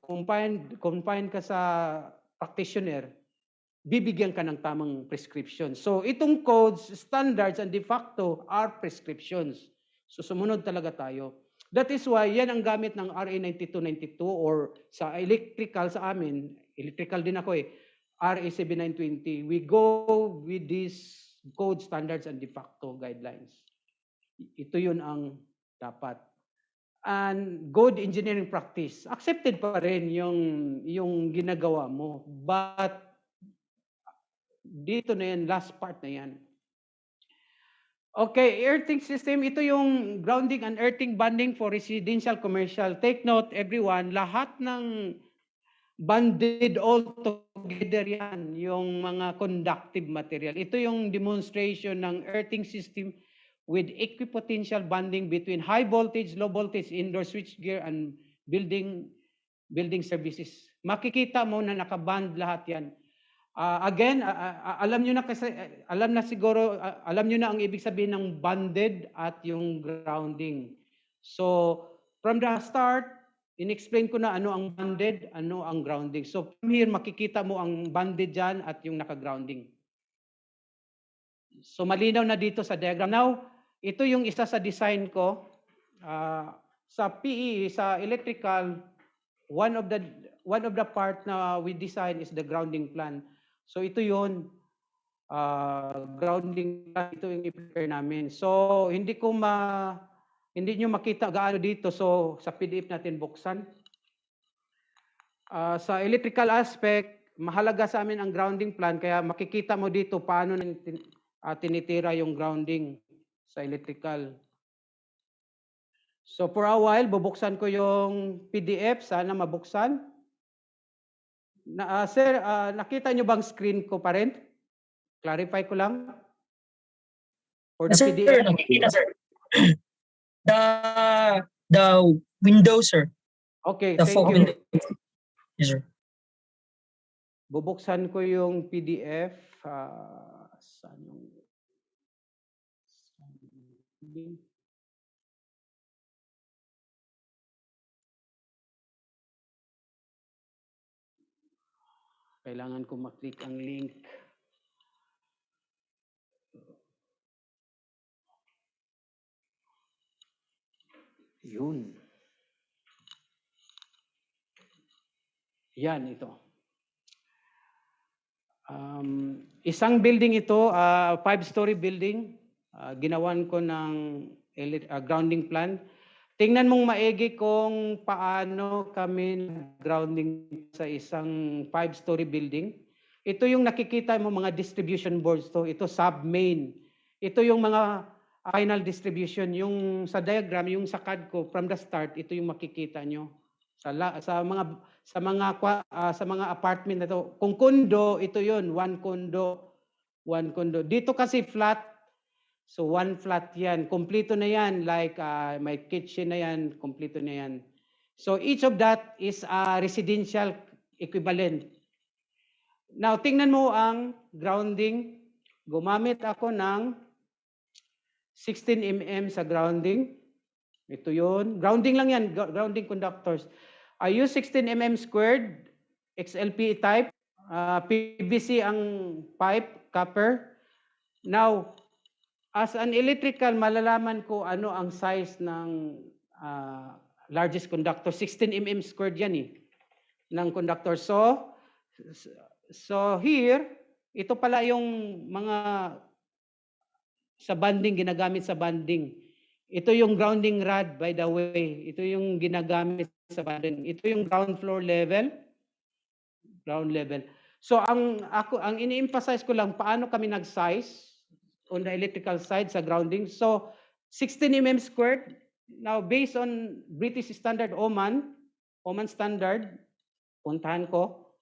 S1: confine ka sa practitioner, bibigyan ka ng tamang prescription. So, itong codes, standards, and de facto are prescriptions. So, sumunod talaga tayo. That is why, yan ang gamit ng RA 9292 or sa electrical sa amin, electrical din ako eh, RA 7920. We go with these code standards and de facto guidelines. Ito yun ang dapat. And good engineering practice. Accepted pa rin yung ginagawa mo. But dito na yan, last part na yan. Okay, earthing system, ito yung grounding and earthing bonding for residential commercial. Take note, everyone, lahat ng bonded all together yan, yung mga conductive material. Ito yung demonstration ng earthing system with equipotential bonding between high voltage, low voltage, indoor switchgear, and building services. Makikita mo na nakaband lahat yan. Again, alam nyo na kasi, alam nyo na ang ibig sabihin ng bonded at yung grounding. So, from the start, in-explain ko na ano ang bonded, ano ang grounding. So, from here, makikita mo ang bonded dyan at yung naka-grounding. So, malinaw na dito sa diagram. Now, ito yung isa sa design ko. Sa PE, sa electrical, one of the part na we design is the grounding plan. So ito yun, grounding plan, ito yung i-prepare namin. So hindi nyo makita gaano dito. So sa PDF natin buksan. Sa electrical aspect, mahalaga sa amin ang grounding plan. Kaya makikita mo dito paano tinitira yung grounding sa electrical. So for a while, bubuksan ko yung PDF. Sana mabuksan. Sir, nakita nyo bang screen ko pa rin? Clarify ko lang. For the
S3: Sir,
S1: PDF.
S3: nakikita, sir. The window, sir.
S1: Okay,
S3: The
S1: thank you.
S3: Yes, sir.
S1: Bubuksan ko yung PDF. Saan yung... Kailangan ko maklik ang link. Yun. Yan, ito. Isang building ito, 5-story building. Ginawan ko ng grounding plan. Tingnan mong maigi kung paano kami grounding sa isang 5-story building. Ito yung nakikita mo mga distribution boards to. Ito sub-main. Ito yung mga final distribution. Yung sa diagram, yung sa CAD ko, from the start, ito yung makikita nyo. Sa mga apartment na to. Kung condo, ito yun, one condo. Dito kasi flat. So one flat yan. Kompleto na yan. Like may kitchen na yan. Kompleto na yan. So each of that is a residential equivalent. Now, tingnan mo ang grounding. Gumamit ako ng 16 mm sa grounding. Ito yun. Grounding lang yan. Grounding conductors. I use 16 mm squared, XLP type. PVC ang pipe, copper. Now, as an electrical, malalaman ko ano ang size ng largest conductor. 16 mm squared yan eh, ng conductor. So here, ito pala yung mga sa banding, ginagamit sa banding. Ito yung grounding rod, by the way. Ito yung ginagamit sa banding. Ito yung ground floor level. Ground level. So ang ini-emphasize ko lang paano kami nag-size on the electrical side sa grounding. So 16 mm squared. Now based on British standard Oman standard, puntahan ko.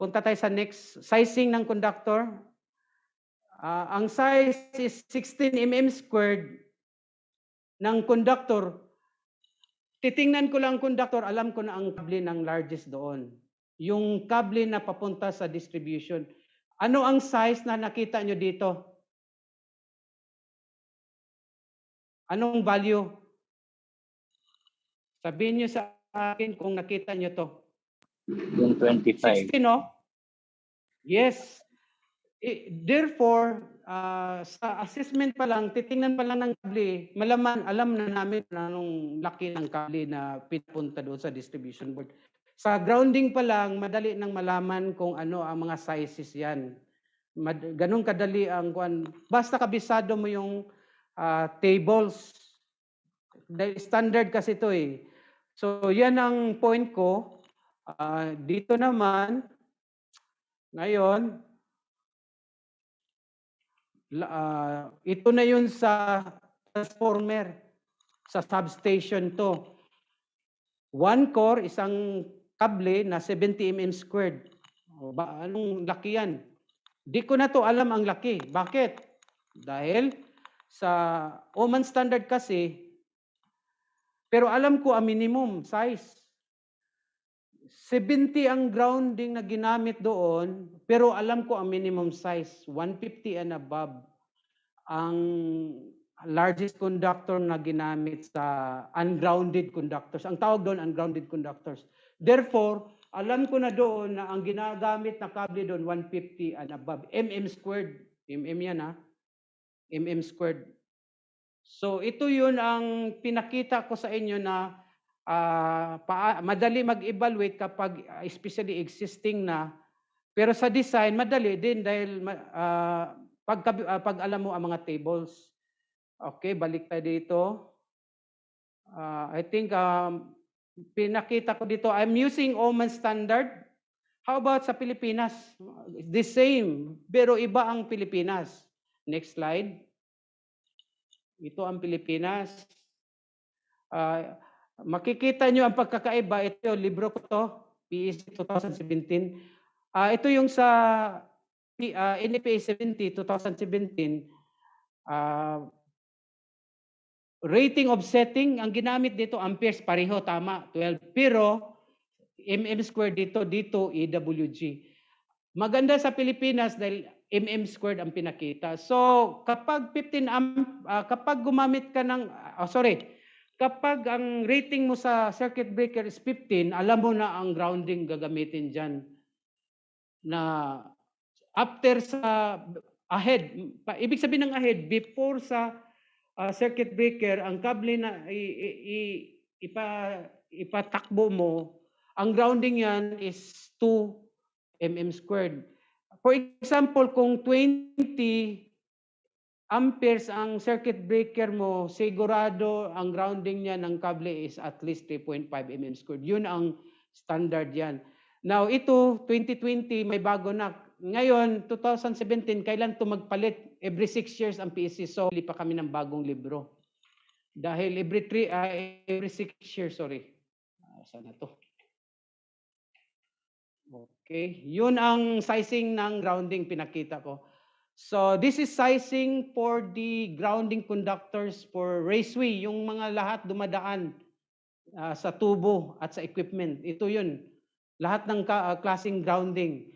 S1: Punta tayo sa next sizing ng conductor. Ang size is 16 mm squared ng conductor. Titingnan ko lang conductor, alam ko na ang kable ng largest doon. Yung kable na papunta sa distribution. Ano ang size na nakita nyo dito? Anong value? Sabihin nyo sa akin kung nakita nyo to.
S5: Yung 25.
S1: 16, no? Yes. Therefore, sa assessment pa lang, titingnan pa lang ng kable, alam na namin na anong laki ng kable na pipunta doon sa distribution board. Sa grounding pa lang, madali nang malaman kung ano ang mga sizes yan. Ganun kadali ang kuan. Basta kabisado mo yung tables. Standard kasi ito eh. So yan ang point ko. Dito naman, ngayon, ito na yun sa transformer, sa substation to. One core, isang kable na 70 mm squared. Anong laki yan? Di ko na to alam ang laki. Bakit? Dahil sa Oman standard kasi, pero alam ko ang minimum size. 70 ang grounding na ginamit doon, pero alam ko ang minimum size, 150 and above. Ang largest conductor na ginamit sa ungrounded conductors. Ang tawag doon, ungrounded conductors. Therefore, alam ko na doon na ang ginagamit na kable doon, 150 and above. Mm squared. Mm yan ha. Mm squared. So ito yun ang pinakita ko sa inyo na madali mag-evaluate kapag especially existing na. Pero sa design, madali din dahil pag alam mo ang mga tables. Okay, balik tayo dito. I think pinakita ko dito, I'm using Oman standard. How about sa Pilipinas? The same, pero iba ang Pilipinas. Next slide. Ito ang Pilipinas. Makikita nyo ang pagkakaiba. Ito, libro ko to, PEC 2017. Ito yung sa NFA 70, 2017. Rating of setting, ang ginamit dito, amperes, pareho, tama, 12. Pero, mm squared dito, EWG. Maganda sa Pilipinas dahil mm squared ang pinakita. So, kapag 15 kapag gumamit ka ng, kapag ang rating mo sa circuit breaker is 15, alam mo na ang grounding gagamitin dyan. Na after sa ahead, ibig sabihin ng ahead, before sa circuit breaker, ang kable na ipatakbo mo, ang grounding yan is 2 mm squared. For example, kung 20 amperes ang circuit breaker mo, sigurado ang grounding niya ng kable is at least 3.5 mm squared. Yun ang standard yan. Now, ito, 2020, may bago na. Ngayon, 2017, kailan ito magpalit? Every 6 years ang PEC. So, hindi pa kami ng bagong libro. Dahil every 6 years, sorry. Saan na to? Okay. Yun ang sizing ng grounding pinakita ko. So, this is sizing for the grounding conductors for raceway. Yung mga lahat dumadaan sa tubo at sa equipment. Ito yun. Lahat ng klaseng grounding.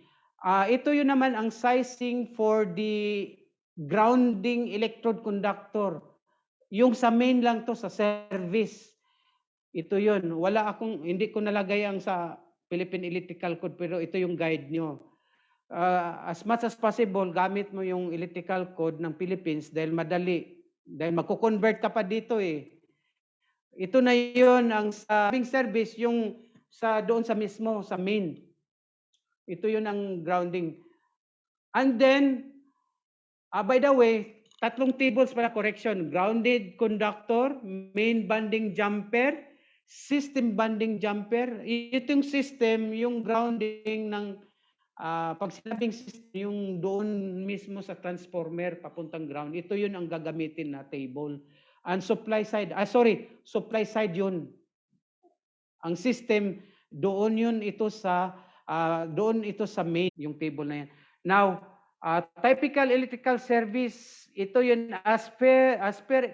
S1: Ito yun naman ang sizing for the grounding electrode conductor. Yung sa main lang to sa service. Ito yun. Hindi ko nalagay ang sa Philippine Electrical Code pero ito yung guide nyo. As much as possible, gamit mo yung Electrical Code ng Philippines dahil madali. Dahil magko-convert ka pa dito eh. Ito na yun ang sabing service yung doon sa mismo, sa main. Ito yun ang grounding. And then, by the way, tatlong tables pala, correction. Grounded conductor, main bonding jumper, system bonding jumper. Ito yung system, yung grounding ng pag sinabing system, yung doon mismo sa transformer papuntang ground. Ito yun ang gagamitin na table. And supply side, supply side yun. Ang system, doon ito sa main, yung table na yan. Now, typical electrical service, ito yun as per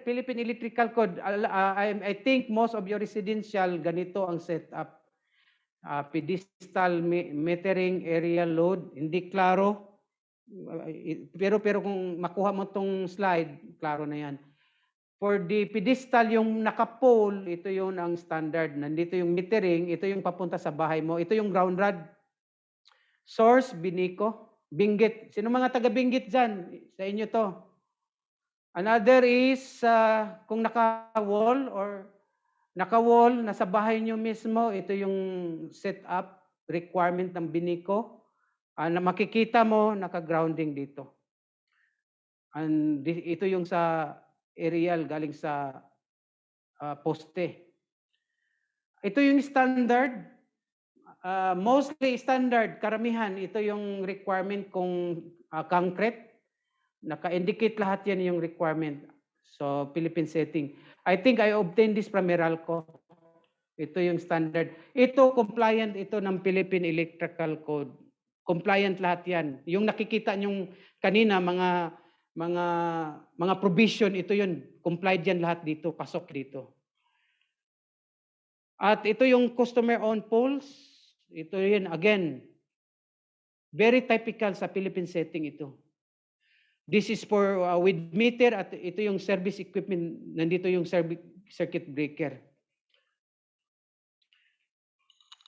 S1: Philippine Electrical Code. I think most of your residential, ganito ang setup. Pedestal metering area load, hindi klaro. Pero kung makuha mo tong slide, klaro na yan. For the pedestal, yung naka-pole, ito yung ang standard. Nandito yung metering, ito yung papunta sa bahay mo. Ito yung ground rod. Source, Binico. Benguet. Sino mga taga Benguet dyan? Sa inyo to. Another is, kung naka-wall, nasa bahay nyo mismo, ito yung setup requirement ng Binico. Na makikita mo, naka-grounding dito. And ito yung sa aerial galing sa poste. Ito yung standard, mostly standard, karamihan. Ito yung requirement kung concrete. Naka-indicate lahat yan yung requirement. So, Philippine setting. I think I obtained this from Meralco. Ito yung standard. Ito, compliant ito ng Philippine Electrical Code. Compliant lahat yan. Yung nakikita nyong kanina, mga provision, ito yun. Complied yan lahat dito, pasok dito. At ito yung customer-owned poles. Ito yun, again, very typical sa Philippine setting ito. This is for with meter at ito yung service equipment. Nandito yung circuit breaker.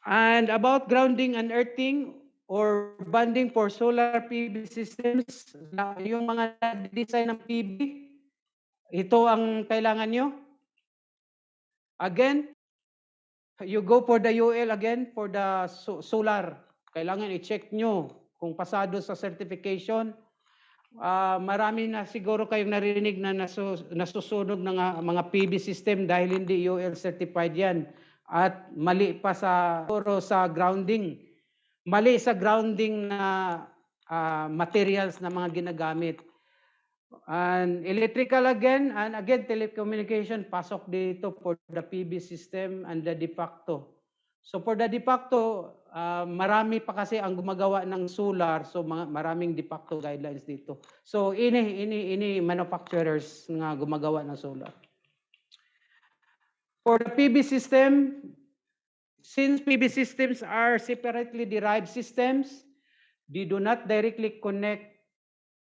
S1: And about grounding and earthing or bonding for solar PV systems, yung mga design ng PV, ito ang kailangan nyo. Again, you go for the UL again, for the solar. Kailangan i-check nyo kung pasado sa certification. Marami na siguro kayong narinig na nasusunog ng mga PV system dahil hindi UL certified yan. At mali pa sa grounding. Mali sa grounding na materials na mga ginagamit. And electrical again, and again telecommunication, pasok dito for the PV system and the de facto. So for the de facto, marami pa kasi ang gumagawa ng solar, so maraming de facto guidelines dito. So ini manufacturers nga gumagawa ng solar. For the PV system, since PV systems are separately derived systems, they do not directly connect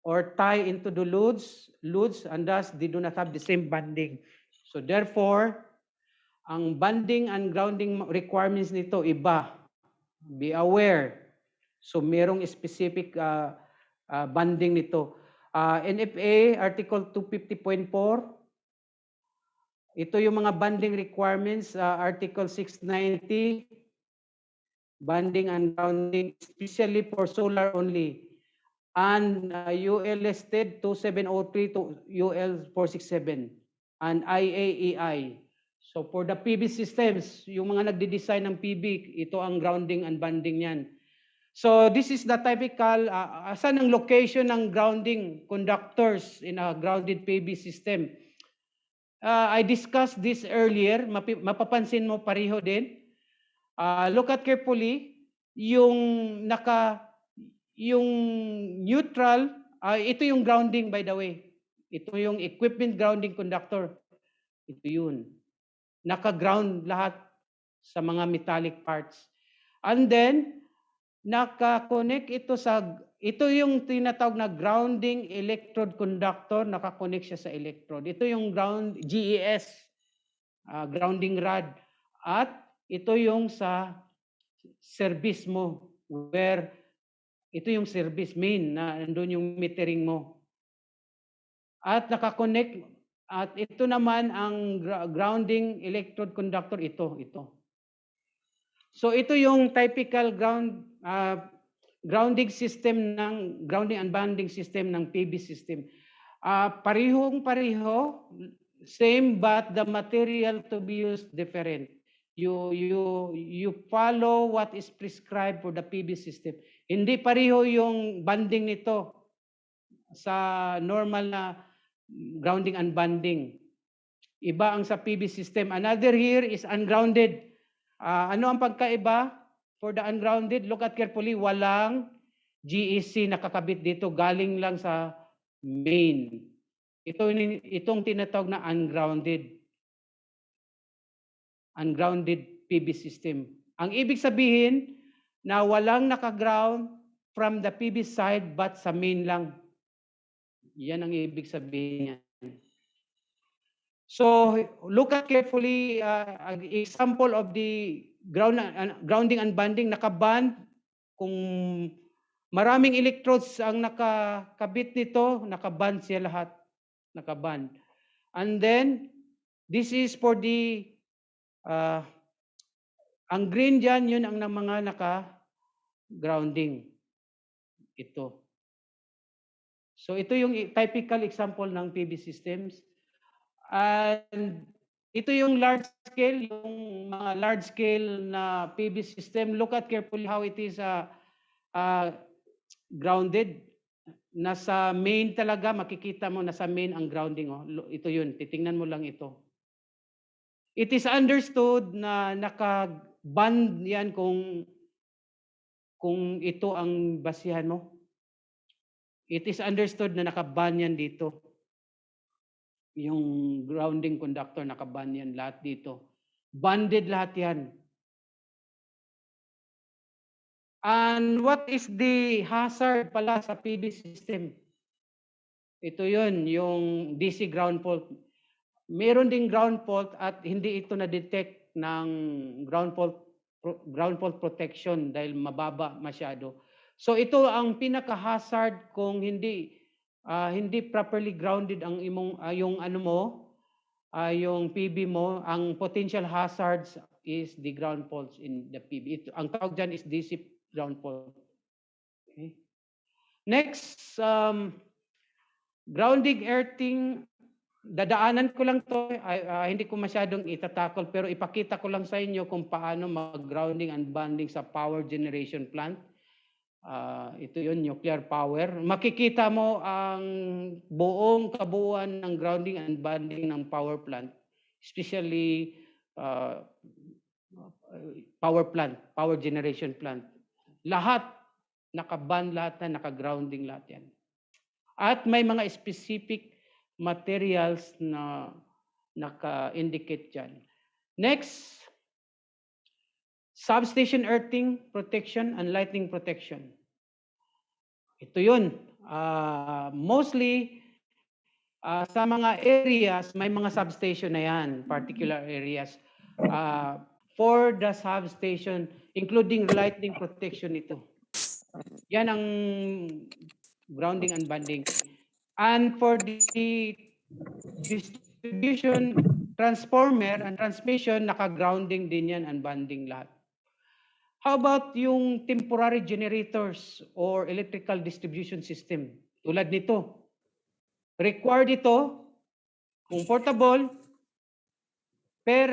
S1: or tie into the loads, and thus they do not have the same bonding. So therefore, ang bonding and grounding requirements nito iba. Be aware. So merong specific bonding nito. NFA Article 250.4. Ito yung mga bonding requirements, Article 690, bonding and grounding, especially for solar only. And UL listed 2703 to UL 467 and IAEI. So for the PV systems, yung mga nagde-design ng PV, ito ang grounding and bonding yan. So this is the typical, asan ang location ng grounding conductors in a grounded PV system. I discussed this earlier, mapapansin mo pareho din. Look at carefully, yung neutral, ito yung grounding by the way. Ito yung equipment grounding conductor. Ito yun. Naka-ground lahat sa mga metallic parts. And then, naka-connect ito yung tinatawag na grounding electrode conductor, naka-connect siya sa electrode. Ito yung GES, grounding rod. At ito yung sa service mo, where ito yung service main na nandun yung metering mo. At naka-connect, at ito naman ang grounding electrode conductor, ito. So ito yung typical grounding system ng grounding and bonding system ng PV system. Parehong-pareho, same but the material to be used different. You follow what is prescribed for the PB system. Hindi pareho yung banding nito sa normal na grounding and banding. Iba ang sa PB system. Another here is ungrounded. Ano ang pagkaiba for the ungrounded? Look at carefully, walang GEC nakakabit dito, galing lang sa main. Itong tinatawag na ungrounded PB system. Ang ibig sabihin na walang nakaground from the PB side but sa main lang. Yan ang ibig sabihin niya. So look at carefully an example of the grounding and banding. Nakaband, kung maraming electrodes ang nakakabit nito, nakaband siya lahat. Nakaband. And then this is for the ang green dyan, yun ang mga naka-grounding. Ito. So ito yung typical example ng PB systems. And ito yung large scale, yung mga large scale na PB system. Look at carefully how it is grounded. Nasa main talaga, makikita mo nasa main ang grounding. Oh. Ito yun, titingnan mo lang ito. It is understood na naka-band yan kung ito ang basihan mo. It is understood na naka-band yan dito. Yung grounding conductor, naka-band yan lahat dito. Banded lahat yan. And what is the hazard pala sa PB system? Ito yun, yung DC ground fault. Meron ding ground fault at hindi ito na-detect ng ground fault protection dahil mababa masyado. So ito ang pinaka-hazard kung hindi properly grounded ang yung ano mo, yung PB mo. Ang potential hazards is the ground faults in the PB. Ang tawag dyan is DC ground fault. Okay. Next, grounding, earthing. Dadaanan ko lang to, hindi ko masyadong itatakol, pero ipakita ko lang sa inyo kung paano mag-grounding and banding sa power generation plant. Ito yun, nuclear power. Makikita mo ang buong kabuuan ng grounding and banding ng power plant, especially power generation plant. Lahat, nakaband lahat na, naka-grounding lahat yan. At may mga specific materials na naka-indicate dyan. Next, substation earthing protection and lighting protection. Ito yun. Mostly, sa mga areas, may mga substation na yan, particular areas. For the substation, including lighting protection ito. Yan ang grounding and banding. And for the distribution, transformer and transmission, naka-grounding din yan and banding lahat. How about yung temporary generators or electrical distribution system? Tulad nito. Required ito, kung portable, per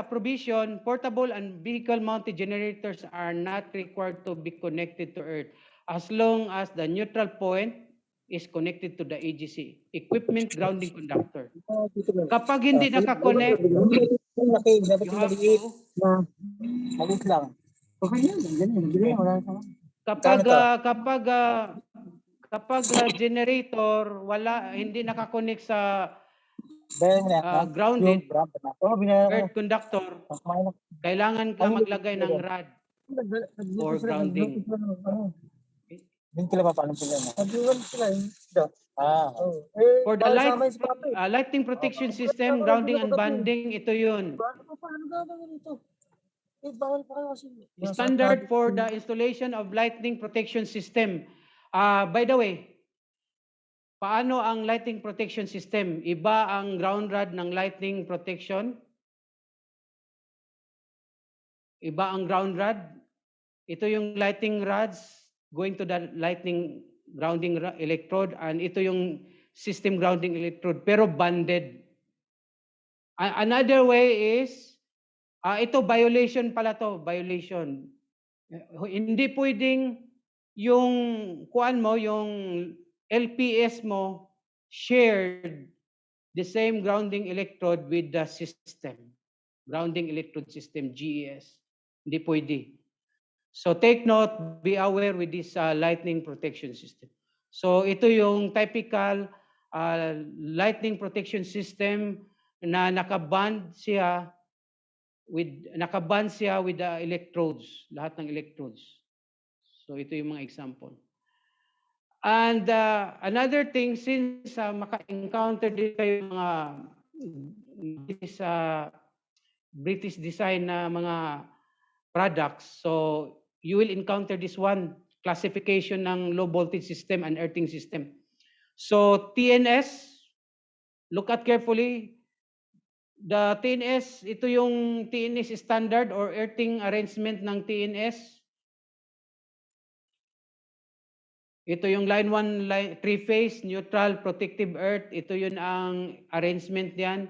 S1: provision, portable and vehicle-mounted generators are not required to be connected to earth as long as the neutral point is connected to the AGC, equipment grounding conductor. Kapag hindi nakakonect, kapag generator hindi nakakonect sa grounded earth conductor, kailangan ka maglagay ng rod for grounding. For the lighting protection system, grounding and banding, ito yun. Standard for the installation of lighting protection system. By the way, paano ang lighting protection system? Iba ang ground rod ng lighting protection. Iba ang ground rod. Ito yung lighting rods going to the lighting grounding electrode, and ito yung system grounding electrode, pero banded. Another way is, ito violation pala to, violation. Hindi pwedeng yung kuan mo, yung LPS mo shared the same grounding electrode with the system. Grounding electrode system, GES. Hindi pwede. So take note, be aware with this lightning protection system. So ito yung typical lightning protection system na nakaband siya with the electrodes, lahat ng electrodes. So ito yung mga example. And another thing, since maka-encounter din kayo mga British design na mga products, so you will encounter this one, classification ng low voltage system and earthing system. So TNS, look at carefully. The TNS, ito yung TNS standard or earthing arrangement ng TNS. Ito yung line 1, line 3-phase, neutral, protective earth. Ito yun ang arrangement niyan.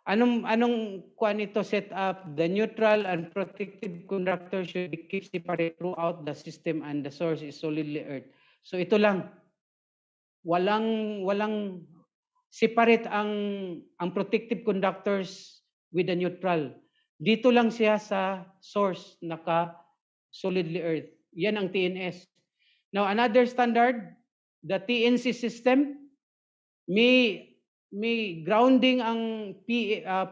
S1: Anong kuan ito set up? The neutral and protective conductor should be kept separate throughout the system and the source is solidly earth. So ito lang. Walang separate ang protective conductors with the neutral. Dito lang siya sa source naka solidly earth. Yan ang TNS. Now another standard, the TNC system, may grounding ang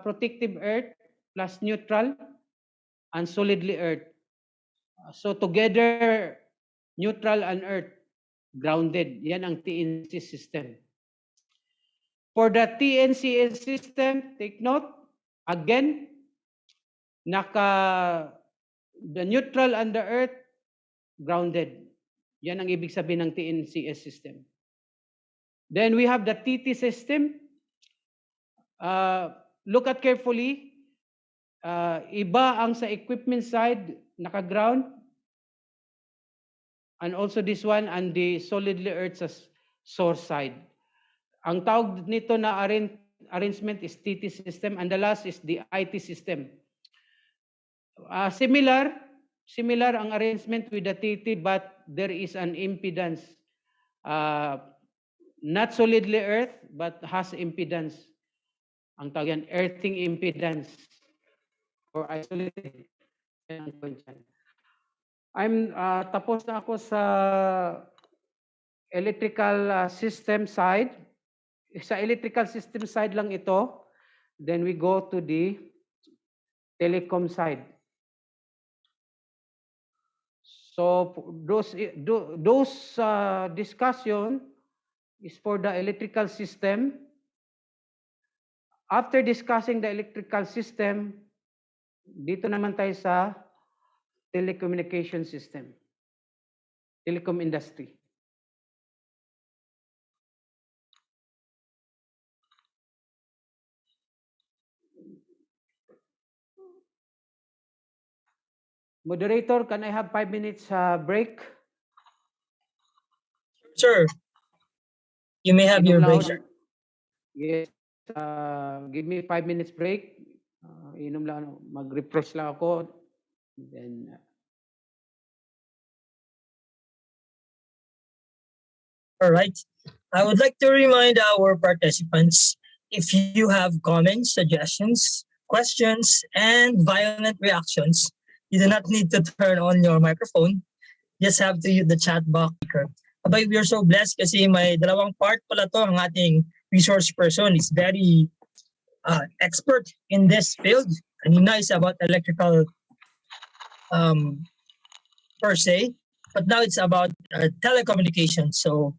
S1: protective earth plus neutral and solidly earth. So together, neutral and earth, grounded. Yan ang TNC system. For the TNCS system, take note, again, the neutral and the earth, grounded. Yan ang ibig sabihin ng TNCS system. Then we have the TT system. Look at carefully. Iba ang sa equipment side, naka-ground. And also this one, and the solidly earth sa source side. Ang tawag nito na arrangement is TT system, and the last is the IT system. Similar ang arrangement with the TT, but there is an impedance. Not solidly earth, but has impedance. Ang tawag yan, earthing impedance or isolated. Tapos na ako sa electrical system side. Sa electrical system side lang ito. Then we go to the telecom side. So those discussion is for the electrical system. After discussing the electrical system, dito naman tayo sa telecommunication system, telecom industry. Moderator, can I have 5 minutes break?
S3: Sir, you may have your break, sir.
S1: Yes, give me 5 minutes break. Inom lang, mag-refresh lang ako. Then,
S3: All right. I would like to remind our participants, if you have comments, suggestions, questions, and violent reactions, you do not need to turn on your microphone. Just have to use the chat box. Abay, we are so blessed kasi may dalawang part pala to. Ang ating resource person is very expert in this field. Kanina is about electrical per se, but now it's about telecommunications. So,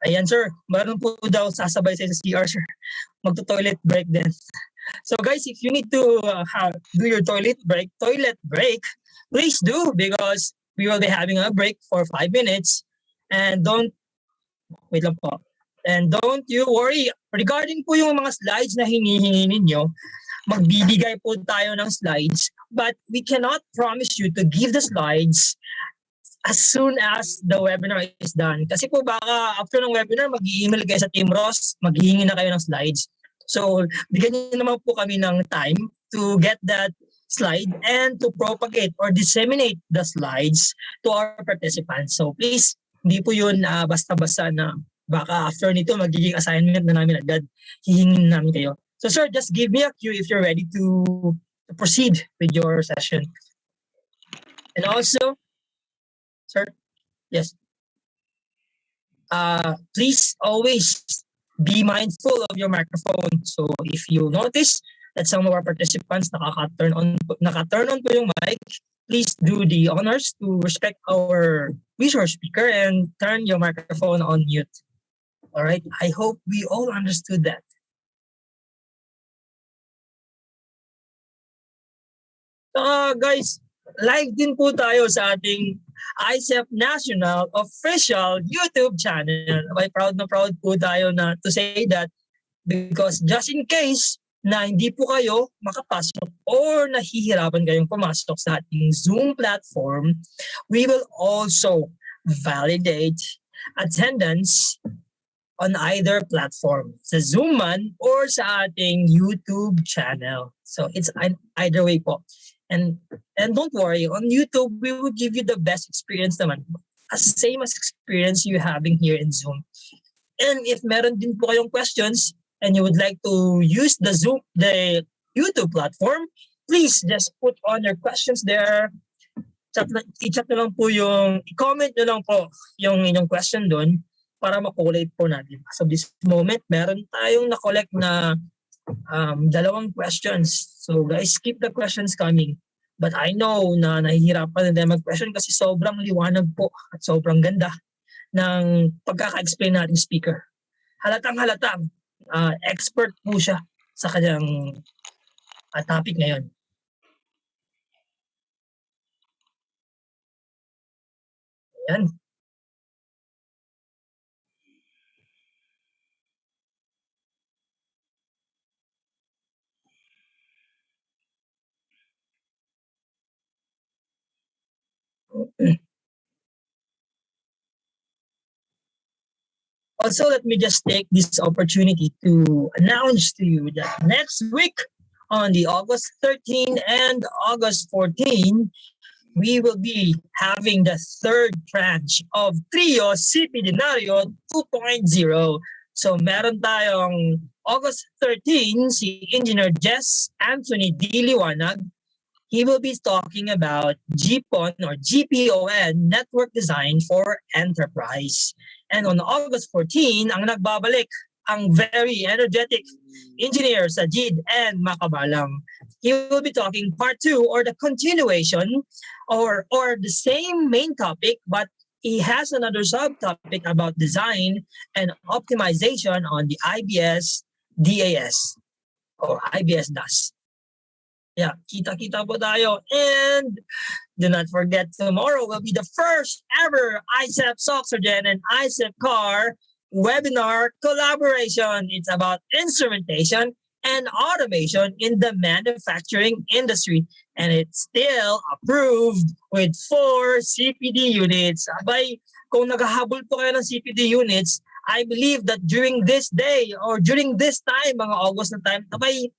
S3: ayan sir, meron po daw sasabay sa CR sir. Magto-toilet break din. So guys, if you need to do your toilet break, please do, because we will be having a break for 5 minutes. And don't you worry. Regarding po yung mga slides na hinihingi ninyo, magbibigay po tayo ng slides, but we cannot promise you to give the slides as soon as the webinar is done. Kasi po baka after ng webinar, mag-i-email kayo sa Team Ross, maghihingi na kayo ng slides. So, bigyan niyo naman po kami ng time to get that slide and to propagate or disseminate the slides to our participants. So, please, hindi po yun basta-basta na baka after nito, magiging assignment na namin agad, hihingin namin kayo. So, sir, just give me a cue if you're ready to proceed with your session. And also, sir, yes. Please always be mindful of your microphone. So if you notice that some of our participants naka-turn on po yung mic, please do the honors to respect our resource speaker and turn your microphone on mute. All right. I hope we all understood that. Guys, live din po tayo sa ating IECEP National Official YouTube channel. May proud na proud po tayo na to say that because just in case na hindi po kayo makapasok or nahihirapan kayong pumasok sa ating Zoom platform, we will also validate attendance on either platform, sa Zoom man or sa ating YouTube channel. So it's either way po. And don't worry, on YouTube, we will give you the best experience naman. Same as experience you're having here in Zoom. And if meron din po kayong questions and you would like to use the YouTube platform, please just put on your questions there. I-chat na lang po i-comment na lang po yung inyong question doon para makolate po natin. So this moment, meron tayong na-collect na dalawang questions. So guys, keep the questions coming. But I know na nahihirapan na tayo mag-question kasi sobrang liwanag po at sobrang ganda ng pagkaka-explain natin speaker. Halatang-halatang expert po siya sa kanyang topic ngayon. Ayan. Also, let me just take this opportunity to announce to you that next week on the August 13 and August 14, we will be having the third tranche of TRIO-CPD-NARIO 2.0. So meron tayong August 13, si Engineer Jess Anthony D. Liwanag. He will be talking about GPON or GPON network design for enterprise. And on August 14, ang nagbabalik ang very energetic engineer sa JID and Makabalang. He will be talking part 2 or the continuation or the same main topic, but he has another subtopic about design and optimization on the IBS DAS or IBS DAS. Yeah, kita-kita po tayo. And do not forget, tomorrow will be the first ever IECEP-SOCCSARGEN and IECEP-CAR webinar collaboration. It's about instrumentation and automation in the manufacturing industry. And it's still approved with 4 CPD units. Abay, kung naghahabol po kayo ng CPD units, I believe that during this day or during this time, mga August na time, abay,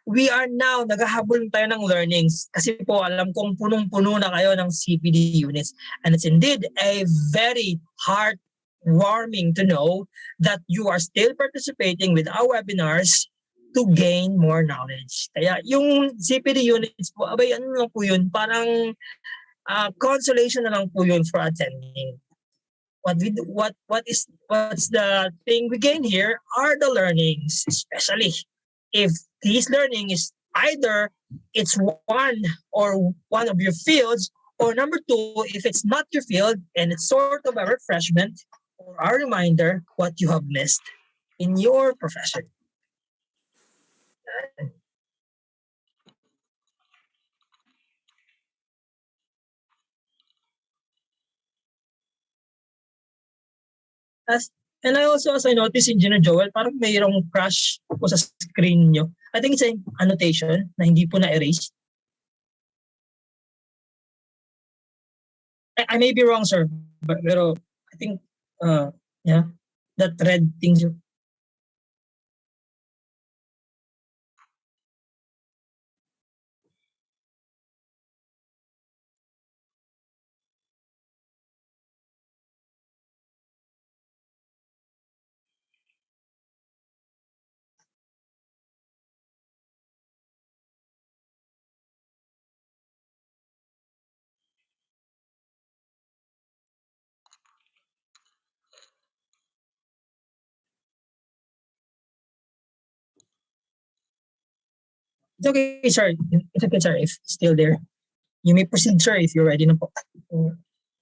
S3: we are now naghahabol tayo ng learnings kasi po alam kong punong-puno na kayo ng CPD units. And it's indeed a very heartwarming to know that you are still participating with our webinars to gain more knowledge. Kaya yung CPD units po, abay ano lang po yun, parang consolation na lang po yun for attending. What's the thing we gain here are the learnings, especially if this learning is either it's one of your fields, or number 2, if it's not your field and it's sort of a refreshment or a reminder what you have missed in your profession. And I also, as I noticed, Engineer Joel, parang mayroong crash po sa screen nyo. I think it's an annotation na hindi po na-erase. I may be wrong, sir, but pero I think yeah, that red thing, sir. It's okay, sir. It's okay, sir. If it's still there, you may proceed, sir, if you're ready na po.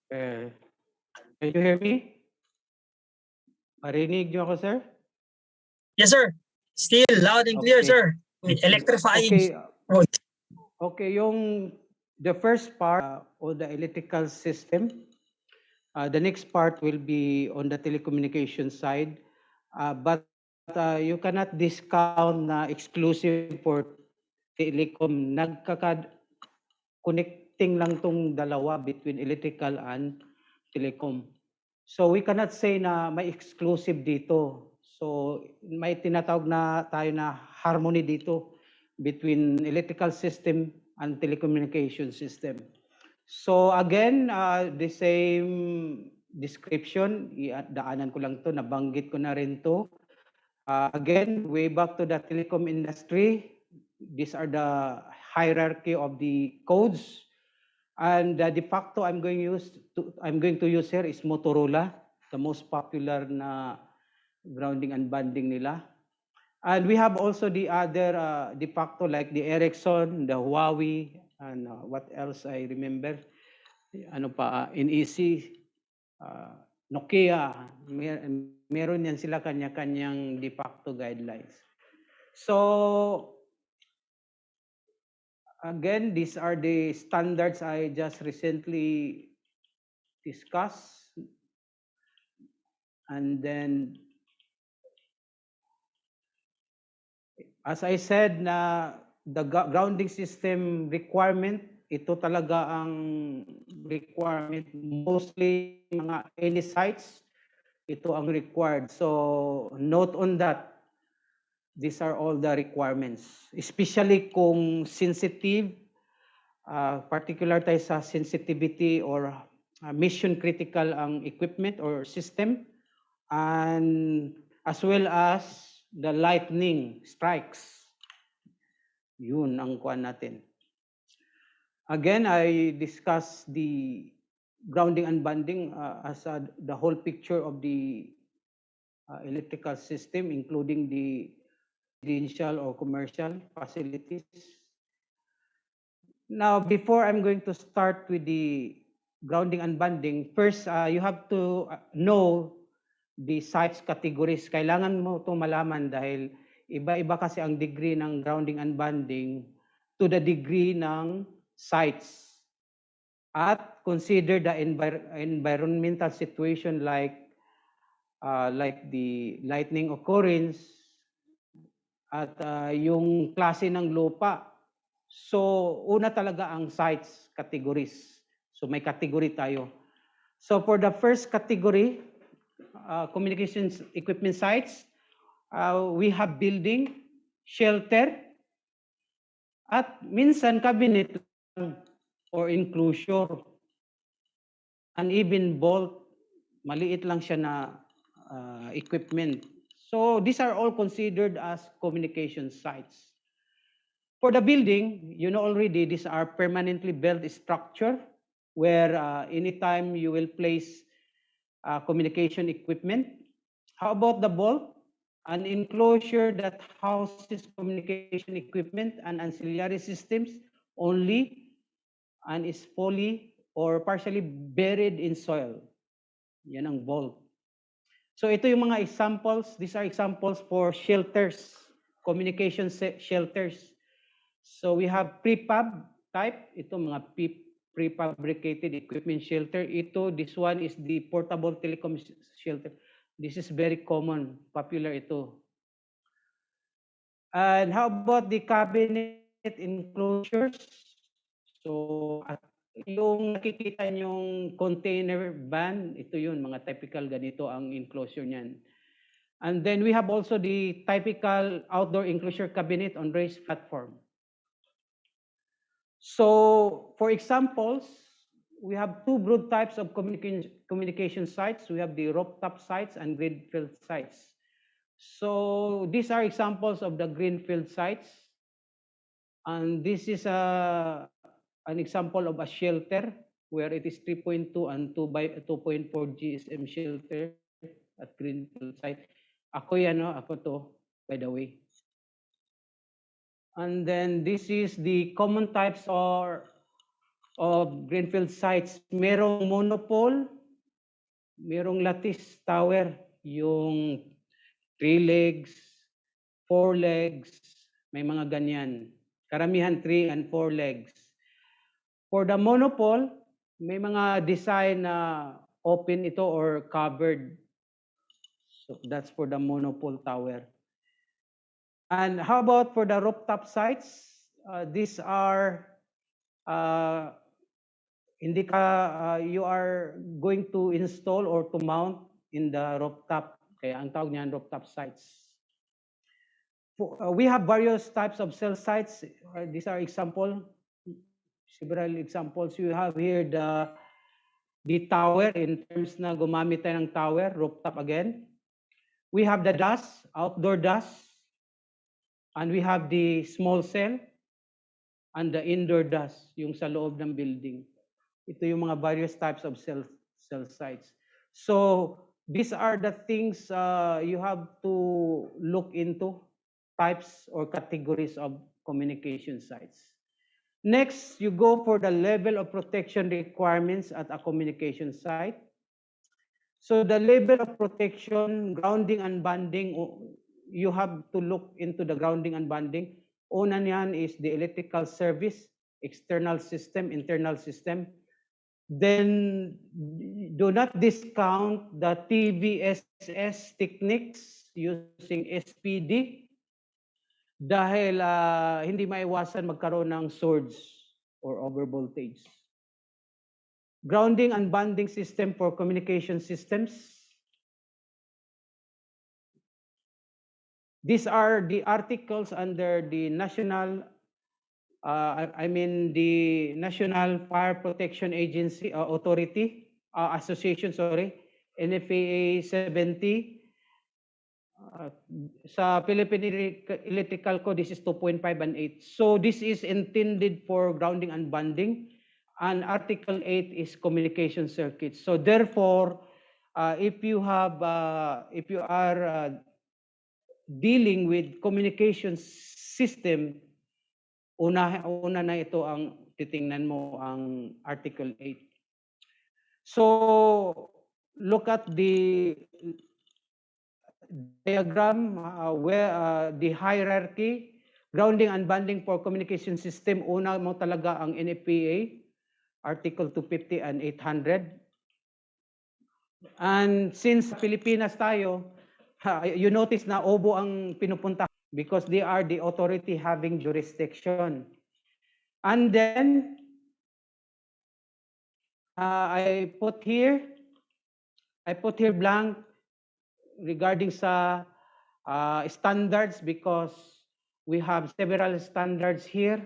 S1: Can you hear me? Marinig niyo ako, sir?
S3: Yes, sir. Still loud and clear,
S1: Okay.
S3: sir. With electrifying
S1: Okay.
S3: voice.
S1: Okay, the first part of the electrical system. The next part will be on the telecommunication side. But you cannot discount na exclusive for telecom. Connecting lang tong dalawa between electrical and telecom. So we cannot say na may exclusive dito. So may tinatawag na tayo na harmony dito between electrical system and telecommunication system. So again, the same description, daanan ko lang to, nabanggit ko na rin to. Again, way back to the telecom industry, these are the hierarchy of the codes. And the de facto I'm going to use here is Motorola, the most popular na grounding and banding nila. And we have also the other de facto like the Ericsson, the Huawei, and what else I remember. Ano pa, NEC, Nokia, meron yan sila kanya-kanyang de facto guidelines. So, again, these are the standards I just recently discussed. And then, as I said, na the grounding system requirement, ito talaga ang requirement. Mostly mga any sites, ito ang required. So note on that. These are all the requirements. Especially kung sensitive, particular tayo sa sensitivity or mission critical ang equipment or system, and as well as the lightning strikes. Yun ang kuan natin. Again, I discussed the grounding and banding as the whole picture of the electrical system, including the residential or commercial facilities. Now, before I'm going to start with the grounding and banding, first you have to know the sites categories. Kailangan mo itong malaman dahil iba-iba kasi ang degree ng grounding and banding to the degree ng sites. At consider the environmental situation like the lightning occurrence at yung klase ng lupa. So, una talaga ang sites categories. So, may category tayo. So, for the first category, communications equipment sites, we have building, shelter, at minsan cabinet or enclosure. And even bolt, maliit lang siya na equipment. So, these are all considered as communication sites. For the building, you know already, these are permanently built structure where anytime you will place communication equipment. How about the vault? An enclosure that houses communication equipment and ancillary systems only and is fully or partially buried in soil. Yan ang vault. So ito yung mga examples. These are examples for shelters, communication shelters. So we have prefab type. Ito mga prefabricated equipment shelter. This one is the portable telecom shelter. This is very common, popular ito. And how about the cabinet enclosures? So yung nakikita yung container van, ito yun, mga typical ganito ang enclosure niyan. And then we have also the typical outdoor enclosure cabinet on raised platform. So, for examples, we have two broad types of communication sites. We have the rooftop sites and greenfield sites. So, these are examples of the greenfield sites. And this is an example of a shelter where it is 3.2 and 2.4 GSM shelter at greenfield site. Ako yan, no? Ako to, by the way. And then this is the common types of greenfield sites. Merong monopole, merong lattice tower, yung 3 legs, 4 legs, may mga ganyan. Karamihan 3 and 4 legs. For the monopole, may mga design na open ito or covered. So that's for the monopole tower. And how about for the rooftop sites? These are you are going to install or to mount in the rooftop. Kaya ang tawag niyan rooftop sites. We have various types of cell sites. These are several examples. You have here the tower in terms na gumamit tayo ng tower, rooftop again. We have the DAS, outdoor DAS. And we have the small cell and the indoor DAS, yung sa loob ng building. Ito yung mga various types of cell sites. So these are the things you have to look into, types or categories of communication sites. Next, you go for the level of protection requirements at a communication site. So the level of protection, grounding and bonding, you have to look into the grounding and bonding. Una niyan is the electrical service, external system, internal system. Then do not discount the TVSS techniques using SPD dahil hindi maiwasan magkaroon ng surge or overvoltage. Grounding and bonding system for communication systems. These are the articles under the National Fire Protection Agency Association, NFPA 70. Sa Philippine Electrical Code, this is 2.5 and 8. So this is intended for grounding and bonding, and Article 8 is communication circuits. So therefore, if you are dealing with communication system, una na ito ang titingnan mo, ang Article 8. So look at the diagram where the hierarchy, grounding and bonding for communication system, una mo talaga ang NFPA, Article 250 and 800. And since Pilipinas tayo, you notice na OBO ang pinupunta because they are the authority having jurisdiction. And then I put here blank regarding sa standards because we have several standards here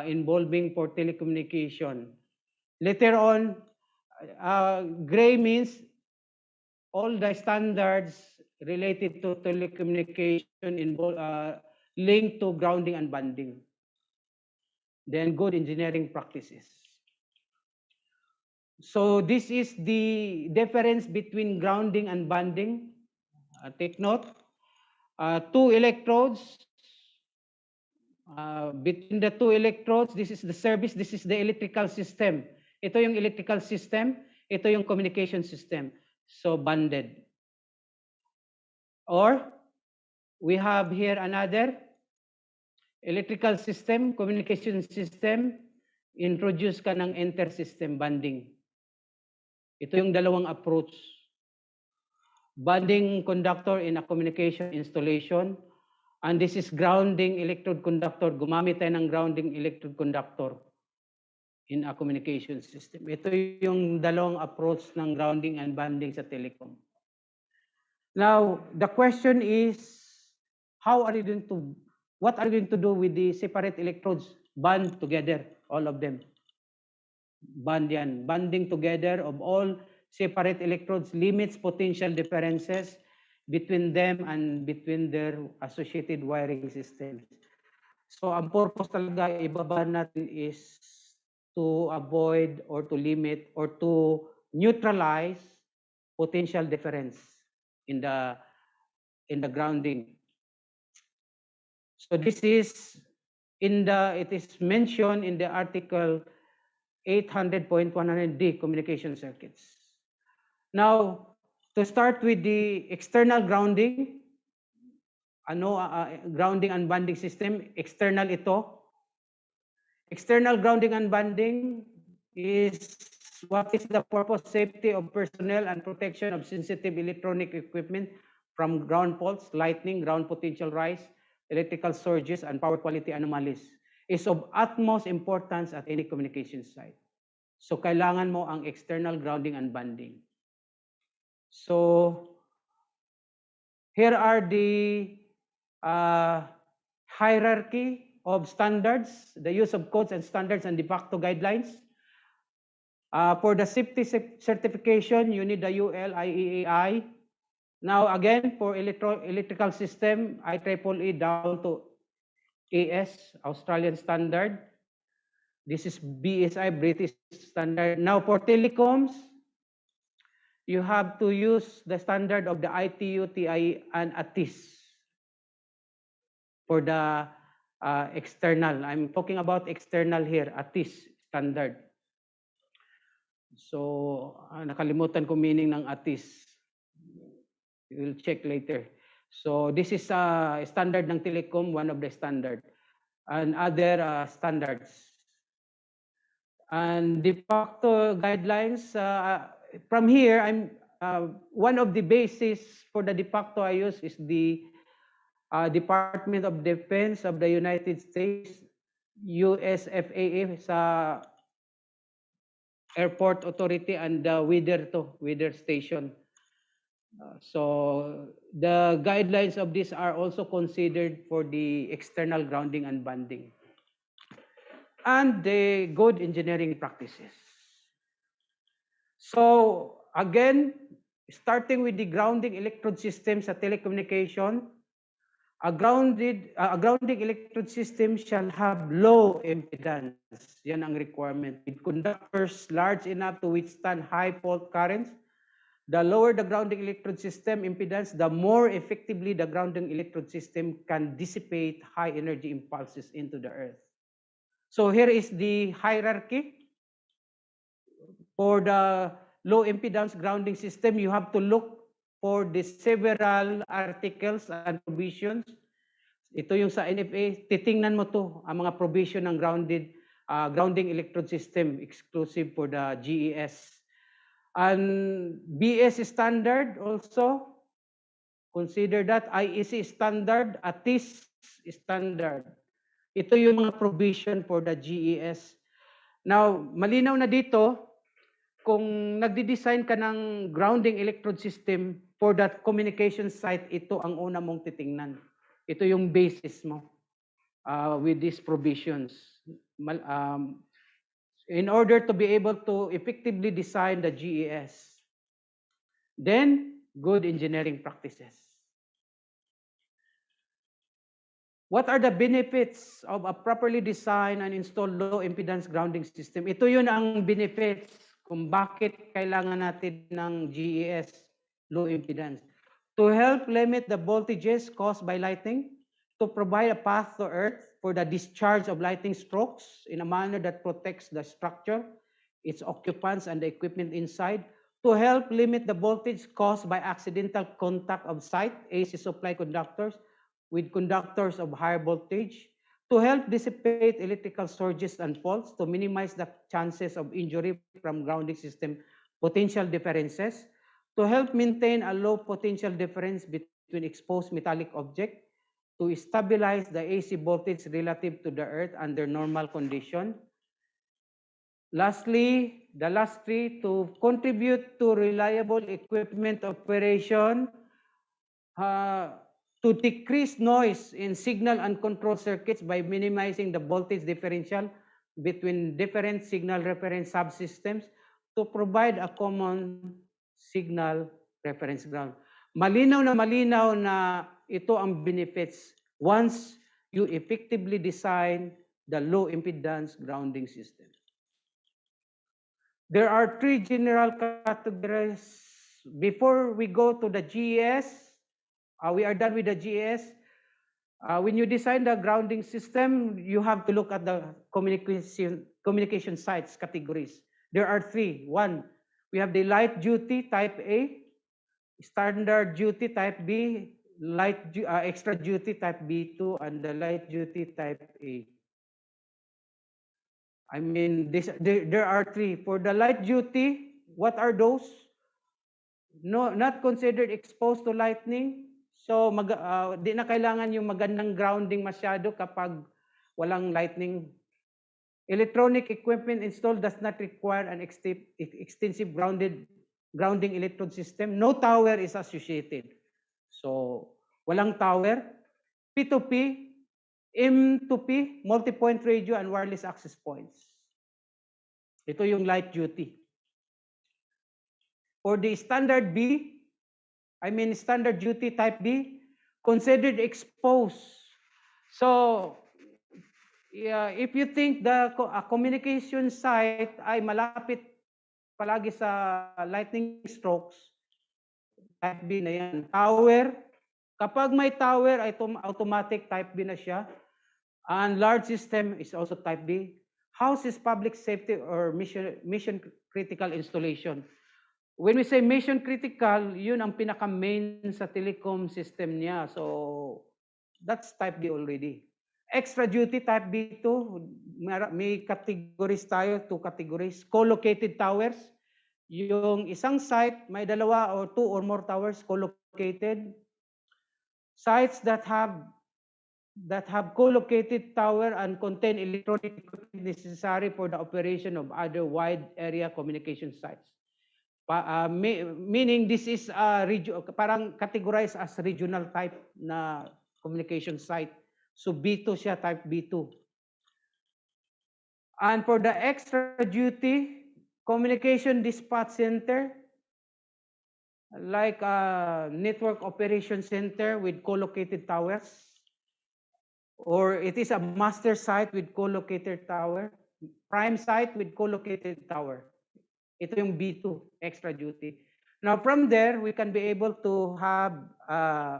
S1: involving for telecommunication. Later on, gray means all the standards related to telecommunication linked to grounding and bonding. Then good engineering practices. So this is the difference between grounding and bonding. Take note. 2 electrodes. Between the 2 electrodes, this is the service, this is the electrical system. Ito yung electrical system, ito yung communication system. So bonded. Or we have here another electrical system, communication system, introduce ka ng inter-system bonding. Ito yung dalawang approach. Bonding conductor in a communication installation. And this is grounding electrode conductor. Gumamit tayo ng grounding electrode conductor. in a communication system. Ito yung dalawang approach ng grounding and banding sa telecom. Now, the question is, what are you going to do with the separate electrodes? Band together, all of them. Band yan. Banding together of all separate electrodes limits potential differences between them and between their associated wiring systems. So, ang purpose talaga ibaba natin is to avoid or to limit or to neutralize potential difference in the grounding. So this is it is mentioned in the article 800.100D communication circuits. Now, to start with the external grounding, grounding and banding system, external ito. External grounding and banding is what is the purpose, safety of personnel and protection of sensitive electronic equipment from ground faults, lightning, ground potential rise, electrical surges, and power quality anomalies is of utmost importance at any communication site. So kailangan mo ang external grounding and banding. So here are the hierarchy of standards, the use of codes and standards and de facto guidelines. For the safety certification, you need the UL, IEEI. Now again, for electrical system, IEEE down to AS, Australian standard. This is BSI, British standard. Now for telecoms, you have to use the standard of the ITU, TIE, and ATIS for the external. I'm talking about external here, ATIS standard. So, nakalimutan ko meaning ng ATIS. We'll check later. So, this is a standard ng telecom, one of the standard. And other standards. And de facto guidelines, from here, one of the basis for the de facto I use is the Department of Defense of the United States, USFAA sa Airport Authority and the weather station. So the guidelines of this are also considered for the external grounding and banding. And the good engineering practices. So again, starting with the grounding electrode system sa telecommunication, a grounding electrode system shall have low impedance. Yan ang requirement. With conductors large enough to withstand high fault currents. The lower the grounding electrode system impedance, the more effectively the grounding electrode system can dissipate high energy impulses into the earth. So here is the hierarchy. For the low impedance grounding system, you have to look for the several articles and provisions. Ito yung sa NFA, titingnan mo to, ang mga provision ng grounding electrode system exclusive for the GES. And BS standard also, consider that, IEC standard, ATIS standard. Ito yung mga provision for the GES. Now, malinaw na dito, kung nagdi-design ka ng grounding electrode system for that communication site, ito ang una mong titingnan. Ito yung basis mo with these provisions. In order to be able to effectively design the GES. Then, good engineering practices. What are the benefits of a properly designed and installed low impedance grounding system? Ito yun ang benefits kung bakit kailangan natin ng GES, low impedance. To help limit the voltages caused by lightning, to provide a path to earth for the discharge of lightning strokes in a manner that protects the structure, its occupants, and the equipment inside, to help limit the voltage caused by accidental contact of site AC supply conductors with conductors of higher voltage, to help dissipate electrical surges and faults, to minimize the chances of injury from grounding system potential differences, to help maintain a low potential difference between exposed metallic object, to stabilize the AC voltage relative to the earth under normal condition, Lastly, the last three, to contribute to reliable equipment operation, to decrease noise in signal and control circuits by minimizing the voltage differential between different signal reference subsystems, to provide a common signal reference ground. Malinaw na ito ang benefits once you effectively design the low impedance grounding system. There are three general categories. Before we go to the GES, we are done with the GES. When you design the grounding system, you have to look at the communication sites categories. There are three. One, we have the light duty type A, standard duty type B, extra duty type B2, and the light duty type A. I mean, there are three. For the light duty, what are those? No, not considered exposed to lightning. So, di na kailangan yung magandang grounding masyado kapag walang lightning. Electronic equipment installed does not require an extensive grounding electrode system. No tower is associated. So, walang tower. P2P, M2P, multi-point radio and wireless access points. Ito yung light duty. For the standard B, standard duty type B, considered exposed. So, if you think the communication site ay malapit palagi sa lightning strokes, type B na yan. Tower, kapag may tower, ay automatic type B na siya. And large system is also type B. House is public safety or mission critical installation. When we say mission critical, yun ang pinaka-main sa telecom system niya. So, that's type B already. Extra duty type B2, may categories tayo, two categories. Co-located towers. Yung isang site, may dalawa or two or more towers co-located. Sites that have co-located tower and contain electronic equipment necessary for the operation of other wide area communication sites. Meaning this is parang categorized as regional type na communication site. So B2 siya, type B2. And for the extra duty, communication dispatch center, like a network operation center with co-located towers, or it is a master site with co-located tower, prime site with co-located tower. Ito yung B2, extra duty. Now from there, we can be able to have,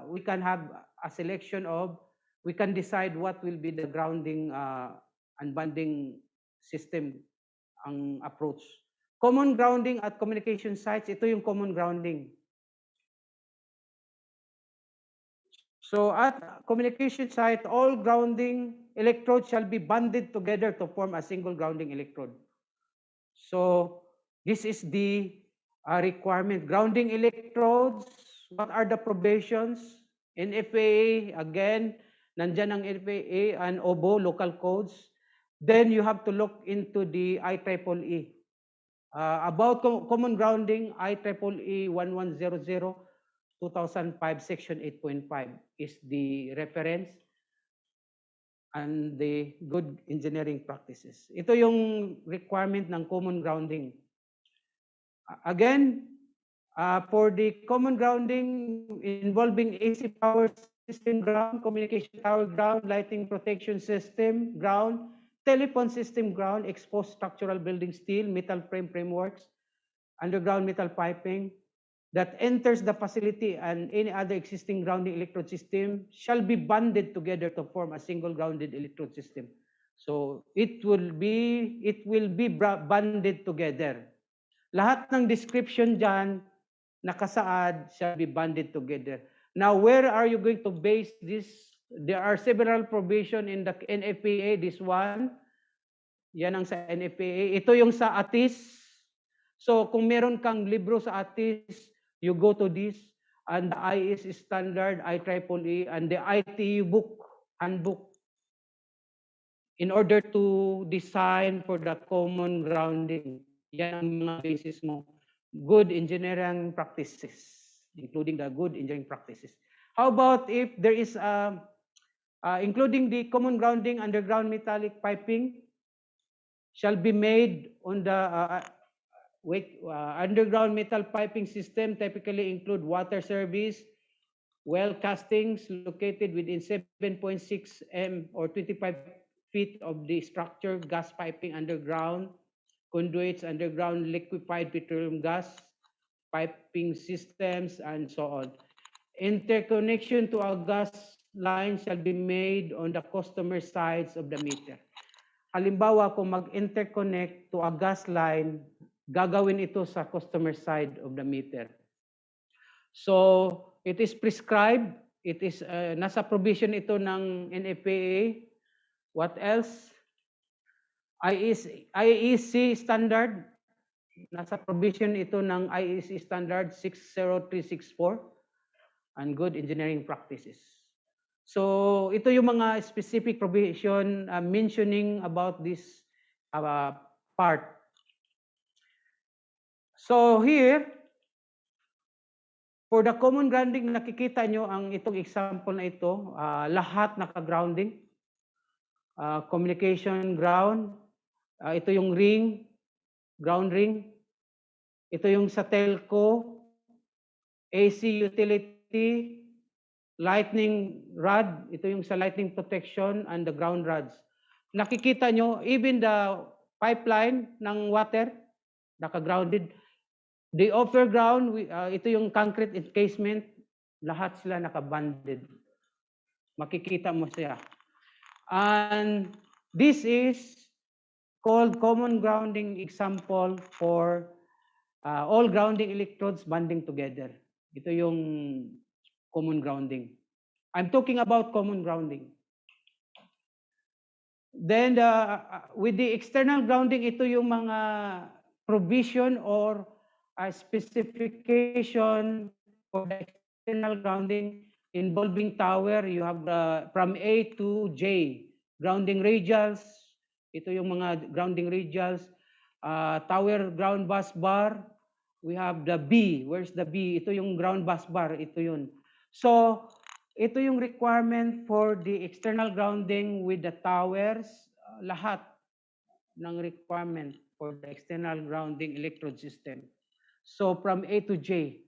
S1: we can have a selection of, we can decide what will be the grounding and bonding system ang approach. Common grounding at communication sites, ito yung common grounding. So at communication site, all grounding electrodes shall be bonded together to form a single grounding electrode. So this is the requirement. Grounding electrodes, what are the provisions? In FAA, again, nandyan ang FAA and OBO, local codes. Then you have to look into the IEEE. About common grounding, IEEE 1100, 2005, section 8.5 is the reference and the good engineering practices. Ito yung requirement ng common grounding. Again, for the common grounding involving AC power system ground, communication tower ground, lighting protection system ground, telephone system ground, exposed structural building steel, metal frameworks, underground metal piping, that enters the facility and any other existing grounding electrode system shall be bonded together to form a single grounded electrode system. So it will be bonded together. Lahat ng description dyan, nakasaad, shall be bonded together. Now, where are you going to base this? There are several provisions in the NFPA. This one, yan ang sa NFPA. Ito yung sa ATIS. So kung meron kang libro sa ATIS, you go to this, and the IS standard, IEEE, and the ITU book, handbook. in order to design for the common grounding. Yan ang mga basis mo. Good engineering practices, including the good engineering practices. How about if there is including the common grounding, underground metallic piping shall be made on the underground metal piping system typically include water service, well castings located within 7.6 m or 25 feet of the structure, gas piping underground, conduits, underground liquefied petroleum gas, piping systems, and so on. Interconnection to a gas line shall be made on the customer sides of the meter. Halimbawa, kung mag-interconnect to a gas line, gagawin ito sa customer side of the meter. So, it is prescribed, it is nasa provision ito ng NFPA. What else? IEC standard, nasa provision ito ng IEC standard 60364 and good engineering practices. So, ito yung mga specific provision mentioning about this part. So, here, for the common grounding, nakikita nyo ang itong example na ito, lahat naka-grounding. Communication ground, ito yung ring, ground ring. Ito yung sa telco, AC utility, lightning rod, ito yung sa lightning protection and the ground rods. Nakikita nyo, even the pipeline ng water, naka-grounded. The overground, ito yung concrete encasement, lahat sila naka-banded. Makikita mo siya. And this is called common grounding example for all grounding electrodes banding together. Ito yung common grounding. I'm talking about common grounding. Then with the external grounding, ito yung mga provision or specification for the external grounding involving tower. You have from A to J, grounding radials. Ito yung mga grounding radials. Tower ground bus bar. We have the B. Where's the B? Ito yung ground bus bar. Ito yun. So, ito yung requirement for the external grounding with the towers. Lahat ng requirement for the external grounding electrode system. So, from A to J,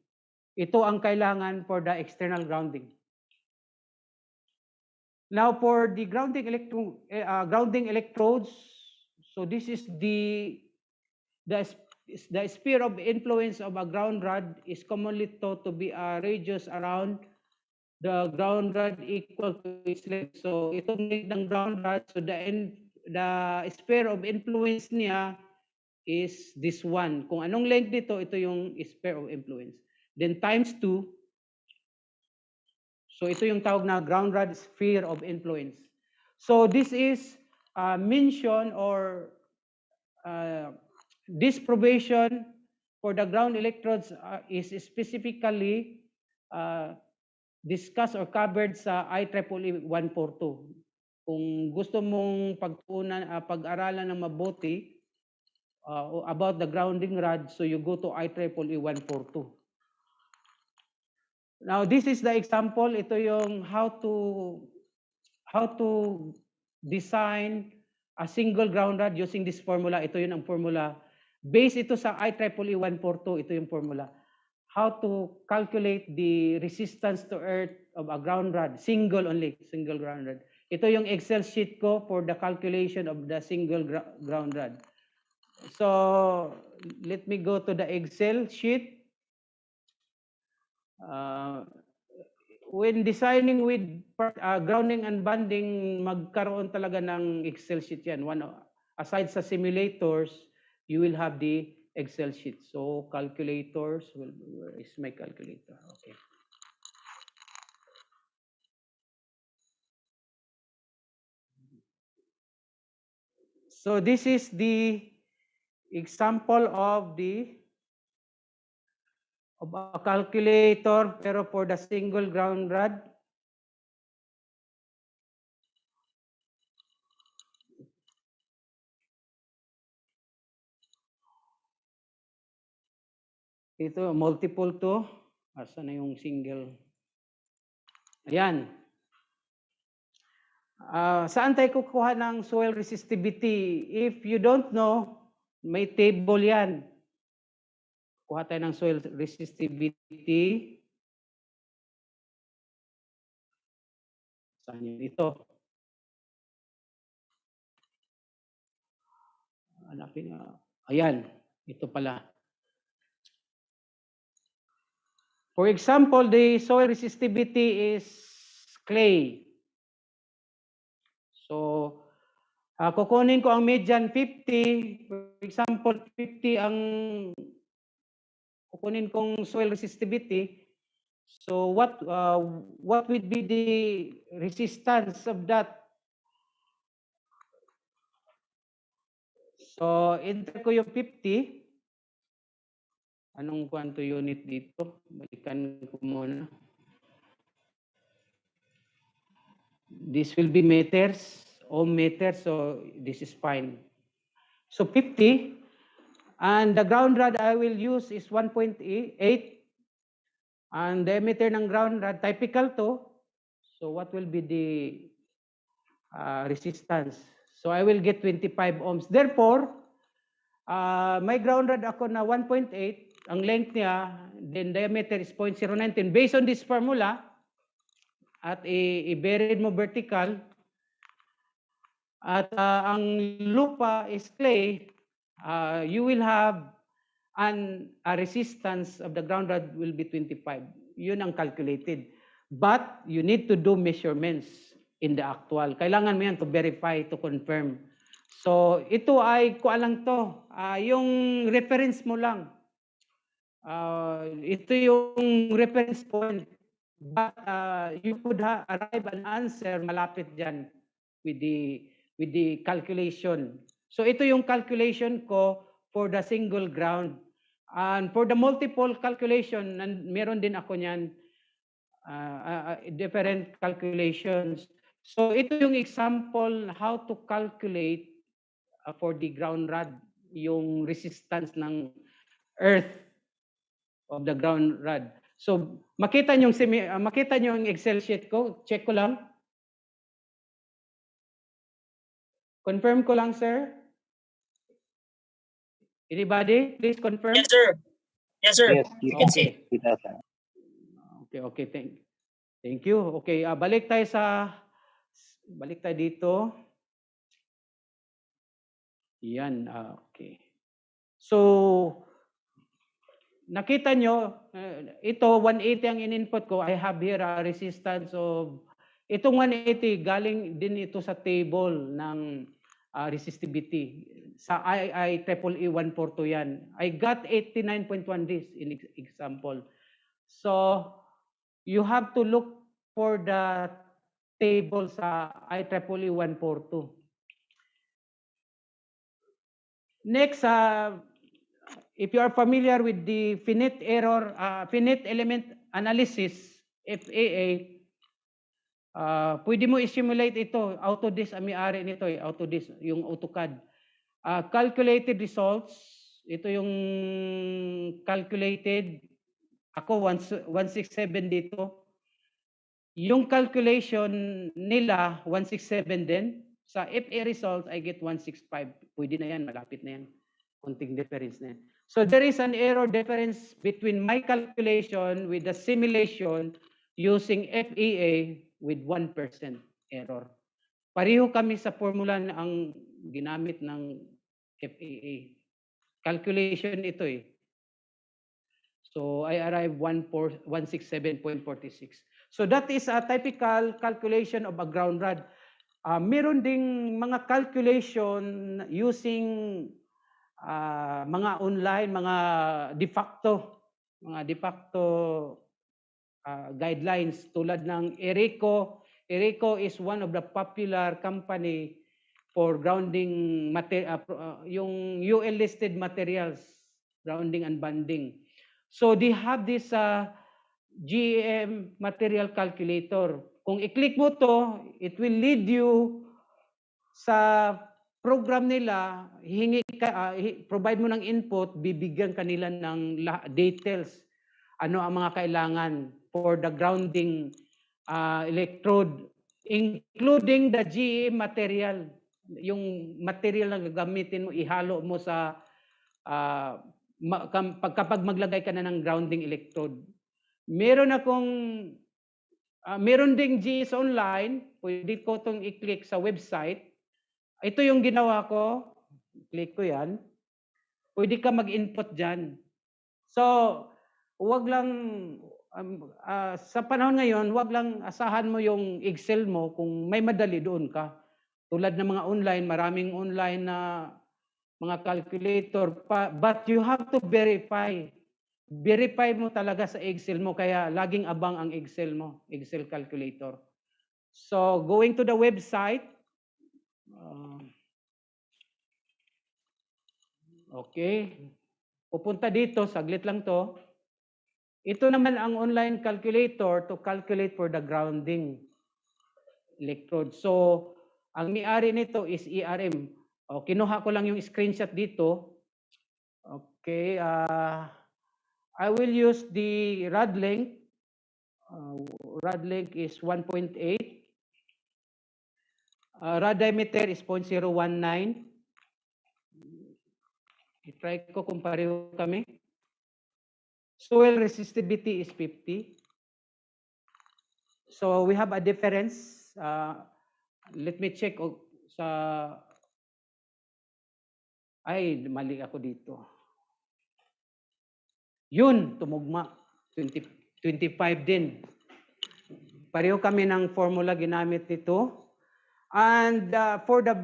S1: ito ang kailangan for the external grounding. Now, for the grounding electrodes, so this is the sphere of influence of a ground rod is commonly thought to be a radius around the ground rod equal to its length. So, itong length ng ground rod, so the sphere of influence niya is this one. Kung anong length dito, ito yung sphere of influence. Then times 2. So, ito yung tawag na ground rod sphere of influence. So, this is mention or this provision for the ground electrodes is specifically discussed or covered sa IEEE 142. Kung gusto mong pag-aralan ng mabuti about the grounding rod, so you go to IEEE 142. Now, this is the example. Ito yung how to design a single ground rod using this formula. Ito yun ang formula. Base ito sa IEEE 142. Ito yung formula. How to calculate the resistance to earth of a ground rod. Single ground rod. Ito yung Excel sheet ko for the calculation of the single ground rod. So, let me go to the Excel sheet. When designing with grounding and banding, magkaroon talaga ng Excel sheet yan. Aside sa simulators, you will have the Excel sheet. So, calculators, where is my calculator? Okay. So, this is the example of a calculator pero for the single ground rod. Ito, multiple to. Asa na yung single? Ayan. Saan tayo kukuha ng soil resistivity? If you don't know, may table yan. Kuha tayo ng soil resistivity. Saan yun? Ito. Hanapin nga. Ayan. Ito pala. For example, the soil resistivity is clay. So, kukunin ko ang median 50. For example, 50 ang kukunin kong soil resistivity. So, what would be the resistance of that? So, enter ko yung 50. Anong quanto unit dito? Balikan ko muna. This will be meters, ohm meters, so this is fine. So 50, and the ground rod I will use is 1.8, and diameter ng ground rod, typical to, so what will be the resistance? So I will get 25 ohms. Therefore, may ground rod ako na 1.8, ang length niya, then diameter is 0.019. Based on this formula, at i-buried mo vertical, at ang lupa is clay, you will have a resistance of the ground rod will be 25. Yun ang calculated. But you need to do measurements in the actual. Kailangan mo yan to verify, to confirm. So ito ay kuha lang to. Yung reference mo lang. Ito yung reference point. But you could arrive an answer malapit dyan with the calculation. So ito yung calculation ko for the single ground. And for the multiple calculation, meron din ako niyan different calculations. So ito yung example how to calculate for the ground rod, yung resistance ng earth of the ground rod. So makita niyo yung Excel sheet ko, check ko lang. Confirm ko lang, sir. Anybody, please confirm.
S3: Yes, sir. Yes, sir.
S5: Yes, you
S3: You can see.
S1: Okay, thank you. Okay, balik tayo dito. Yan, okay. So, nakita nyo, ito 180 ang in-input ko. I have here a resistance of, itong 180 galing din ito sa table ng resistivity. Sa IECEP-142 yan. I got 89.1 this in example. So, you have to look for the table sa IECEP-142. Next, if you are familiar with the finite element analysis, FAA, pwede mo i-simulate ito. Autodisk ang may-ari nito, Autodisk, yung AutoCAD. Calculated results, ito yung calculated, ako 167 dito. Yung calculation nila, 167 din. Sa FA results, I get 165. Pwede na yan, malapit na yan. Kunting difference na yan. So there is an error difference between my calculation with the simulation using FEA with 1% error. Pareho kami sa formula na ang ginamit ng FEA. Calculation ito eh. So I arrive 167.46. So that is a typical calculation of a ground rod. Meron ding mga calculation using mga online, mga de facto guidelines tulad ng ERICO. ERICO is one of the popular company for grounding yung UL listed materials, grounding and bonding. So they have this GEM material calculator. Kung i-click mo to, it will lead you sa program nila, hihingi provide mo ng input, bibigyan kanila ng details. Ano ang mga kailangan for the grounding electrode, including the GE material. Yung material na gagamitin mo, ihalo mo sa kapag maglagay ka na ng grounding electrode. Meron ding GE sa online, pwede ko itong i-click sa website. Ito yung ginawa ko. Click ko yan. Pwede ka mag-input dyan. So, wag lang, sa panahon ngayon, wag lang asahan mo yung Excel mo kung may madali doon ka. Tulad ng mga online, maraming online na mga calculator. But you have to verify. Verify mo talaga sa Excel mo, kaya laging abang ang Excel mo, Excel calculator. So, going to the website, okay. Pupunta dito, saglit lang to. Ito naman ang online calculator to calculate for the grounding electrode. So, ang may-ari nito is ERM. Kinuha ko lang yung screenshot dito. Okay. I will use the rod length. Rod length is 1.8. Rod diameter is 0.019. I-try ko kung pareho kami. Soil resistivity is 50. So we have a difference. Let me check sa... Ay, mali ako dito. Yun, tumugma. 25 din. Pareho kami ng formula ginamit nito. And for the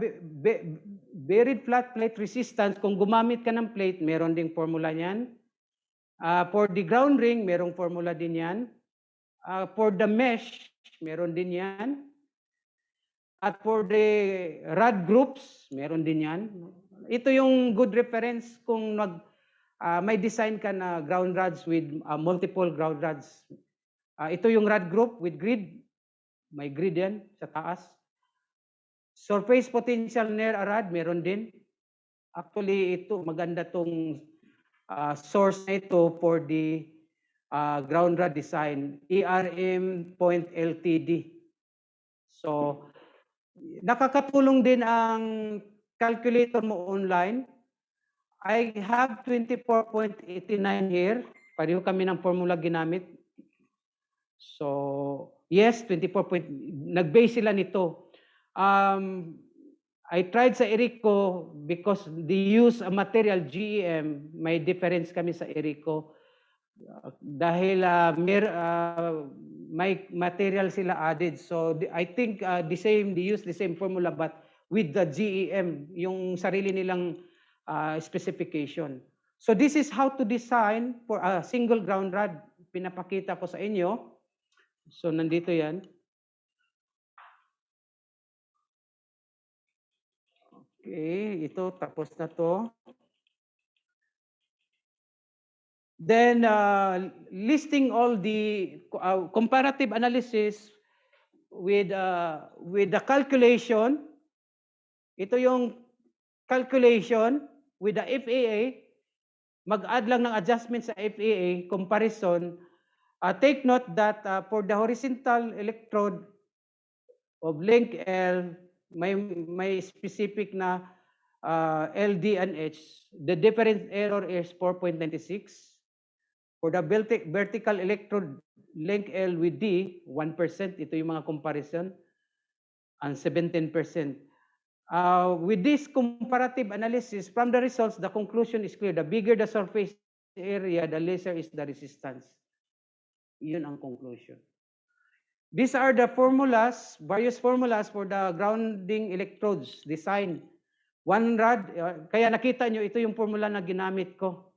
S1: buried flat plate resistance, kung gumamit ka ng plate, meron ding formula niyan. For the ground ring, merong formula din yan. For the mesh, meron din yan. At for the rod groups, meron din yan. Ito yung good reference kung may design ka na ground rods with multiple ground rods. Ito yung rod group with grid. May grid yan sa taas. Surface potential near a rod, meron din. Actually, ito, maganda tong source na ito for the ground rod design, ERM.LTD. So, nakakatulong din ang calculator mo online. I have 24.89 here. Pareho kami ng formula ginamit. So, yes, 24. Nag-base sila nito. I tried sa Erico because they use a material GEM. May difference kami sa Erico. Dahil may material sila added. So I think they use the same formula but with the GEM, yung sarili nilang specification. So this is how to design for a single ground rod. Pinapakita ko sa inyo. So nandito yan. Okay, ito tapos na to. Then listing all the comparative analysis with the calculation. Ito yung calculation with the FAA. Mag-add lang ng adjustment sa FAA comparison. Take note that for the horizontal electrode of length L, may specific na LD and H. The difference error is 4.96. For the vertical electrode length L with D, 1%. Ito yung mga comparison. And 17%. With this comparative analysis, from the results, the conclusion is clear. The bigger the surface area, the lesser is the resistance. Yun ang conclusion. These are the formulas, various formulas for the grounding electrodes design. One rod, kaya nakita nyo, ito yung formula na ginamit ko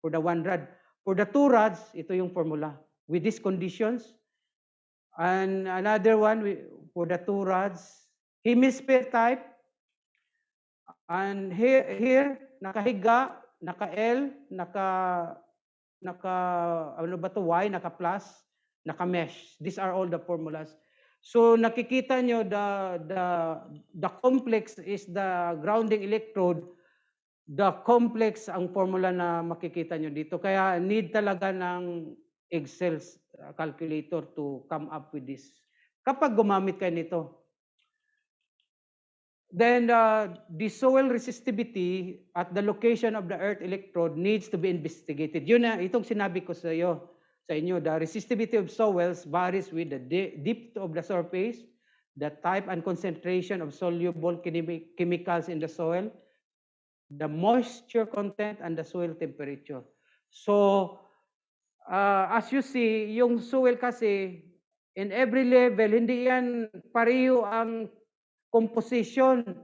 S1: for the one rod. For the two rods, ito yung formula. With these conditions, and another one for the two rods, hemisphere type, and here nakahiga, naka-L, ano ba to, Y, naka-plus, naka-mesh. These are all the formulas. So nakikita nyo the complex is the grounding electrode complex ang formula na makikita nyo dito. Kaya need talaga ng Excel calculator to come up with this. Kapag gumamit kayo nito. Then the soil resistivity at the location of the earth electrode needs to be investigated. Yun na, itong sinabi ko sa inyo, the resistivity of soils varies with the depth of the surface, the type and concentration of soluble chemicals in the soil, the moisture content, and the soil temperature. So, as you see, yung soil kasi, in every level, hindi yan pareho ang composition.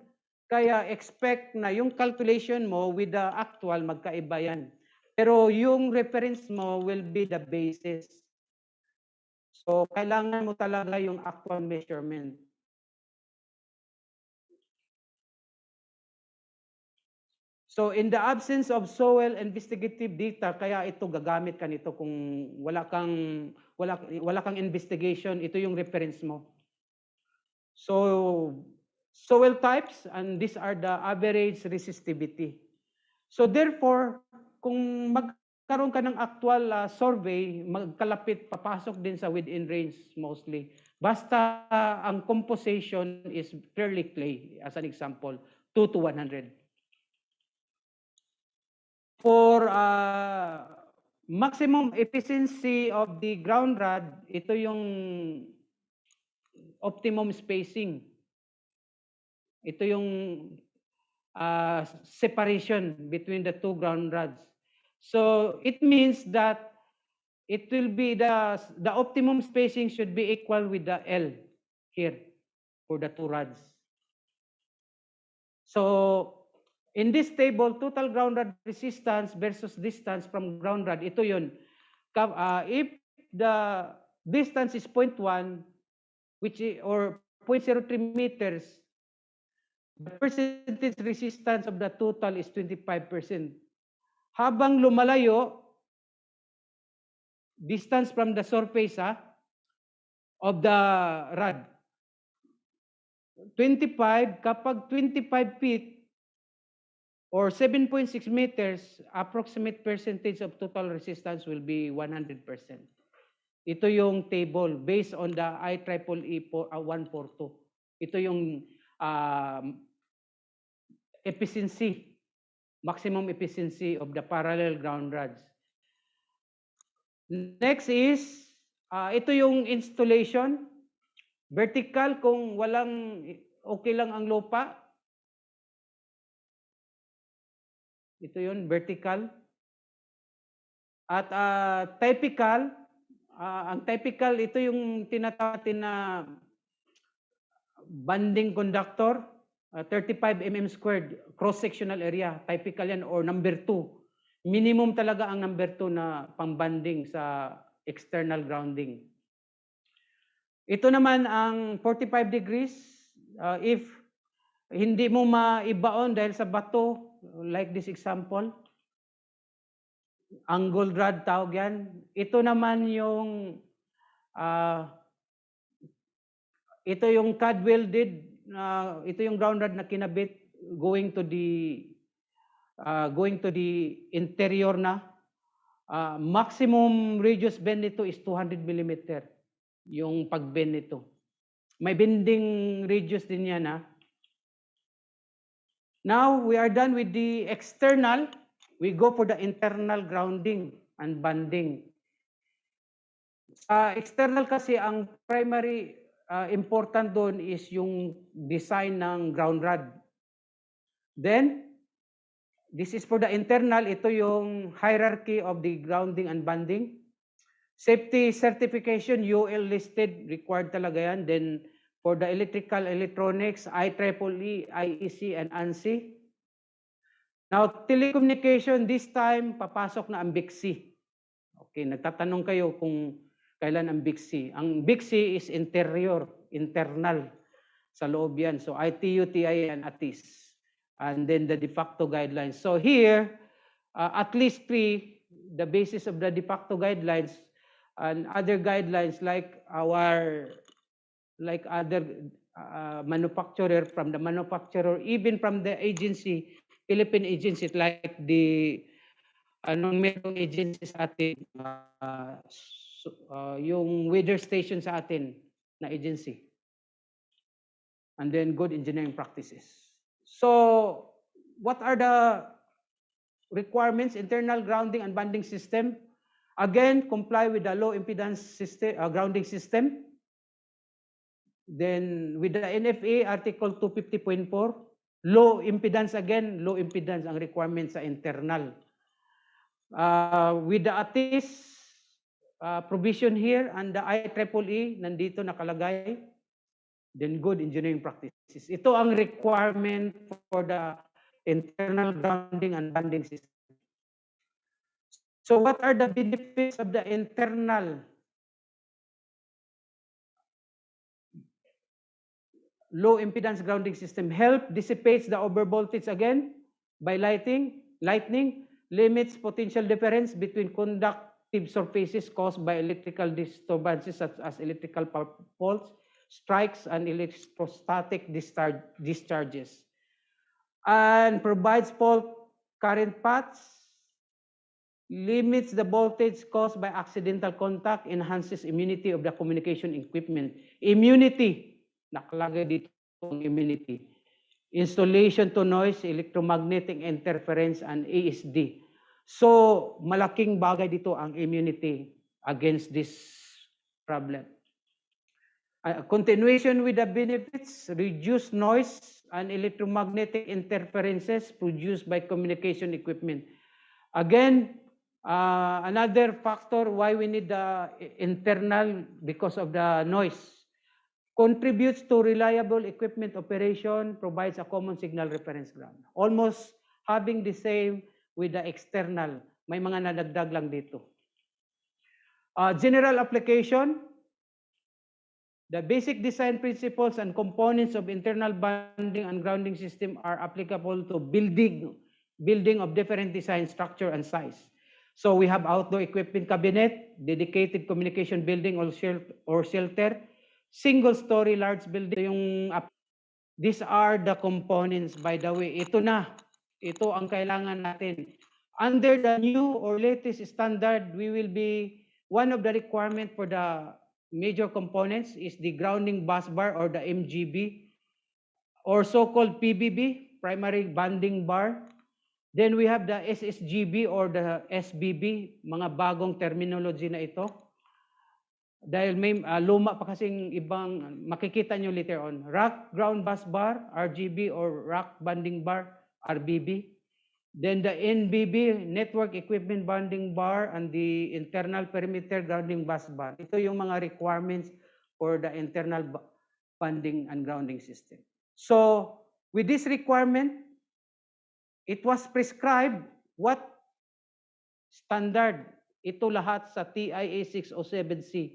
S1: Kaya expect na yung calculation mo with the actual magkaiba yan. Pero yung reference mo will be the basis. So, kailangan mo talaga yung actual measurement. So, in the absence of soil investigative data, kaya ito gagamit ka nito kung wala kang investigation, ito yung reference mo. So, soil types, and these are the average resistivity. So, therefore, kung magkaroon ka ng actual survey, magkalapit, papasok din sa within range mostly. Basta ang composition is fairly clay, as an example, 2 to 100. For maximum efficiency of the ground rod, ito yung optimum spacing. Ito yung separation between the two ground rods. So it means that it will be the optimum spacing should be equal with the L here for the two rods. So in this table, total ground rod resistance versus distance from ground rod, ito yun. If the distance is 0.1, or 0.03 meters, the percentage resistance of the total is 25%. Habang lumalayo, distance from the surface of the rod, 25, kapag 25 feet, or 7.6 meters, approximate percentage of total resistance will be 100%. Ito yung table based on the IEEE 142. Ito yung efficiency, maximum efficiency of the parallel ground rods. Next is, ito yung installation. Vertical kung okay lang ang lupa. Ito yun, vertical. At typical, ang typical, ito yung tinatawag na banding conductor, 35 mm squared, cross-sectional area. Typical yan, or number 2. Minimum talaga ang number 2 na pang-banding sa external grounding. Ito naman ang 45 degrees. If hindi mo maibaon dahil sa bato, like this example, angle rod tawag yan. Ito naman yung ito yung CAD welded, ito yung ground rod na kinabit going to the interior na. Maximum radius bend nito is 200 mm yung pag-bend nito. May bending radius din yan Now, we are done with the external. We go for the internal grounding and banding. Sa external kasi, ang primary important doon is yung design ng ground rod. Then, this is for the internal. Ito yung hierarchy of the grounding and banding. Safety certification, UL listed, required talaga yan. Then, for the electrical, electronics, IEEE, IEC, and ANSI. Now, telecommunication, this time, papasok na ang BICSI. Okay, nagtatanong kayo kung kailan ang BICSI. Ang BICSI is internal sa loob yan. So, ITU, TIA, and ATIS. And then the de facto guidelines. So here, at least 3, the basis of the de facto guidelines and other guidelines like other manufacturer, from the manufacturer, even from the agency, Philippine agencies like the anong merong agencies sa atin, yung weather station sa atin na agency. And then good engineering practices. So what are the requirements? Internal grounding and banding system. Again, comply with the low impedance system, grounding system. Then with the NFA Article 250.4, low impedance again, low impedance ang requirement sa internal. With the ATIS provision here and the IEEE, nandito nakalagay, then good engineering practices. Ito ang requirement for the internal grounding and banding system. So what are the benefits of the internal low impedance grounding system? Help dissipates the overvoltage again by lightning, limits potential difference between conductive surfaces caused by electrical disturbances such as electrical faults, strikes, and electrostatic discharges, and provides fault current paths, limits the voltage caused by accidental contact, enhances immunity of the communication equipment. Immunity, nakalagay dito ang immunity. Insulation to noise, electromagnetic interference, and ASD. So, malaking bagay dito ang immunity against this problem. Continuation with the benefits, reduce noise and electromagnetic interferences produced by communication equipment. Again, another factor why we need the internal because of the noise. Contributes to reliable equipment operation, provides a common signal reference ground. Almost having the same with the external. May mga nadagdag lang dito. General application. The basic design principles and components of internal banding and grounding system are applicable to building of different design, structure, and size. So we have outdoor equipment cabinet, dedicated communication building or shelter, single-story large building. These are the components, by the way. Ito ang kailangan natin. Under the new or latest standard, we will be, one of the requirement for the major components is the grounding bus bar or the MGB or so-called PBB, primary banding bar. Then we have the SSGB or the SBB, mga bagong terminology na ito. Dahil may luma pa kasing ibang makikita nyo later on. Rack ground bus bar, RGB or rack banding bar, RBB. Then the NBB, network equipment banding bar, and the internal perimeter grounding bus bar. Ito yung mga requirements for the internal banding and grounding system. So with this requirement, it was prescribed what standard? Ito lahat sa TIA 607C.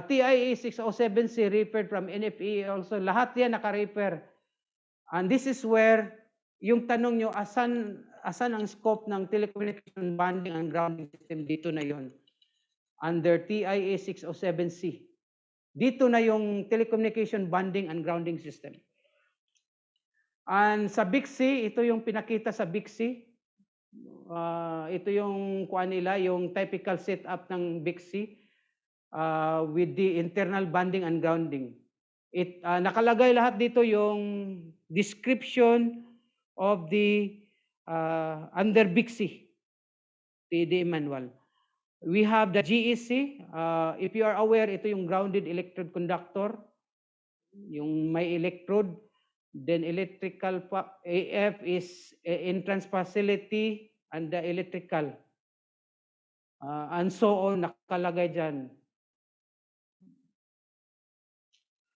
S1: TIA 607C referred from NFA also. Lahat yan naka-refer. And this is where yung tanong nyo, asan ang scope ng telecommunication banding and grounding system? Dito na yon. Under TIA 607C. Dito na yung telecommunication banding and grounding system. And sa BICSI, ito yung pinakita sa BICSI. Ito yung kuha nila, yung typical setup ng BICSI with the internal banding and grounding. Nakalagay lahat dito yung description of the under BICSI PD manual. We have the GEC. If you are aware, ito yung grounded electrode conductor, yung may electrode. Then electrical AF is entrance facility and the electrical. And so on, nakalagay dyan.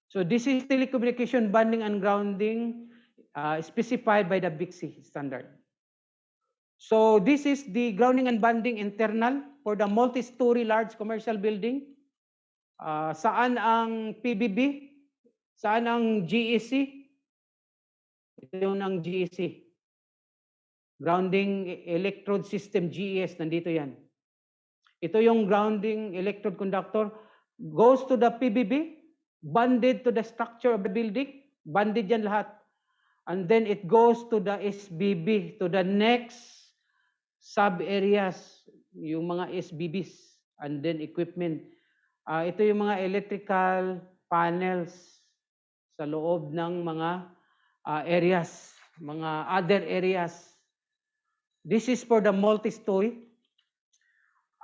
S1: So this is telecommunication banding and grounding specified by the BICSI standard. So this is the grounding and banding internal for the multi-story large commercial building. Saan ang PBB? Saan ang GEC? Ito yung ng GEC. Grounding Electrode System GES, nandito yan. Ito yung grounding electrode conductor. Goes to the PBB, bonded to the structure of the building. Bonded yan lahat. and then it goes to the SBB, to the next sub-areas, yung mga SBBs, and then equipment. Ito yung mga electrical panels sa loob ng mga areas, mga other areas. This is for the multi-story.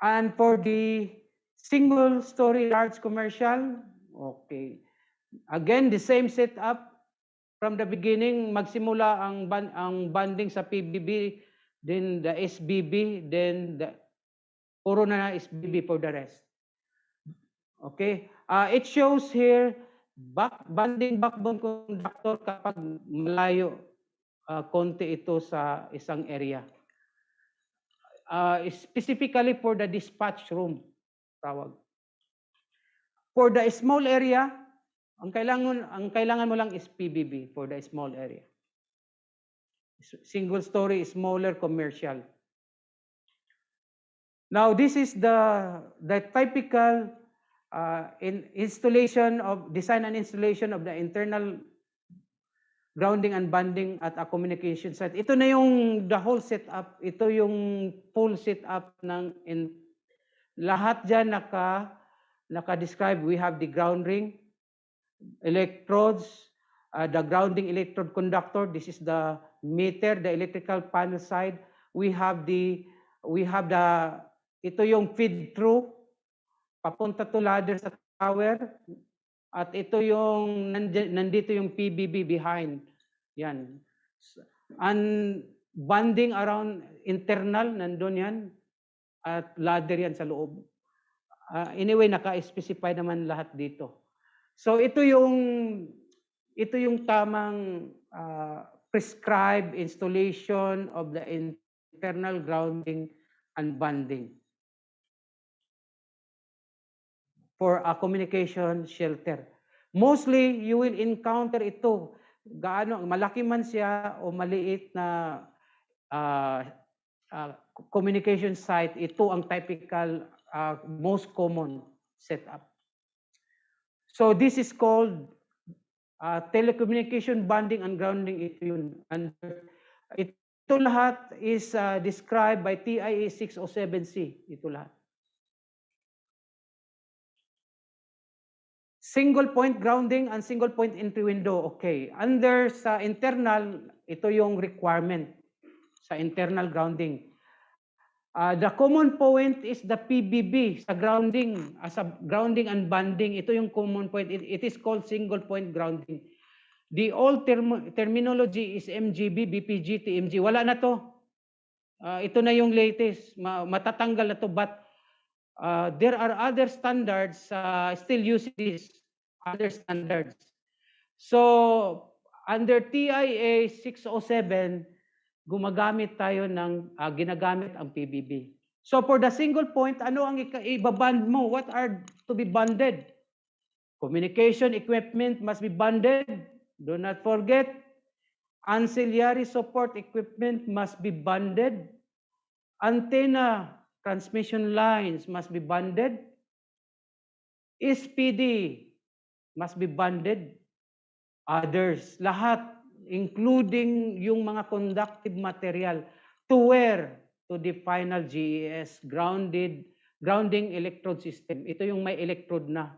S1: And for the single-story large commercial, okay. Again, the same setup. From the beginning, magsimula ang banding sa PBB, then the SBB, then the puro na SBB for the rest. Okay? It shows here banding backbone conductor kapag malayo konti ito sa isang area. Specifically for the dispatch room, tawag. For the small area, ang kailangan mo lang is PBB for the small area. Single story, smaller commercial. Now, this is the typical installation of design and installation of the internal grounding and bonding at a communication site. Ito na yung the whole setup. Ito yung full setup ng lahat dyan naka-describe. We have the ground ring, electrodes, the grounding electrode conductor. This is the meter, the electrical panel side. We have ito yung feed through, papunta to ladder sa tower. At ito yung, nandito yung PBB behind. Yan. And bonding around internal, nandun yan. At ladder yan sa loob. Anyway, naka-specify naman lahat dito. So ito yung tamang prescribed installation of the internal grounding and bonding for a communication shelter. Mostly, you will encounter ito. Malaki man siya o maliit na communication site, ito ang typical, most common setup. So this is called telecommunication bonding and grounding. Ito yun. And ito lahat is described by TIA 607C. Ito lahat. Single point grounding and single point entry window. Okay. Under sa internal, ito yung requirement sa internal grounding. The common point is the PBB sa grounding, sa grounding and bonding. Ito yung common point. It is called single point grounding. The old terminology is MGB, BPG, TMG. Wala na to. Ito na yung latest. Matatanggal na to. But there are other standards still using this. Other standards. So, under TIA 607, ginagamit ang PBB. So for the single point, ano ang ibaband mo? What are to be bonded? Communication equipment must be bonded. Do not forget. Ancillary support equipment must be bonded. Antenna transmission lines must be bonded. SPD must be bonded. Others, lahat, including yung mga conductive material, to where? To the final GES, grounding electrode system. Ito yung may electrode na.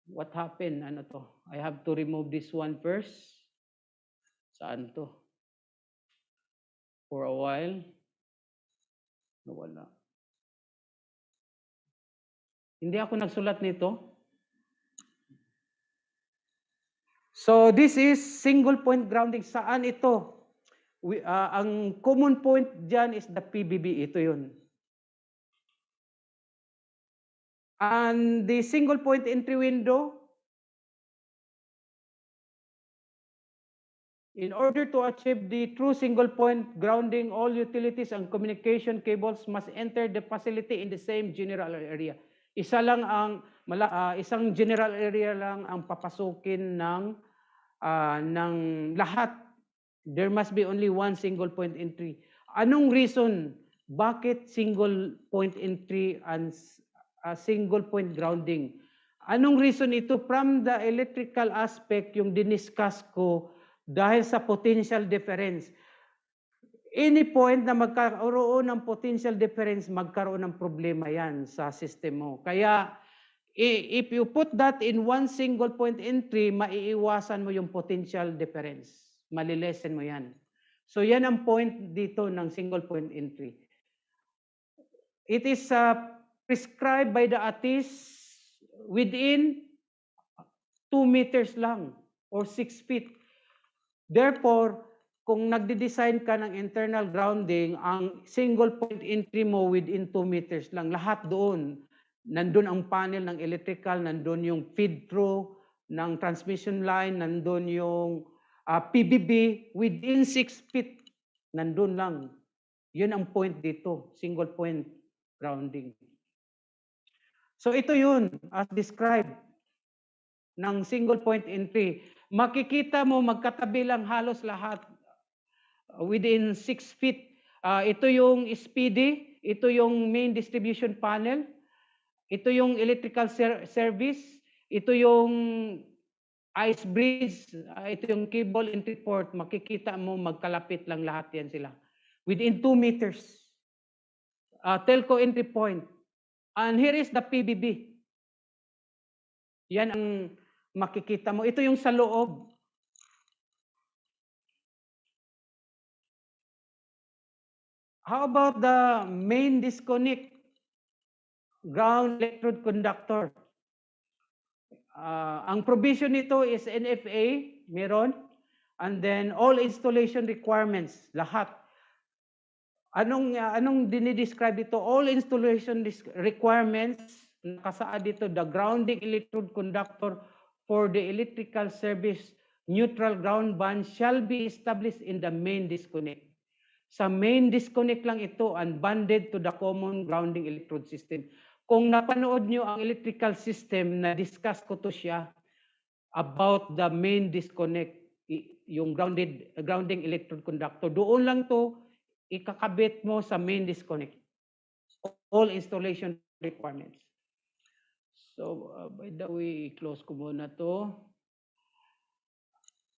S1: What happened? Ano to? I have to remove this one first. Saan to? For a while. Nawala. Hindi ako nagsulat nito. So this is single point grounding. Saan ito? Ang common point dyan is the PBB. Ito yun. And the single point entry window, in order to achieve the true single point grounding, all utilities and communication cables must enter the facility in the same general area. Isang general area lang ang papasukin ng lahat. There must be only one single point entry. Anong reason? Bakit single point entry and single point grounding? Anong reason ito? From the electrical aspect, yung diniscuss ko, dahil sa potential difference. Any point na magkaroon ng potential difference, magkaroon ng problema yan sa system mo. Kaya, if you put that in one single point entry, maiiwasan mo yung potential difference. Malilesen mo yan. So, yan ang point dito ng single point entry. It is prescribed by the ATIS within 2 meters lang or 6 feet. Therefore, kung nagde-design ka ng internal grounding, ang single point entry mo within 2 meters lang. Lahat doon. Nandun ang panel ng electrical, nandun yung feed through ng transmission line, nandun yung PBB within 6 feet. Nandun lang. Yun ang point dito, single point grounding. So ito yun, as described, ng single point entry. Makikita mo magkatabi lang halos lahat within 6 feet. Ito yung SPD, ito yung main distribution panel, ito yung electrical service, ito yung ice bridge, ito yung cable entry port. Makikita mo magkalapit lang lahat yan sila. Within 2 meters. Telco entry point. And here is the PBB. Yan ang makikita mo. Ito yung sa loob. How about the main disconnect? Ground electrode conductor. Ang provision nito is NFA, meron. And then all installation requirements, lahat. Anong dinidescribe dito? All installation requirements, nakasaad dito, the grounding electrode conductor for the electrical service neutral ground band shall be established in the main disconnect. Sa main disconnect lang ito and banded to the common grounding electrode system. Kung napanood nyo ang electrical system, na-discuss ko to siya about the main disconnect, yung grounding electrode conductor. Doon lang to, ikakabit mo sa main disconnect. All installation requirements. So, by the way, close ko muna to.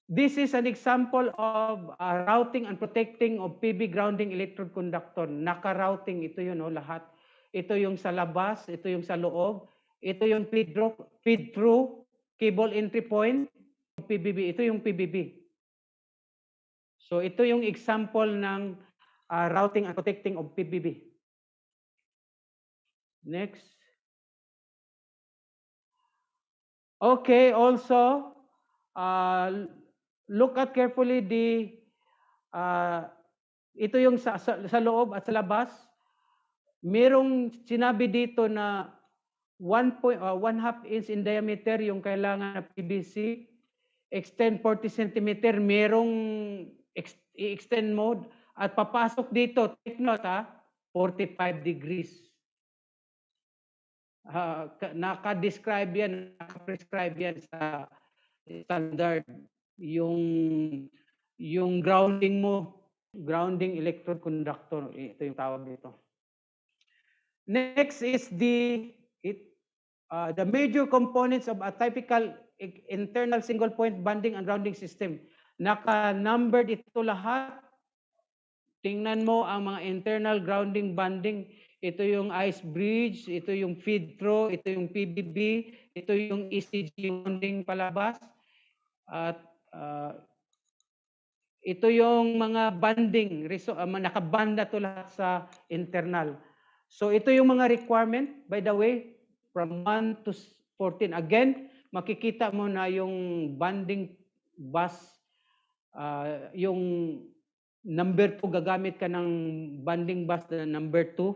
S1: This is an example of routing and protecting of PB grounding electrode conductor. Naka-routing, ito yun, lahat. Ito yung sa labas, ito yung sa loob. Ito yung feed through, cable entry point, PBB. Ito yung PBB. So ito yung example ng routing and protecting of PBB. Next. Okay, also, look at carefully ito yung sa loob at sa labas. Merong sinabi dito na 1/2 inch in diameter yung kailangan na PVC, extend 40 cm, merong i-extend mode at papasok dito, take note 45 degrees. Naka-describe yan, naka-prescribe yan sa standard yung grounding mo, grounding electrode conductor, ito yung tawag dito. Next is the major components of a typical internal single point bonding and grounding system. Naka-numbered ito lahat. Tingnan mo ang mga internal grounding bonding. Ito yung ice bridge, ito yung feed through, ito yung PBB, ito yung ECG bonding palabas. At ito yung mga bonding, nakabanda to lahat sa internal. So ito yung mga requirement, by the way, from 1 to 14. Again, makikita mo na yung bonding bus, yung number 2, gagamit ka ng bonding bus na number 2.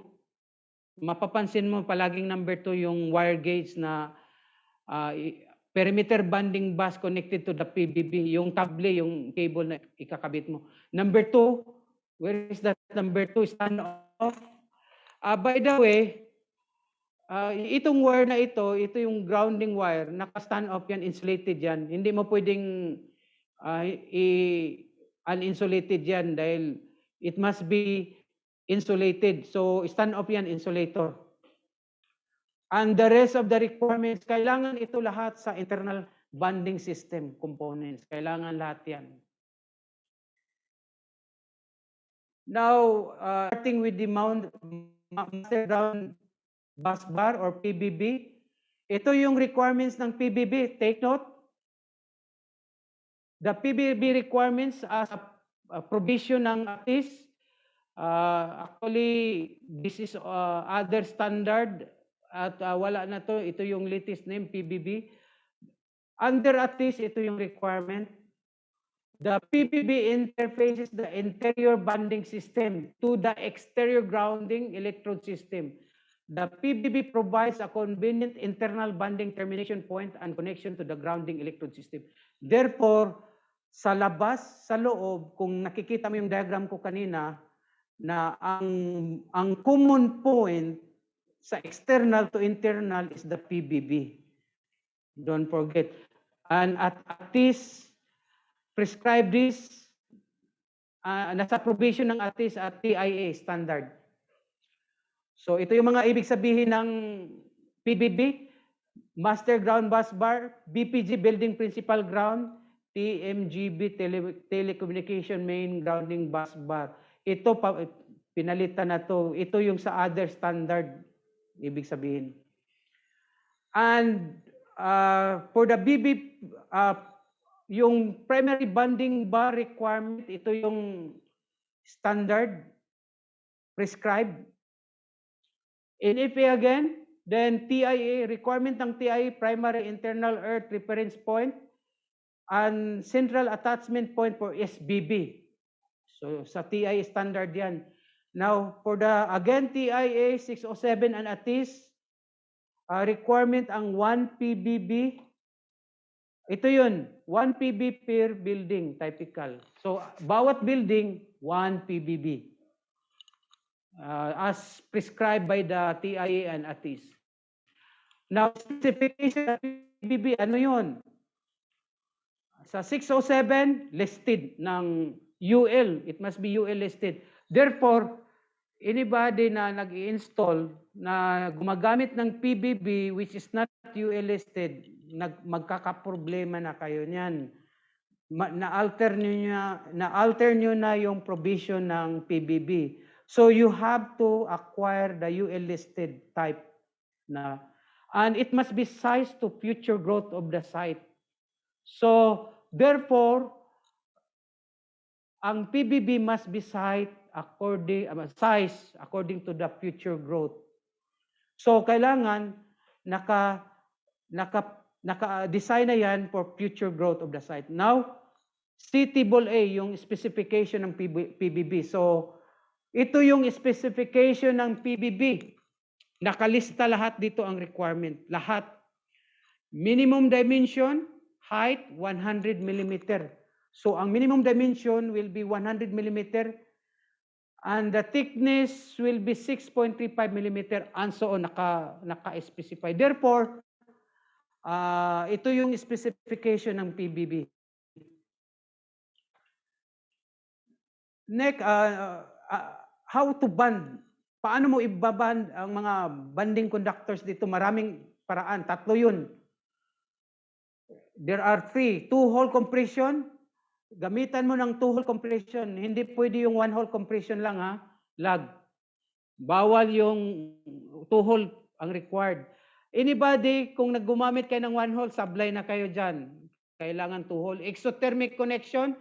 S1: Mapapansin mo palaging number 2 yung wire gauge na perimeter bonding bus connected to the PBB, yung cable, yung cable na ikakabit mo. Number 2, where is that number 2? Stand off. By the way, itong wire na ito yung grounding wire, naka-stand off yan, insulated yan. Hindi mo pwedeng uninsulated yan dahil it must be insulated. So, stand off yan, insulator. And the rest of the requirements, kailangan ito lahat sa internal bonding system components. Kailangan lahat yan. Now, starting with the master ground bus bar or PBB, ito yung requirements ng PBB. Take note. The PBB requirements as a provision ng ATIS. Actually, this is other standard at wala na to. Ito yung latest name, PBB. Under ATIS, ito yung requirement. The PBB interfaces the interior bonding system to the exterior grounding electrode system. The PBB provides a convenient internal bonding termination point and connection to the grounding electrode system. Therefore, sa labas, sa loob, kung nakikita mo yung diagram ko kanina, na ang common point sa external to internal is the PBB. Don't forget. And at this, prescribe this, nasa provision ng ATIS at TIA standard. So ito yung mga ibig sabihin ng PBB, Master Ground Bus Bar, BPG Building Principal Ground, TMGB Telecommunication Main Grounding Bus Bar. Ito, pinalitan na to. Ito yung sa other standard, ibig sabihin. And for the BB, yung primary bonding bar requirement, ito yung standard, prescribed. NFA again, then TIA, requirement ng TIA, primary internal earth reference point, and central attachment point for SBB. So sa TIA standard yan. Now, for the, again, TIA 607 and ATIS, requirement ang 1 PBB. Ito yun, 1 PB per building, typical. So, bawat building, 1 PBB. As prescribed by the TIA and ATIS. Now, specification of PBB, ano yun? Sa 607, listed ng UL. It must be UL listed. Therefore, anybody na nag-i-install na gumagamit ng PBB which is not UL listed, magkakaproblema na kayo niyan. Na-alter nyo na yung provision ng PBB. So you have to acquire the UL listed type na, and it must be sized to future growth of the site. So therefore, ang PBB must be sized according to the future growth. So kailangan naka-design na yan for future growth of the site. Now, CTBA, yung specification ng PBB. So, ito yung specification ng PBB. Nakalista lahat dito ang requirement. Lahat. Minimum dimension, height, 100 mm. So, ang minimum dimension will be 100 mm and the thickness will be 6.35 mm and so on, naka-specify. Therefore, ito yung specification ng PBB. Next, how to bond. Paano mo ibaband ang mga bonding conductors dito? Maraming paraan. 3 yun. There are 3. 2-hole compression. Gamitan mo ng 2-hole compression. Hindi pwede yung 1-hole compression lang, ha? Lag. Bawal yung 2-hole ang required. Anybody, kung naggumamit kayo ng 1-hole, sablay na kayo dyan. Kailangan 2-hole. Exothermic connection.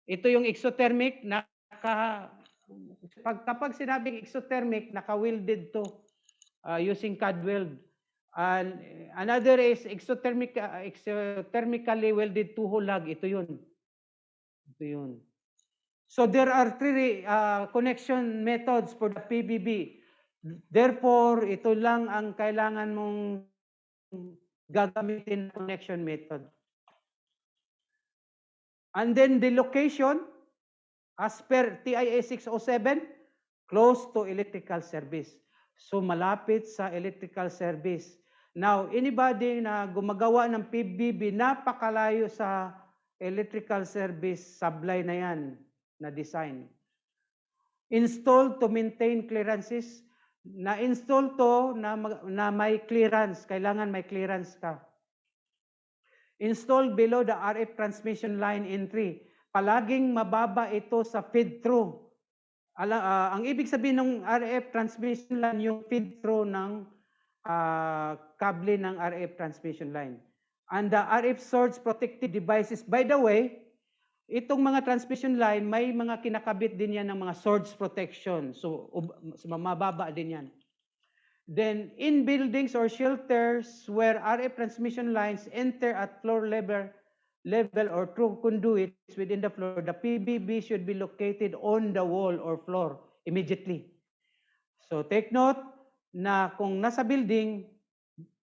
S1: Ito yung exothermic. Kapag sinabing exothermic, naka-welded to using CAD weld. And another is exothermically welded 2-hole lag. Ito yun. Ito yun. So there are 3 connection methods for the PBB. Therefore, ito lang ang kailangan mong gagamitin connection method. And then the location, as per TIA 607, close to electrical service. So malapit sa electrical service. Now, anybody na gumagawa ng PBB, napakalayo sa electrical service, sablay na yan na design. Install to maintain clearances. Na-install to na may clearance. Kailangan may clearance ka. Install below the RF transmission line entry. Palaging mababa ito sa feed-through. Ang ibig sabihin ng RF transmission line, yung feed through ng kable ng RF transmission line. And the RF source protected devices, by the way, itong mga transmission line, may mga kinakabit din yan ng mga surge protection. So, mababa din yan. Then, in buildings or shelters where RF transmission lines enter at floor level or through conduits within the floor, the PBB should be located on the wall or floor immediately. So, take note na kung nasa building,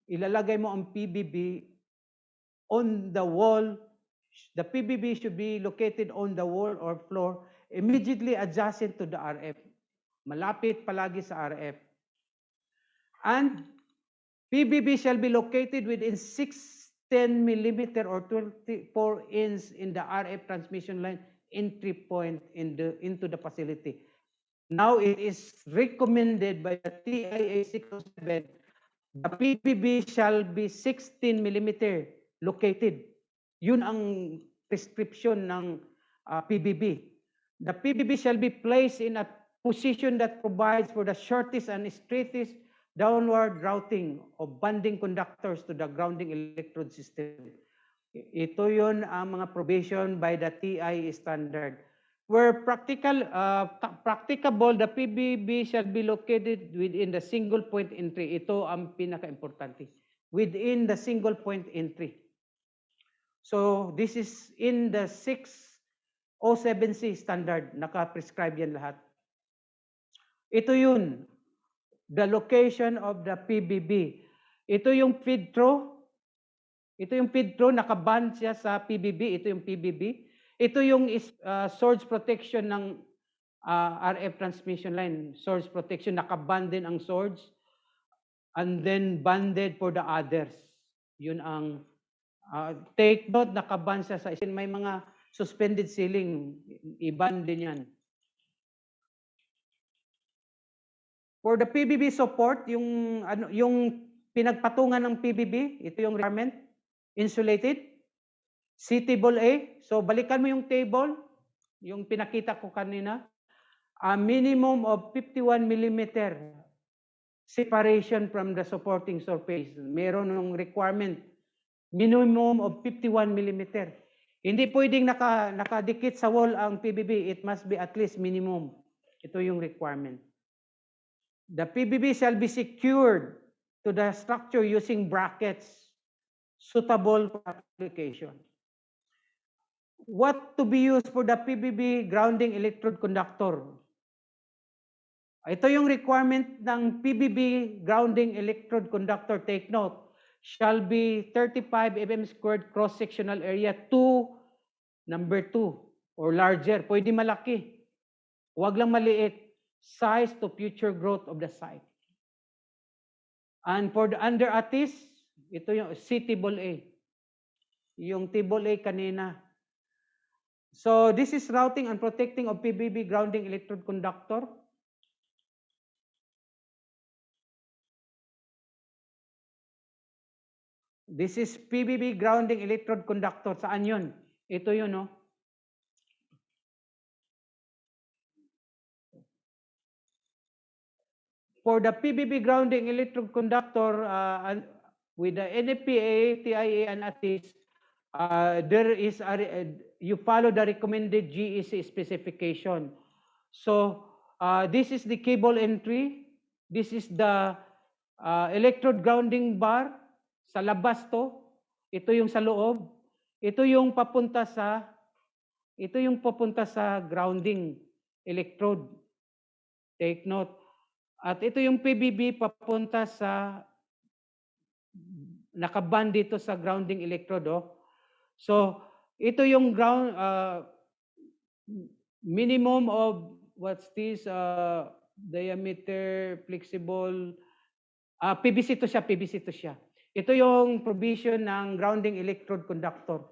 S1: ilalagay mo ang PBB on the wall. The PBB should be located on the wall or floor immediately adjacent to the RF. Malapit palagi sa RF. And PBB shall be located within 610 millimeter or 24 inch in the RF transmission line entry point into the facility. Now it is recommended by the TIA 607, the PBB shall be 16 millimeter located. Yun ang prescription ng PBB. The PBB shall be placed in a position that provides for the shortest and straightest downward routing of bonding conductors to the grounding electrode system. Ito yun ang mga provision by the TIA standard. Where practicable, the PBB shall be located within the single point entry. Ito ang pinaka-importante. Within the single point entry. So, this is in the 607C standard. Naka-prescribe yan lahat. Ito yun. The location of the PBB. Ito yung feed through. Ito yung feed through. Nakaband siya sa PBB. Ito yung PBB. Ito yung source protection ng RF transmission line. Source protection. Nakaband din ang source. And then banded for the others. Yun ang take note, nakaban siya sa isin. May mga suspended ceiling, iban din yan. For the PBB support, yung pinagpatungan ng PBB, ito yung requirement, insulated, C-table A. So balikan mo yung table, yung pinakita ko kanina, a minimum of 51 millimeter separation from the supporting surface. Meron ng requirement, minimum of 51 millimeter. Hindi pwedeng nakadikit sa wall ang PBB. It must be at least minimum. Ito yung requirement. The PBB shall be secured to the structure using brackets suitable for application. What to be used for the PBB grounding electrode conductor? Ito yung requirement ng PBB grounding electrode conductor. Take note. Shall be 35 mm squared cross-sectional area 2, number 2, or larger. Pwede malaki. Huwag lang maliit. Size to future growth of the site. And for the under ATIS, ito yung C-table A. Yung table A kanina. So this is routing and protecting of PBB grounding electrode conductor. This is PBB grounding electrode conductor. Saan yun? Ito yun, no? For the PBB grounding electrode conductor, with the NFPA, TIA, and ATIS, there is you follow the recommended GEC specification. So this is the cable entry. This is the electrode grounding bar. Sa labas to, ito yung sa loob, ito yung papunta sa grounding electrode. Take note. At ito yung PBB papunta sa nakaband dito sa grounding electrode. Oh. So, ito yung ground minimum of what's this diameter flexible PVC to siya. Ito yung provision ng grounding electrode conductor.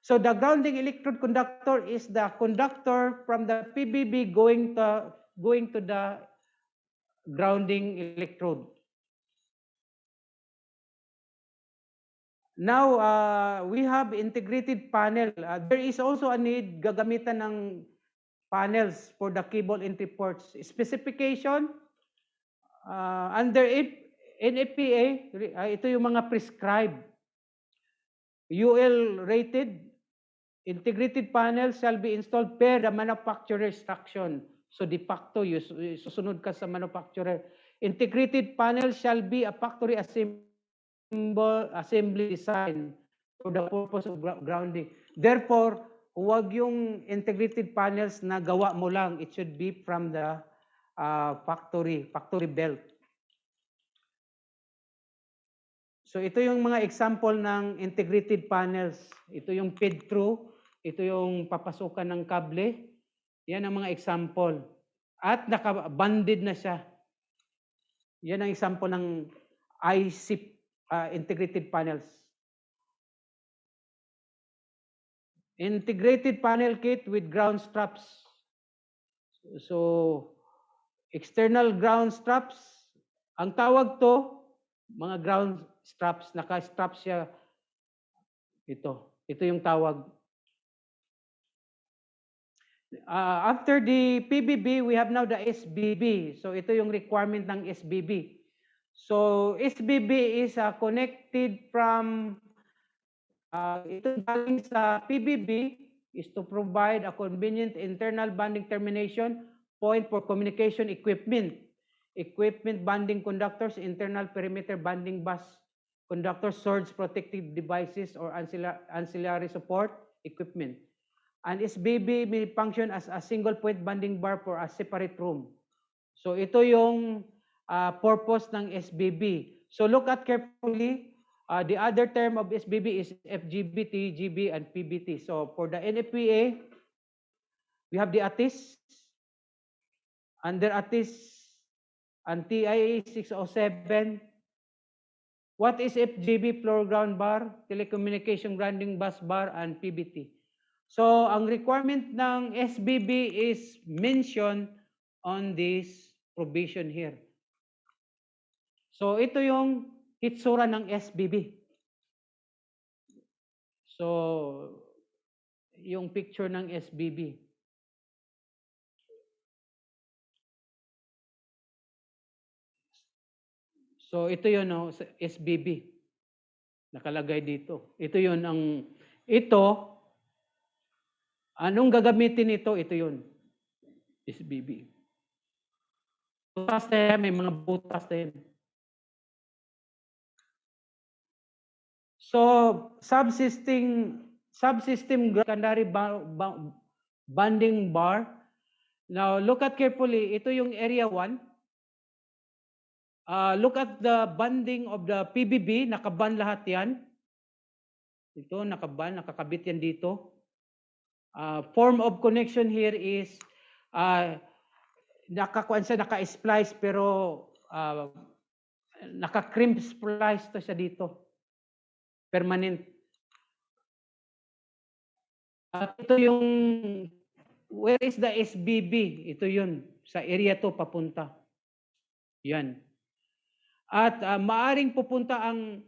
S1: So the grounding electrode conductor is the conductor from the PBB going to the grounding electrode. Now we have integrated panel. There is also a need gagamitan ng panels for the cable entry ports. Specification, under NFPA, ito yung mga prescribed. UL rated, integrated panels shall be installed per the manufacturer instruction. So de facto, susunod ka sa manufacturer. Integrated panels shall be a factory assembly design for the purpose of grounding. Therefore, huwag yung integrated panels na gawa mo lang. It should be from the factory belt. So ito yung mga example ng integrated panels. Ito yung feed through, ito yung papasukan ng kable. Yan ang mga example. At naka-banded na siya. Yan ang example ng IECEP integrated panels. Integrated panel kit with ground straps. So external ground straps, ang tawag to, mga ground straps, naka-strap siya. Ito yung tawag. After the PBB, we have now the SBB. So ito yung requirement ng SBB. So SBB is connected from, ito galing sa PBB is to provide a convenient internal bonding termination point for communication equipment. Equipment bonding conductors, internal perimeter bonding bus conductors, surge protective devices, or ancillary support equipment. And SBB may function as a single point bonding bar for a separate room. So ito yung purpose ng SBB. So look at carefully. The other term of SBB is FGB, TGB, and PBT. So for the NFPA, we have the ATIS. Under ATIS and TIA 607, what is FGB? Floor ground bar, telecommunication grounding bus bar, and PBT. So ang requirement ng SBB is mentioned on this provision here. So ito yung hitsura ng SBB. So yung picture ng SBB. So ito yun, no, SBB. Nakalagay dito. Ito yun ang, anong gagamitin ito? Ito yun. SBB. Butas na yan, may mga butas na yan. So, subsystem secondary bonding bar. Now, look at carefully. Ito yung area 1. Look at the bonding of the PBB. Nakaban lahat yan. Ito, nakaban, nakakabit yan dito. Form of connection here is naka-splice pero naka-crimp splice to siya dito. Permanent. At ito yung, where is the SBB? Ito yun, sa area to papunta. Yan. At maaring pupunta ang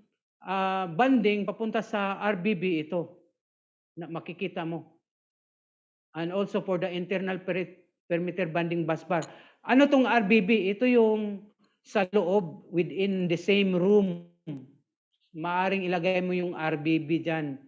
S1: banding papunta sa RBB ito. Na makikita mo. And also for the internal perimeter banding bus bar. Ano tong RBB? Ito yung sa loob within the same room. Maaring ilagay mo yung RBB dyan.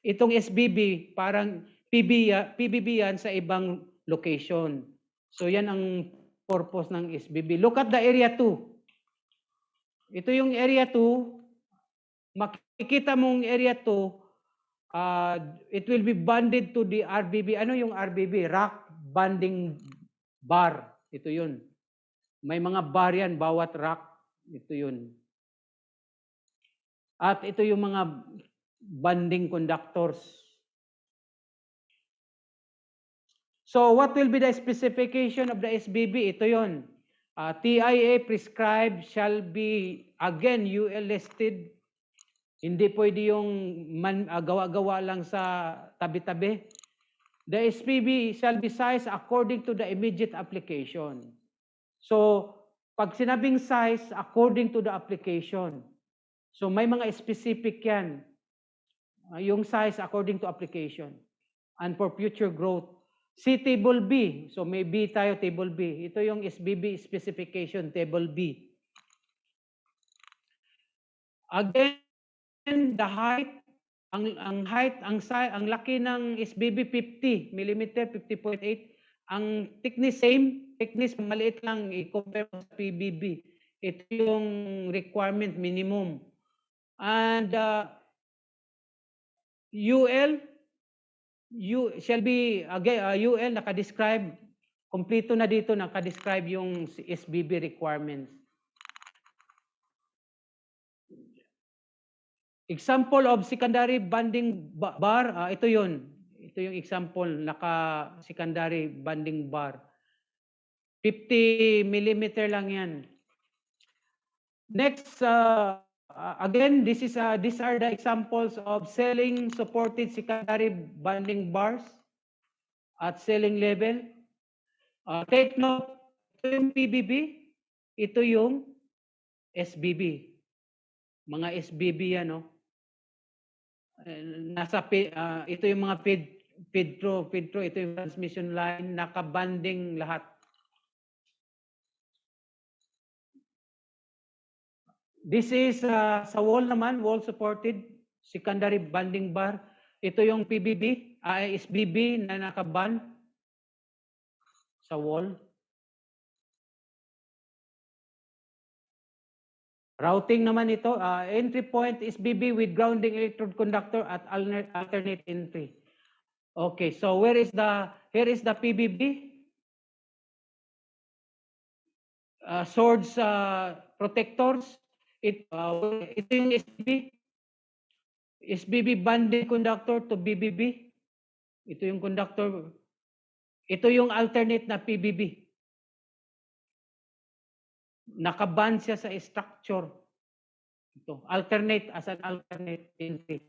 S1: Itong SBB, parang PBB yan sa ibang location. So yan ang purpose ng SBB. Look at the area 2. Ito yung area 2. Makikita mong area 2, it will be bonded to the RBB. Ano yung RBB? Rack bonding bar. Ito yun. May mga bar yan, bawat rack. Ito yun. At ito yung mga bonding conductors. So what will be the specification of the SBB? Ito yun. TIA prescribed shall be, again, UL listed. Hindi pwede yung gawa-gawa lang sa tabi-tabi. The SBB shall be sized according to the immediate application. So, pag sinabing size, according to the application. So, may mga specific yan. Yung size according to application. And for future growth. See table B. So may B tayo, table B. Ito yung SBB specification, table B. Again, the height, ang height, ang laki ng SBB 50 mm, 50.8. Ang thickness same, thickness maliit lang i-compare sa PBB. Ito yung requirement minimum. And UL shall be again UL naka-describe, kompleto na dito, naka-describe yung SBB requirements. Example of secondary bonding bar, ito yun. Ito yung example, naka-secondary bonding bar. 50 mm lang yan. Next, again, these are the examples of selling supported secondary bonding bars at selling level. Take note, ito yung PBB, ito yung SBB. Mga SBB yan, no? Ito yung mga feed through, ito yung transmission line, nakabanding lahat. This is sa wall naman, wall supported secondary bonding bar. Ito yung PBB, SBB na nakaband sa wall. Routing naman ito, entry point SBB with grounding electrode conductor at alternate entry. Okay, so here is the PBB. Swords protectors. Ito yung SBB bonding conductor to BBB. Ito yung conductor. Ito yung alternate na PBB. Nakaband siya sa structure. Ito, alternate as an alternate entry.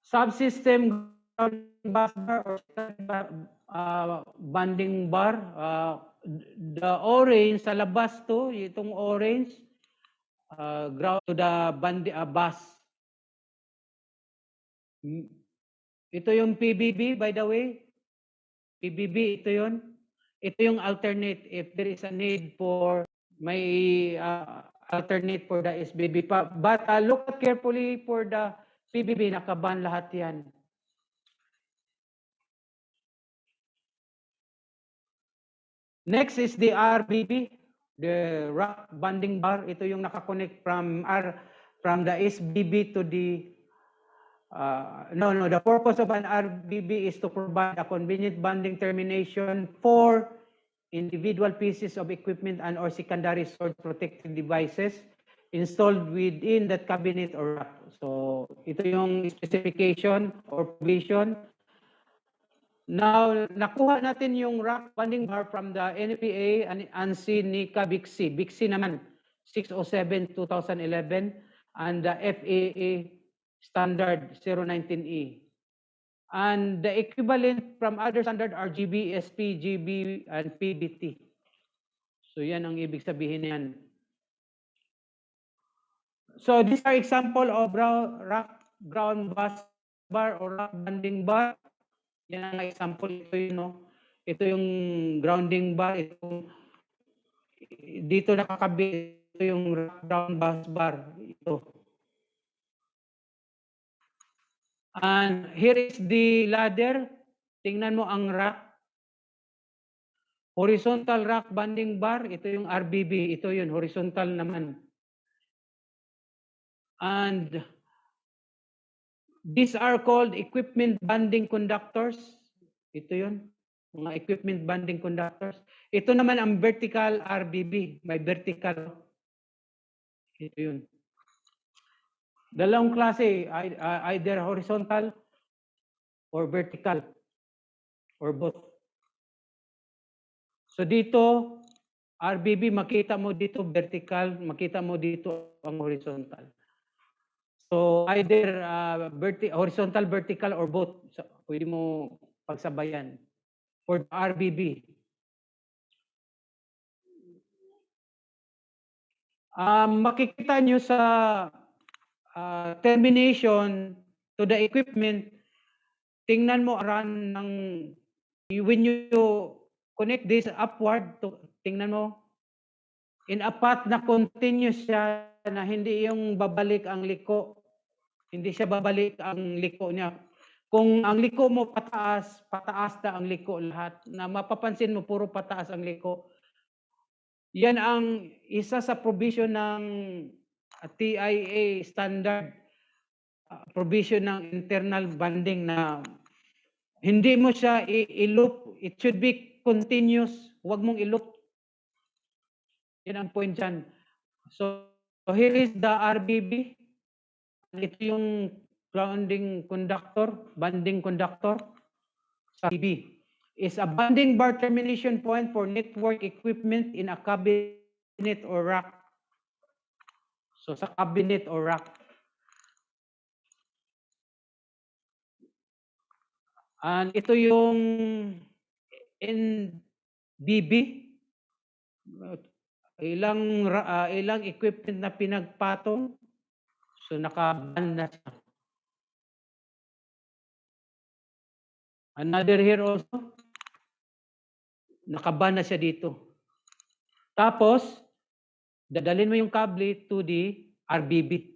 S1: Subsystem bus bar or bonding bar. The orange sa labas to, itong orange, ground to the bus. Ito yung PBB, by the way. PBB, ito yun. Ito yung alternate if there is a need for may alternate for the SBB. But look carefully for the PBB, nakaban lahat yan. Next is the RBB, the rack bonding bar. Ito yung nakakonect from the SBB to the the purpose of an RBB is to provide a convenient bonding termination for individual pieces of equipment and or secondary source protective devices installed within that cabinet or rack. So ito yung specification or provision. Now, nakuha natin yung rack bonding bar from the NFPA and ANSI, NICA, BICSI. BICSI naman, 607-2011 and the FAA standard 019E. And the equivalent from other standard are GB, SP, GB, and PBT. So yan ang ibig sabihin yan. So these are example of rack ground bus bar or rack bonding bar. Yan ang example, ito yun, no? Ito yung grounding bar, dito nakakabit, ito yung ground bus bar, ito. And here is the ladder. Tingnan mo ang rack. Horizontal rack bonding bar, ito yung RBB, ito yun, horizontal naman. And these are called equipment bonding conductors. Ito yun, mga equipment bonding conductors. Ito naman ang vertical RBB, may vertical. Ito yun. Dalawang klase, either horizontal or vertical or both. So dito, RBB, makita mo dito vertical, makita mo dito ang horizontal. So either horizontal, vertical, or both. So, pwede mo pagsabayan for RBB. Makikita nyo sa termination to the equipment, tingnan mo around ng, when you connect this upward, tingnan mo, in a path na continuous siya, na hindi yung babalik ang liko. Hindi siya babalik ang liko niya. Kung ang liko mo pataas, pataas na ang liko lahat. Na mapapansin mo, puro pataas ang liko. Yan ang isa sa provision ng TIA standard, provision ng internal banding, na hindi mo siya i-loop. It should be continuous. Huwag mong i-loop. Yan ang point dyan. So here is the RBB. Ito yung grounding conductor, banding conductor. Sa BB is a banding bar termination point for network equipment in a cabinet or rack. So sa cabinet or rack. And ito yung NBB. Ilang equipment na pinagpatong. So naka-ban na siya. Another here also. Naka-ban na siya dito. Tapos, dadalhin mo yung kable to the RBB.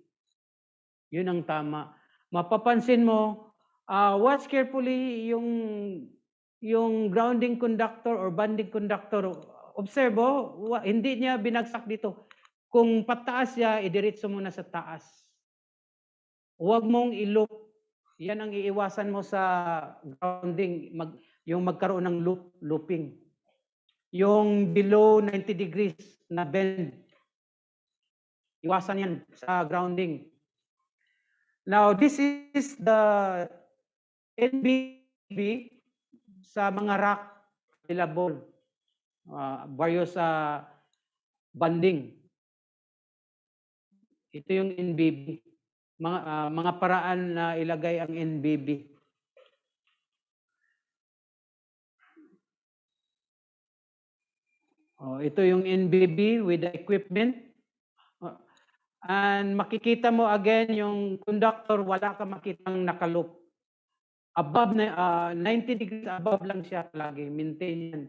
S1: Yun ang tama. Mapapansin mo, watch carefully yung grounding conductor or banding conductor. Observe, hindi niya binagsak dito. Kung pataas siya, idiretso mo na sa taas. Huwag mong i-loop. Yan ang iiwasan mo sa grounding, yung magkaroon ng looping. Yung below 90 degrees na bend. Iwasan yan sa grounding. Now, this is the NBB sa mga rack available. Various banding. Ito yung NBB. Mga paraan na ilagay ang NBB. Ito yung NBB with the equipment. And makikita mo again yung conductor, wala ka makitang nakaloop. Above 90 degrees above lang siya lagi. Maintain yan.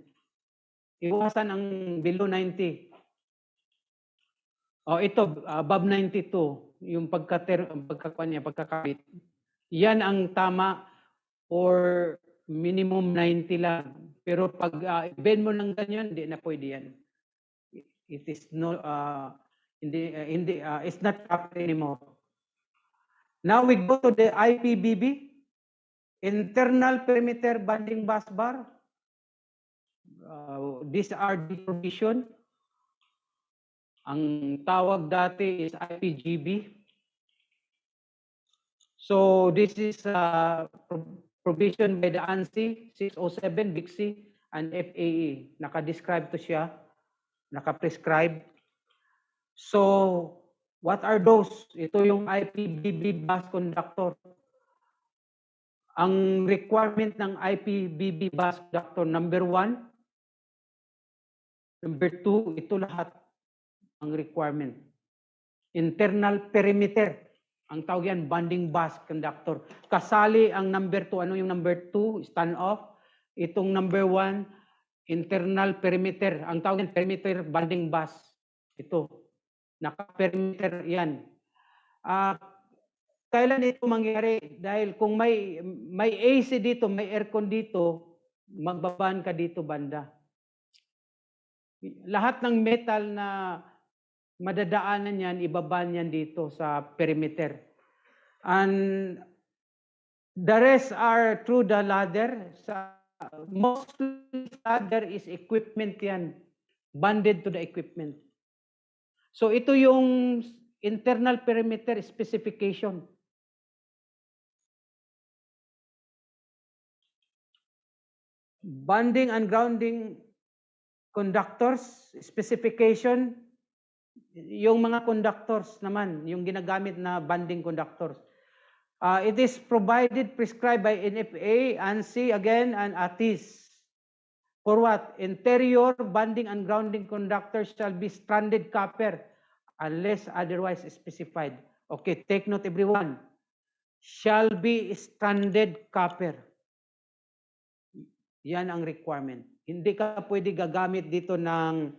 S1: Iwasan ang below 90. Ito, above 92. Yung pagkakabit. Yan ang tama, or minimum 90 lang. Pero pag bend mo ng ganyan, hindi na pwede yan. It is no, it's not proper anymore. Now we go to the IPBB, internal perimeter banding bus bar. These are the provision. Ang tawag dati is IPGB. So this is provision by the ANSI 607, BICSI, and FAE. Naka-describe to siya. Naka-prescribe. So what are those? Ito yung IPBB bus conductor. Ang requirement ng IPBB bus conductor, number 1, number 2, ito lahat ang requirement. Internal perimeter. Ang tawag yan, banding bus conductor. Kasali ang number 2. Ano yung number 2? Stand off. Itong number 1, internal perimeter. Ang tawag yan, perimeter banding bus. Ito. Naka-perimeter yan. Kailan ito mangyari? Dahil kung may AC dito, may aircon dito, magbaban ka dito banda. Lahat ng metal na madadaanan yan, ibaban yan dito sa perimeter. And the rest are through the ladder. Mostly ladder is equipment yan. Banded to the equipment. So ito yung internal perimeter specification. Banding and grounding conductors specification. Yung mga conductors naman, yung ginagamit na banding conductors. It is provided, prescribed by NFA, ANSI again, and ATIS. For what? Interior banding and grounding conductors shall be stranded copper unless otherwise specified. Okay, take note everyone. Shall be stranded copper. Yan ang requirement. Hindi ka pwede gagamit dito ng,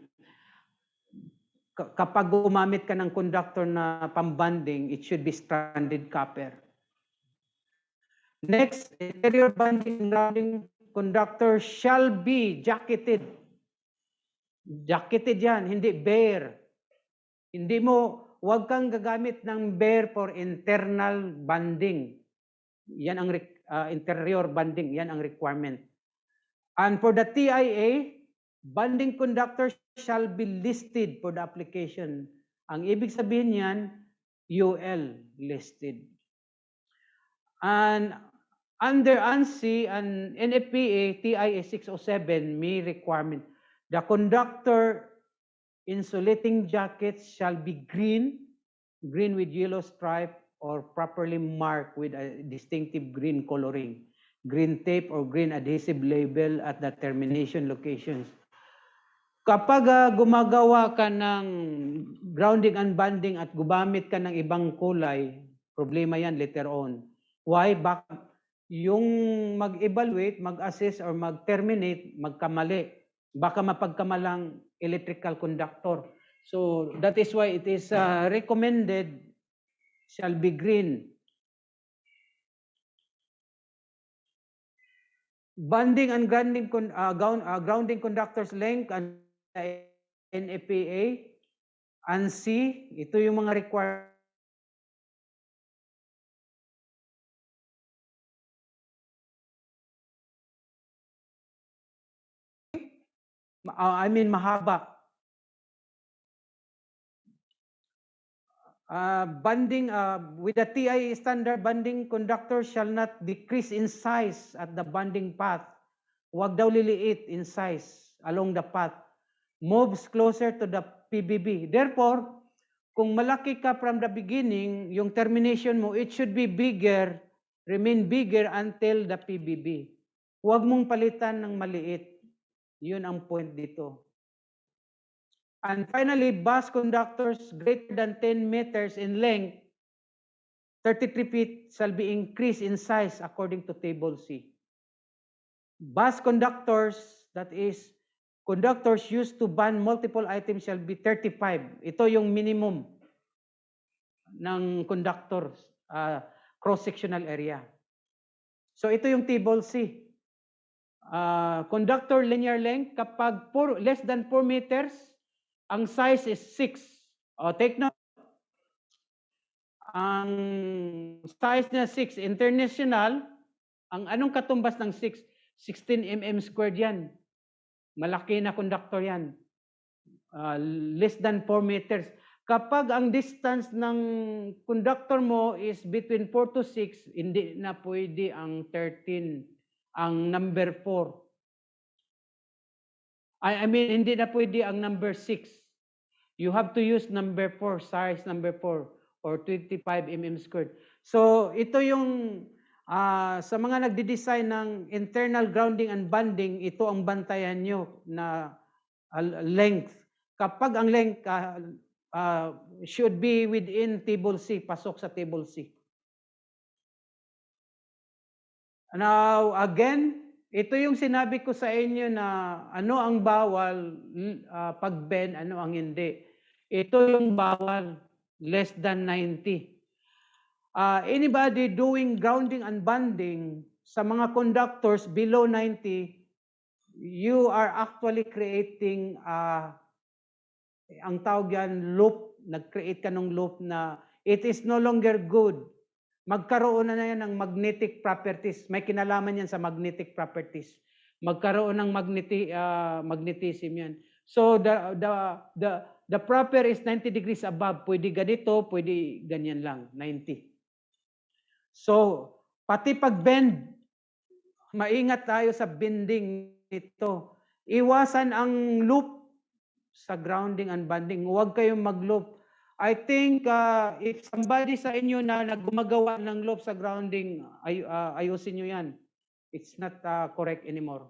S1: kapag gumamit ka ng conductor na pambanding, it should be stranded copper. Next, interior banding and grounding conductor shall be jacketed. Jacketed yan, hindi bare. Hindi mo, huwag kang gagamit ng bare for internal banding. Yan ang interior banding, yan ang requirement. And for the TIA, banding conductor shall be listed for the application. Ang ibig sabihin yan, UL listed. And under ANSI and NFPA, TIA 607 may requirement. The conductor insulating jackets shall be green with yellow stripe or properly marked with a distinctive green coloring. Green tape or green adhesive label at the termination locations. Kapag gumagawa ka ng grounding and banding at gumamit ka ng ibang kulay, problema yan later on. Why? Baka yung mag-evaluate, mag-assess, or mag-terminate, magkamali. Baka mapagkamalang electrical conductor. So that is why it is recommended shall be green. Banding and grounding conductors length and NFPA and C, ito yung mga requirements. Mahaba. Banding with the TIA standard, banding conductor shall not decrease in size at the banding path. Huwag daw liliit in size along the path. Moves closer to the PBB. Therefore, kung malaki ka from the beginning, yung termination mo, it should be bigger, remain bigger until the PBB. Huwag mong palitan ng maliit. Yun ang point dito. And finally, bus conductors greater than 10 meters in length, 33 feet shall be increased in size according to table C. Bus conductors, that is, conductors used to band multiple items shall be 35. Ito yung minimum ng conductors, cross-sectional area. So ito yung table C. Conductor linear length, kapag less than 4 meters, ang size is 6. Take note. Ang size na 6, international, ang anong katumbas ng 6? 16 mm squared yan. Malaki na conductor yan. Less than 4 meters. Kapag ang distance ng conductor mo is between 4 to 6, hindi na pwede ang 13, ang number 4. Hindi na pwede ang number 6. You have to use number 4, size number 4, or 25 mm squared. So, ito yung, sa mga nagde-design ng internal grounding and banding, ito ang bantayan nyo na length. Kapag ang length should be within table C, pasok sa table C. Now, again, ito yung sinabi ko sa inyo na ano ang bawal pag-bend, ano ang hindi. Ito yung bawal, less than 90. Anybody doing grounding and banding sa mga conductors below 90, you are actually creating ang tawag yan, loop. Nag-create ka ng loop na it is no longer good. Magkaroon na yan ng magnetic properties. May kinalaman yan sa magnetic properties. Magkaroon ng magnetism yan. So the proper is 90 degrees above. Pwede ganito, pwede ganyan lang, 90. So pati pag-bend, maingat tayo sa bending nito. Iwasan ang loop sa grounding and banding. Huwag kayong mag-loop. I think if somebody sa inyo na nagumagawa ng loop sa grounding, ayusin nyo yan. It's not correct anymore.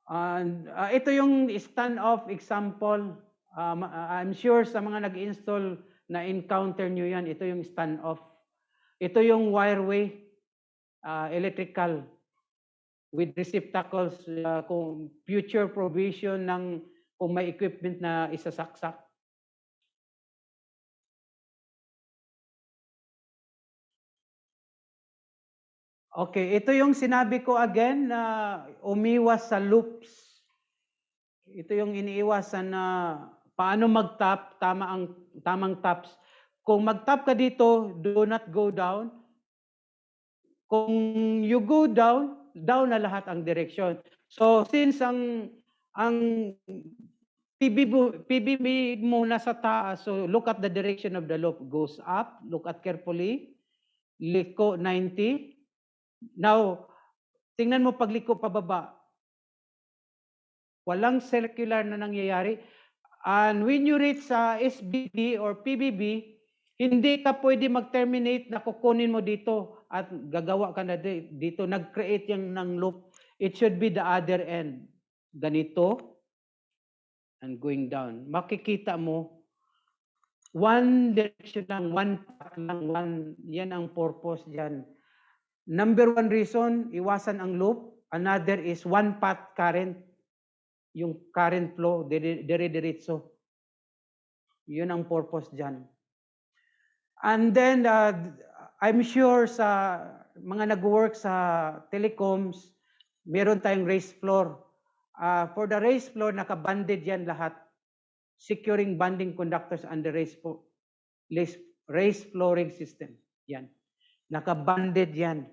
S1: And ito yung stand-off example. I'm sure sa mga nag-install na encounter nyo yan, ito yung stand-off. Ito yung wireway, electrical. with receptacles, kung future provision ng kung may equipment na isasaksak. Okay, ito yung sinabi ko again na umiwas sa loops. Ito yung iniiwasan na paano mag-tap, tamang taps. Kung mag-tap ka dito, do not go down. Kung you go down, down na lahat ang direction. So since ang PBB mo nasa taas, so look at the direction of the loop. Goes up, look at carefully. Liko 90. Now, tingnan mo pagliko pababa. Walang circular na nangyayari. And when you reach sa SBB or PBB, hindi ka pwede mag-terminate na kukunin mo dito at gagawa ka na dito. Nag-create yung ng loop. It should be the other end. Ganito and going down. Makikita mo, one direction lang, one path lang, yan ang purpose dyan. Number one reason, iwasan ang loop. Another is one path current. Yung current flow, dire-diretso. Yun ang purpose dyan. And then, I'm sure sa mga nag-work sa telecoms, meron tayong raised floor. For the raised floor, naka-banded yan lahat. Securing banding conductors and the raised flooring system. Yan. Naka-banded yan,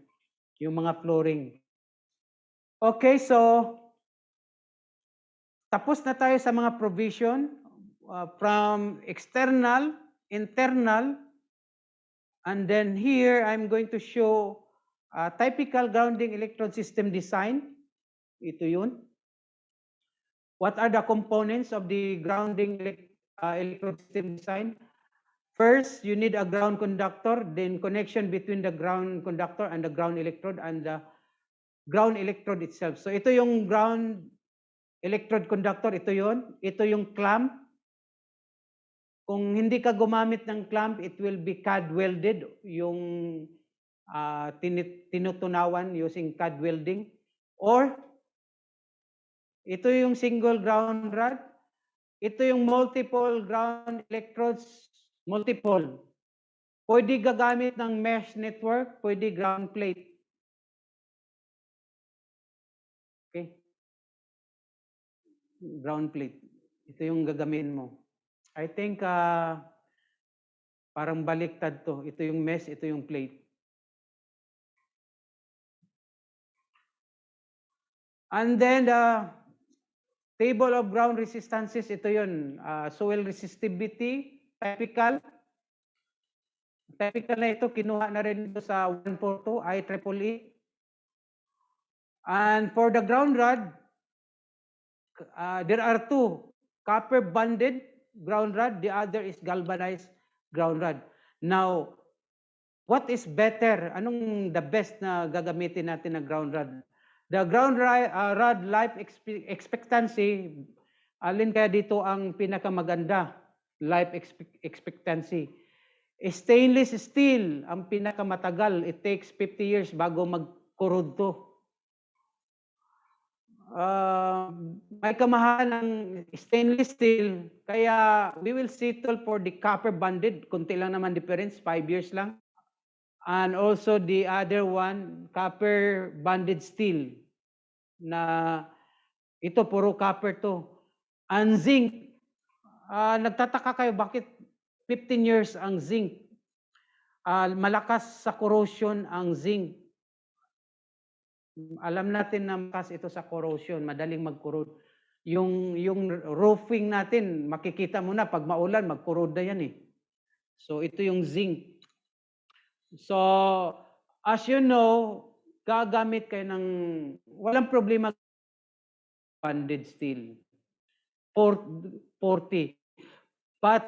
S1: yung mga flooring. Okay, so tapos na tayo sa mga provision from external, internal, and then here I'm going to show typical grounding electrode system design. Ito yun. What are the components of the grounding electrode system design? First, you need a ground conductor, then connection between the ground conductor and the ground electrode and the ground electrode itself. So ito yung ground electrode conductor, ito yon. Ito yung clamp. Kung hindi ka gumamit ng clamp, it will be CAD welded, yung tinutunawan using CAD welding. Or ito yung single ground rod. Ito yung multiple ground electrodes. Multiple. Pwede gagamit ng mesh network, pwede ground plate. Okay. Ground plate. Ito yung gagamitin mo. I think parang baliktad to. Ito yung mesh, ito yung plate. And then the table of ground resistances, ito yun. Soil resistivity, typical. Typical na ito, kinuha na rin ito sa 142, IEEE. And for the ground rod, there are two. Copper bonded ground rod, the other is galvanized ground rod. Now, what is better? Anong the best na gagamitin natin na ground rod? The ground rod life expectancy, alin kaya dito ang pinakamaganda? Life expectancy. Stainless steel ang pinakamatagal. It takes 50 years bago mag-corrode to. May kamahalan ng stainless steel, kaya we will settle for the copper bonded. Kunti lang naman difference, 5 years lang. And also the other one, copper bonded steel, na ito puro copper to. And zinc, nagtataka kayo bakit 15 years ang zinc. Malakas sa corrosion ang zinc. Alam natin na malakas ito sa corrosion, madaling mag-corrode. Yung roofing natin, makikita mo na pag maulan, mag-corrode na yan eh. So ito yung zinc. So as you know, gagamit kayo ng walang problema bonded steel. 40. But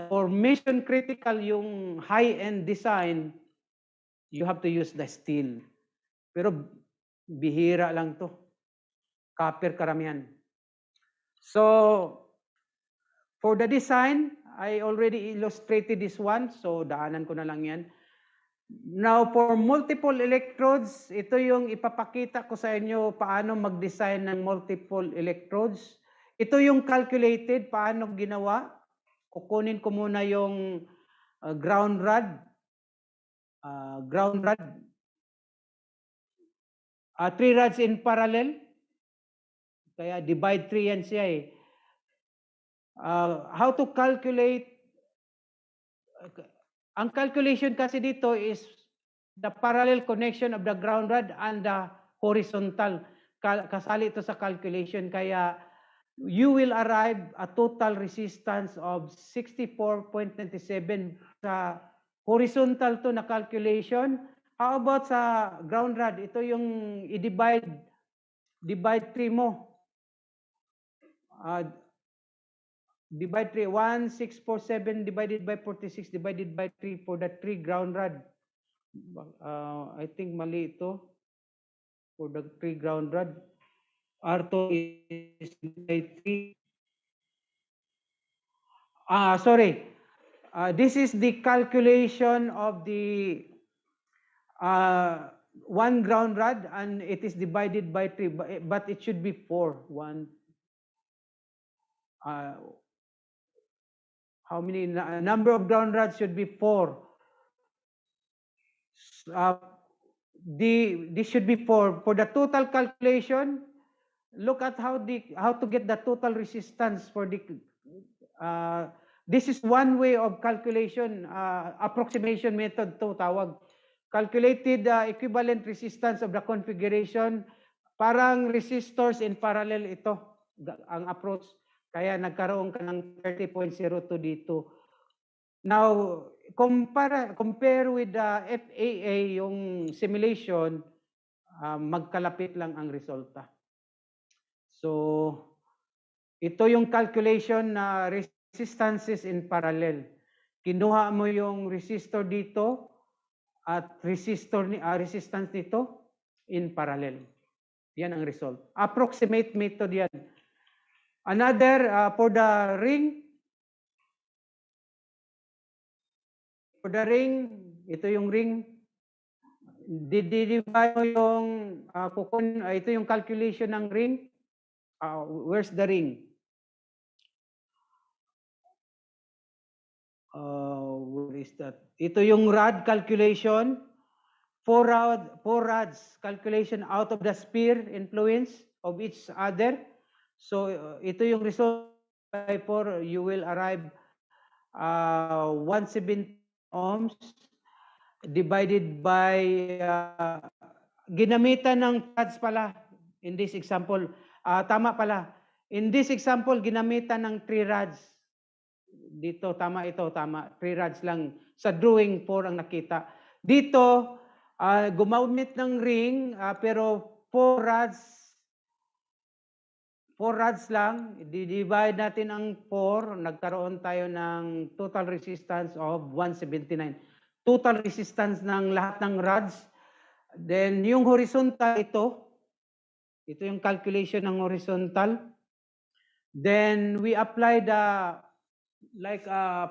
S1: for mission critical yung high-end design, you have to use the steel. Pero bihira lang to. Copper karamihan. So for the design, I already illustrated this one, so daanan ko na lang yan. Now, for multiple electrodes, ito yung ipapakita ko sa inyo paano mag-design ng multiple electrodes. Ito yung calculated, paano ginawa. Kukunin ko muna yung ground rod. Ground rod. 3 rods in parallel. Kaya divide 3 yan siya eh. How to calculate? Ang calculation kasi dito is the parallel connection of the ground rod and the horizontal. Kasali ito sa calculation. Kaya you will arrive a total resistance of 64.97 sa horizontal to na calculation. How about sa ground rod? Ito yung i-divide 3 mo. Divide 3, 1647 divided by 46 divided by 3 for the 3 ground rod. I think mali ito. For the 3 ground rod. R2 is by 3. Sorry. This is the calculation of the 1 ground rod and it is divided by 3, but it should be 4. 1. How many number of ground rods should be 4? This should be 4. For the total calculation, look at how to get the total resistance for the. This is one way of calculation, approximation method to tawag. Calculated equivalent resistance of the configuration. Parang resistors in parallel ito, ang approach. Kaya nagkaroon ka ng 30.02 dito. Now, compare with the FAA, yung simulation, magkalapit lang ang resulta. So, ito yung calculation na resistances in parallel. Kinuha mo yung resistor dito at resistance nito in parallel. Yan ang result. Approximate method yan. Another, for the ring, ito yung ring, didivide mo yung, ito yung calculation ng ring. Where's the ring? Where is that? Ito yung rod calculation. 4 rods calculation out of the sphere influence of each other. So, ito yung result by 4, you will arrive 170 ohms divided by, ginamitan ng rods pala in this example. Tama pala. In this example, ginamitan ng 3 rods. Dito, tama ito, tama. 3 rods lang. Sa drawing 4 ang nakita. Dito, gumamit ng ring, pero 4 rods lang, i-divide natin ang 4, nagkaroon tayo ng total resistance of 179. Total resistance ng lahat ng rods. Then yung horizontal ito yung calculation ng horizontal. Then we apply the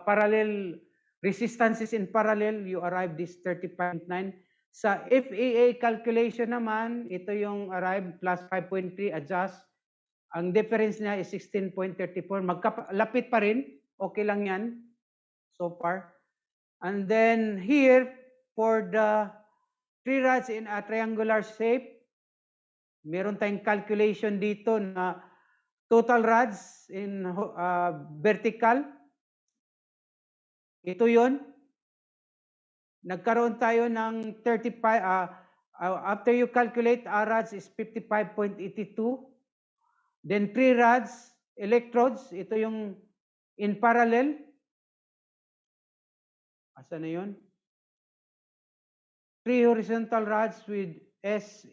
S1: parallel resistances in parallel, you arrive this 30.9. Sa FAA calculation naman, ito yung arrive plus 5.3 adjust. Ang difference niya is 16.34. Magkalapit pa rin. Okay lang yan so far. And then here, for the 3 rods in a triangular shape, meron tayong calculation dito na total rods in vertical. Ito yun. Nagkaroon tayo ng 35. After you calculate, our rods is 55.82. Then 3 rods, electrodes, ito yung in parallel. Asa na yun? 3 horizontal rods with S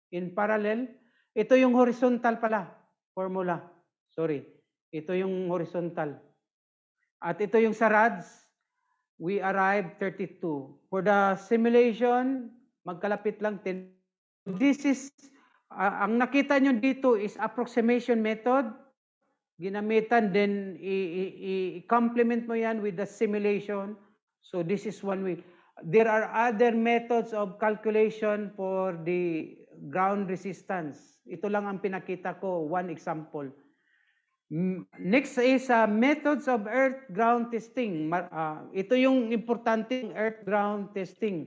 S1: in parallel. Ito yung horizontal pala, formula. Sorry. Ito yung horizontal. At ito yung sa rods, we arrive 32. For the simulation, magkalapit lang 10. This is ang nakita nyo dito is approximation method. Ginamitan, then i-complement mo yan with the simulation. So this is one way. There are other methods of calculation for the ground resistance. Ito lang ang pinakita ko, one example. Next is methods of earth ground testing. Ito yung importanteng earth ground testing.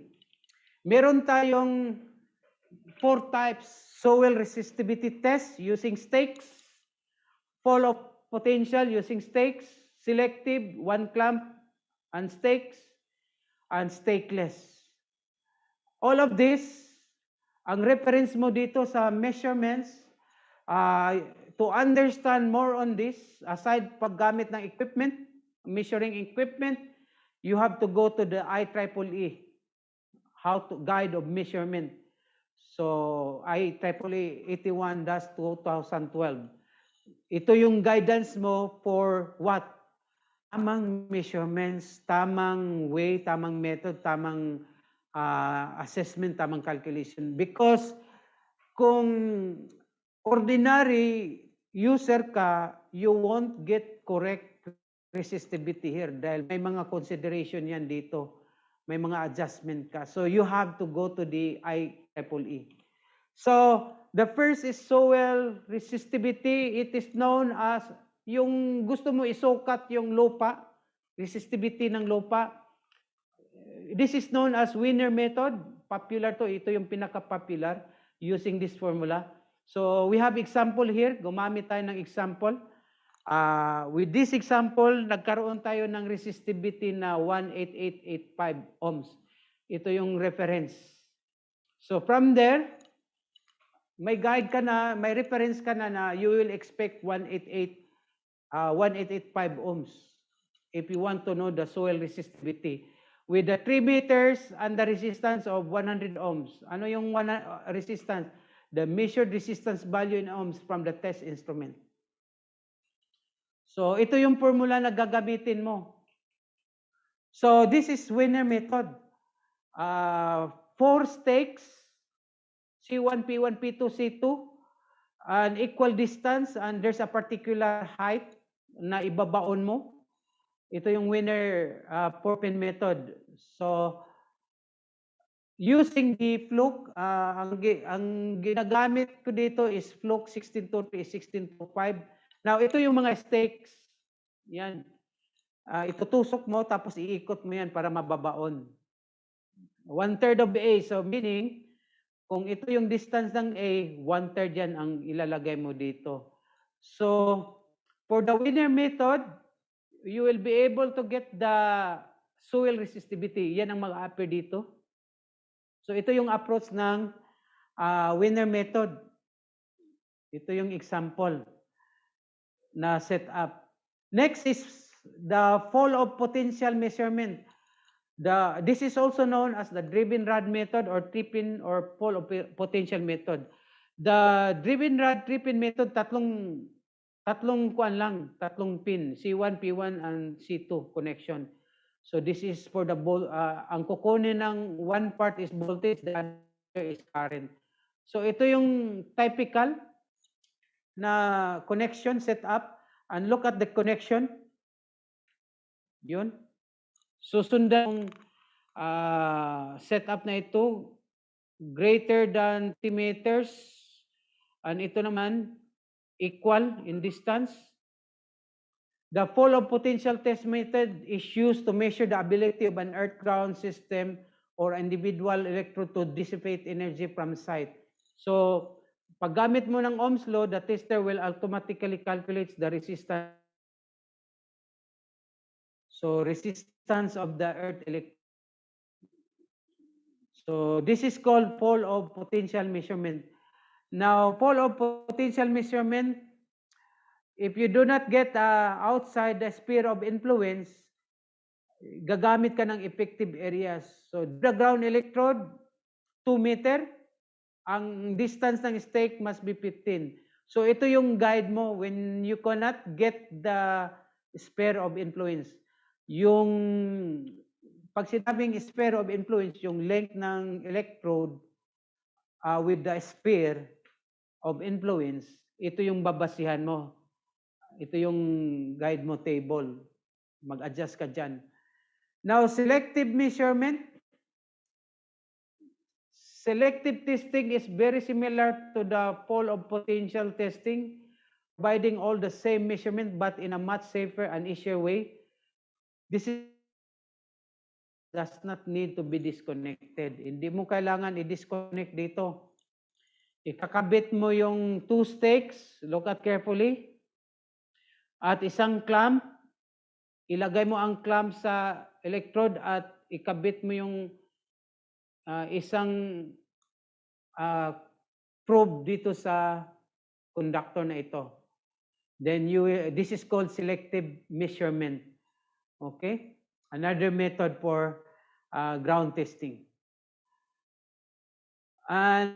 S1: Meron tayong 4 types: soil resistivity test using stakes, fall of potential using stakes, selective, 1 clamp and stakes, and stakeless. All of this, ang reference mo dito sa measurements, to understand more on this, aside paggamit ng equipment, measuring equipment, you have to go to the IEEE, how to guide of measurement. So IEEE 81-2012. Ito yung guidance mo for what? Tamang measurements, tamang way, tamang method, tamang assessment, tamang calculation. Because kung ordinary user ka, you won't get correct resistivity here dahil may mga consideration yan dito. May mga adjustment ka. So you have to go to the IEEE. So the first is soil resistivity. It is known as yung gusto mo isukat yung lupa, resistivity ng lupa. This is known as Wiener method. Popular to. Ito yung pinaka-popular using this formula. So we have example here. Gumamit tayo ng example. With this example, nagkaroon tayo ng resistivity na 18885 ohms. Ito yung reference. So from there, may guide ka na, may reference ka na you will expect 1885 ohms if you want to know the soil resistivity. With the 3 meters and the resistance of 100 ohms. Ano yung resistance? The measured resistance value in ohms from the test instrument. So ito yung formula na gagamitin mo. So this is Wiener method. 4 stakes, C1, P1, P2, C2, an equal distance, and there's a particular height na ibabaon mo. Ito yung Wiener 4-pin method. So using the fluke, ang ginagamit ko dito is fluke 1620, 1625. Now, ito yung mga stakes. Yan. Itutusok mo, tapos iikot mo yan para mababaon. 1/3 of A. So, meaning, kung ito yung distance ng A, 1/3 yan ang ilalagay mo dito. So, for the Wiener method, you will be able to get the soil resistivity. Yan ang mag-appear dito. So, ito yung approach ng Wiener method. Ito yung example na set up. Next is the fall of potential measurement. This is also known as the driven rod method or 3-pin or fall of potential method. The driven rod 3-pin method, tatlong kuan lang, tatlong pin, C1, P1, and C2 connection. So this is for the ang kukunin ng one part is voltage, the other is current. So ito yung typical na connection set up, and look at the connection. Yun. Susundan setup na ito greater than 3 meters, and ito naman equal in distance. The fall of potential test method is used to measure the ability of an earth ground system or individual electrode to dissipate energy from site. So paggamit mo ng Ohm's law, the tester will automatically calculate the resistance. So resistance of the earth electrode. So this is called fall of potential measurement. Now, fall of potential measurement, if you do not get outside the sphere of influence, gagamit ka ng effective areas. So the ground electrode, 2 meter, ang distance ng stake must be 15. So ito yung guide mo when you cannot get the sphere of influence. Yung pag sinabing sphere of influence, yung length ng electrode with the sphere of influence, ito yung babasihan mo. Ito yung guide mo table. Mag-adjust ka dyan. Now, selective measurement, Selective testing is very similar to the pole of potential testing, providing all the same measurement but in a much safer and easier way. This does not need to be disconnected. Hindi mo kailangan i-disconnect dito. Ikakabit mo yung 2 stakes, look at carefully, at isang clamp. Ilagay mo ang clamp sa electrode at ikabit mo yung isang probe dito sa conductor na ito. Then this is called selective measurement. Okay? Another method for ground testing. And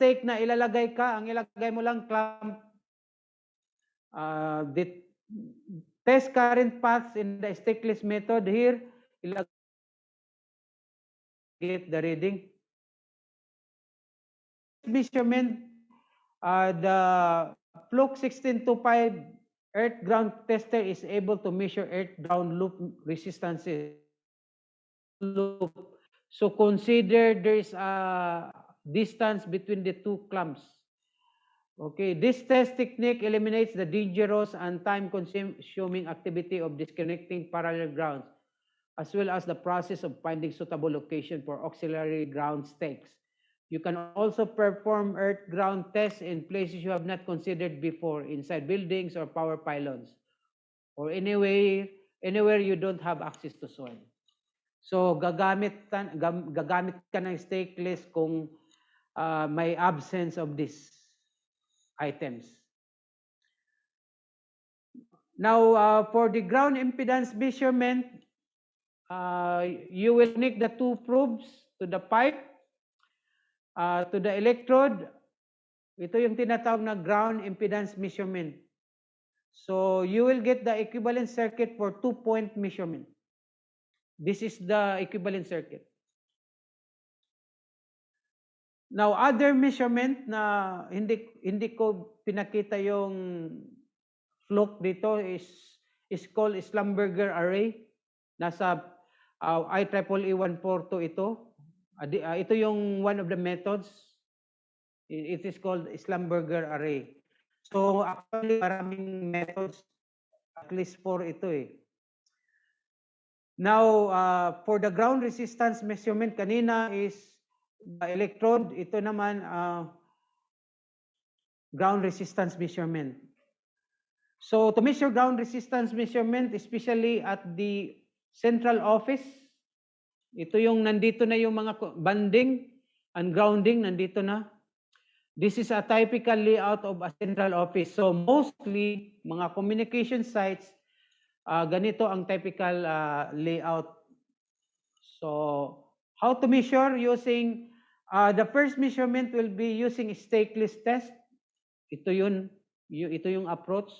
S1: stake na ilalagay ka, ang ilagay mo lang clamp. Test current paths in the stakeless method. Here, get the reading. Measurement, the Fluke 1625 earth ground tester is able to measure earth ground loop resistances. So consider there is a distance between the 2 clamps. Okay, this test technique eliminates the dangerous and time-consuming activity of disconnecting parallel grounds, as well as the process of finding suitable location for auxiliary ground stakes. You can also perform earth ground tests in places you have not considered before, inside buildings or power pylons, or anywhere you don't have access to soil. So gagamit ka ng stakeless kung may absence of these items. Now, for the ground impedance measurement, you will connect the 2 probes to the pipe, to the electrode. Ito yung tinatawag na ground impedance measurement. So you will get the equivalent circuit for 2-point measurement. This is the equivalent circuit. Now, other measurement na hindi ko pinakita yung Fluke dito is called Schlumberger array. Nasa IEEE 142 ito. Ito yung one of the methods. It is called Schlumberger array. So actually maraming methods, at least 4 ito eh. Now, for the ground resistance measurement kanina is the electrode. Ito naman ground resistance measurement. So to measure ground resistance measurement, especially at the central office, ito yung nandito na yung mga banding and grounding, nandito na. This is a typical layout of a central office. So mostly, mga communication sites, ganito ang typical layout. So how to measure? Using, the first measurement will be using stakeless test. Ito yung approach.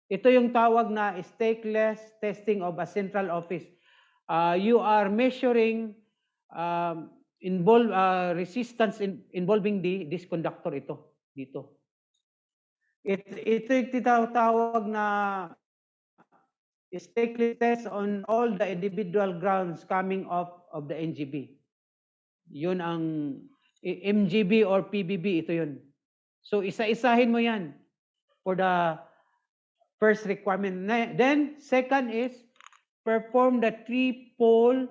S1: Ito yung tawag na stakeless testing of a central office. You are measuring resistance involving this conductor dito. Ito yung tinatawag na stakeless test on all the individual grounds coming off of the NGB. Yun ang MGB or PBB, ito yun. So isa-isahin mo yan for the first requirement. Then second is perform the 3-pole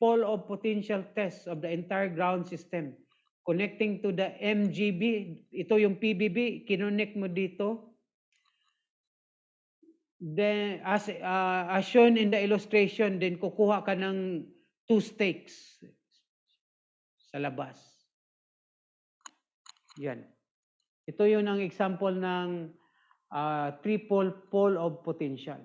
S1: of potential test of the entire ground system connecting to the MGB. Ito yung PBB, kinonect mo dito. Then as shown in the illustration, then kukuha ka ng 2 stakes sa labas. Yan. Ito yun ang example ng 3-pole of potential.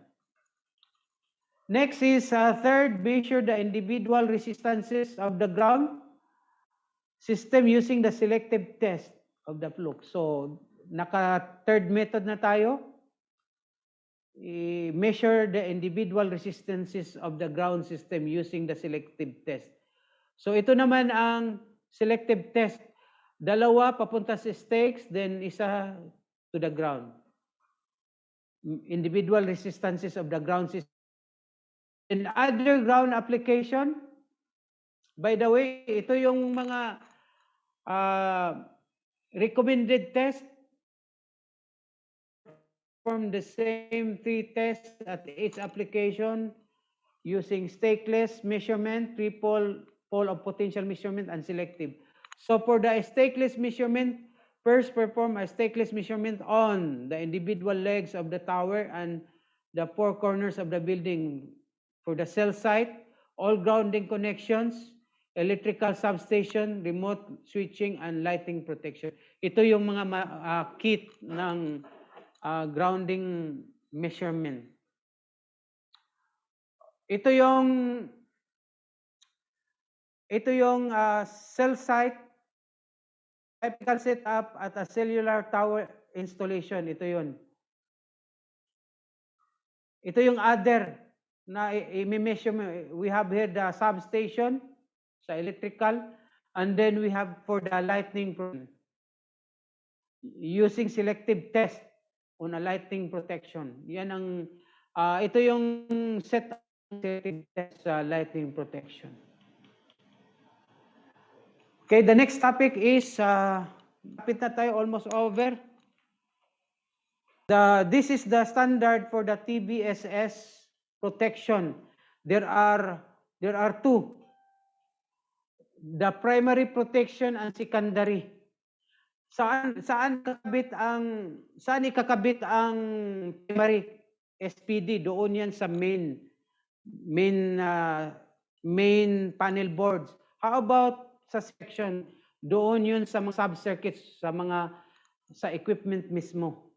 S1: Next is third, measure the individual resistances of the ground system using the selective test of the Fluke. So naka-third method na tayo. Measure the individual resistances of the ground system using the selective test. So ito naman ang selective test. $2 papunta sa stakes, then isa to the ground. individual resistances of the ground system. In other ground application, by the way, ito yung mga recommended test. Perform the same 3 tests at each application using stakeless measurement, pole of potential measurement, and selective. So for the stakeless measurement, first perform a stakeless measurement on the individual legs of the tower and the 4 corners of the building. For the cell site, all grounding connections, electrical substation, remote switching, and lighting protection. Ito yung mga kit ng grounding measurement. Ito yung cell site, typical setup at a cellular tower installation. Ito yun. Ito yung other na i-measure. We have here the substation sa electrical, and then we have for the lighting using selective test on a lighting protection. Yan ang ito yung setup sa lighting protection. Okay, the next topic is kapit na tayo, almost over. This is the standard for the TVSS protection. There are 2. The primary protection and secondary. Saan ikakabit ang primary SPD? Doon yan sa main panel boards. How about sa section? Doon yun sa mga sub-circuits, sa equipment mismo.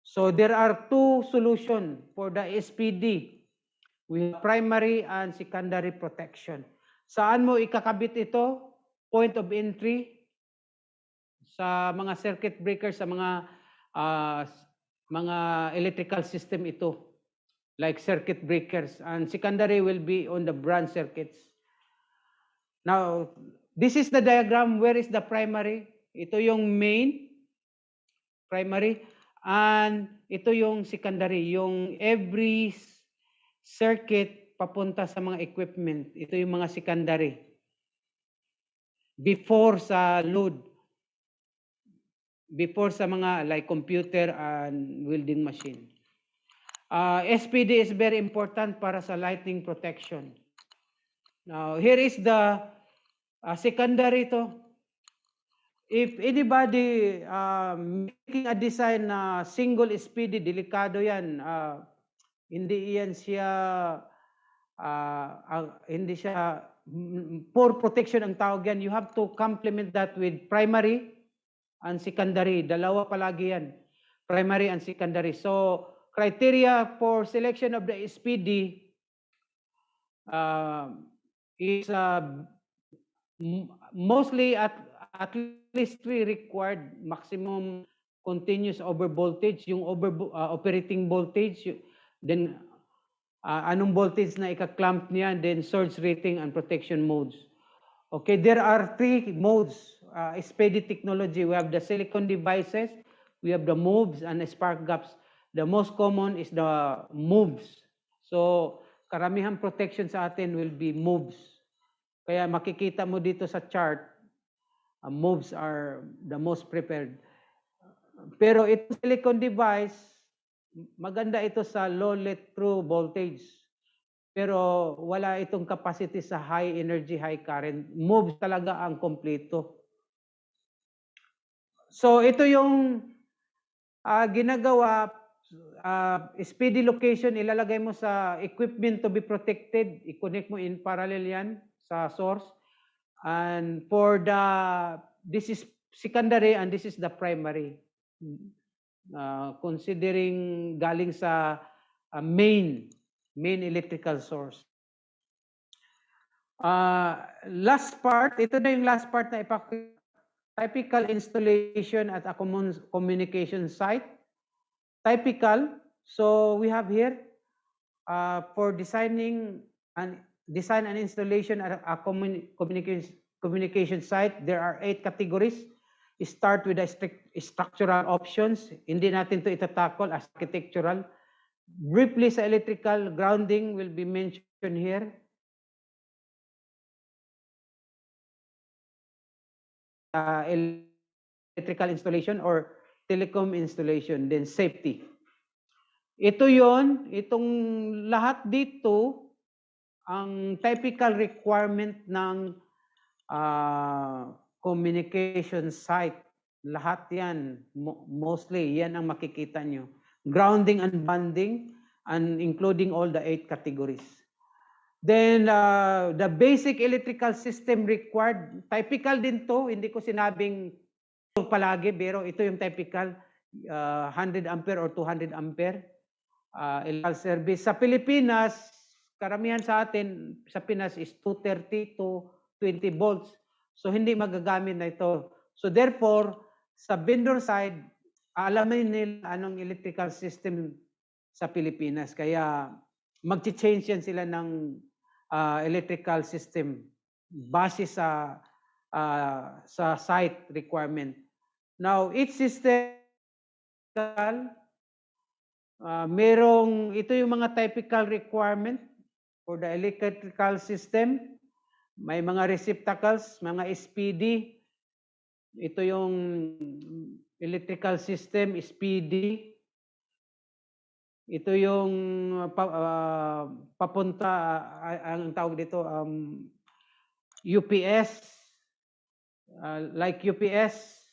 S1: So there are 2 solutions for the SPD. We have primary and secondary protection. Saan mo ikakabit ito? Point of entry sa mga circuit breakers, sa mga electrical system ito, like circuit breakers, and secondary will be on the branch circuits. Now, this is the diagram. Where is the primary? Ito yung main, primary, and ito yung secondary, yung every circuit papunta sa mga equipment. Ito yung mga secondary. Before sa load, before sa mga like computer and welding machine. SPD is very important para sa lighting protection. Now, here is the secondary to. If anybody making a design na single SPD, delikado yan. Hindi siya poor protection ang tawag yan. You have to complement that with primary and secondary. Dalawa palagi yan. Primary and secondary. So, criteria for selection of the SPD is mostly at least 3 required maximum continuous over voltage, yung operating voltage, then anong voltage na ika-clamp niya, then surge rating and protection modes. Okay, there are 3 modes. SPD technology, we have the silicon devices, we have the moves and the spark gaps. The most common is the moves. So, karamihan protection sa atin will be moves. Kaya makikita mo dito sa chart, moves are the most prepared. Pero ito silicon device, maganda ito sa low let-through voltage. Pero wala itong capacity sa high energy, high current. Moves talaga ang kompleto. So ito yung ginagawa, SPD location, ilalagay mo sa equipment to be protected. I-connect mo in parallel yan sa source. And for this is secondary and this is the primary. Considering galing sa main electrical source. Last part, ito na yung last part na ipakita. Typical installation at a common communication site. Typical, so we have here for design and installation at a communication site, there are 8 categories. Start with the structural options. Hindi natin to itatakol as architectural. Briefly sa electrical grounding will be mentioned here. Electrical installation or telecom installation, then safety. Ito yon, itong lahat dito, ang typical requirement ng communication site. Lahat yan, mostly, yan ang makikita nyo. Grounding and bonding, and including all the 8 categories. Then, the basic electrical system required, typical din to, hindi ko sinabing palagi, pero ito yung typical, 100 ampere or 200 ampere electrical service. Sa Pilipinas, karamihan sa atin, sa Pinas is 230 to 20 volts. So, hindi magagamit na ito. So, therefore, sa vendor side, alamin nila anong electrical system sa Pilipinas. Kaya, mag-change yan sila ng electrical system base sa site requirement. Now, each system ito yung mga typical requirement for the electrical system. May mga receptacles, mga SPD. Ito yung electrical system, SPD. Ito yung papunta, ang tawag dito, UPS. Like UPS,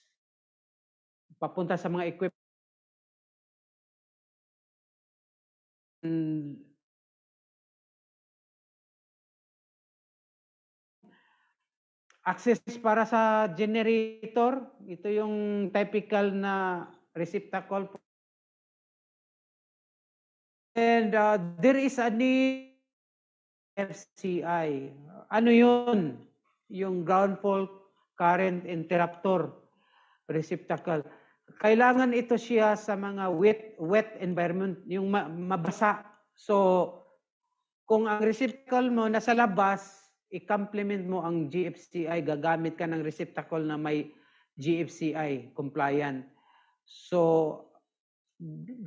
S1: papunta sa mga equipment. Access para sa generator, ito yung typical na receptacle. And there is a need FCI. Ano yun? Yung ground fault current interrupter receptacle. Kailangan ito siya sa mga wet environment, yung mabasa. So, kung ang receptacle mo nasa labas, i-complement mo ang GFCI, gagamit ka ng receptacle na may GFCI compliant. So,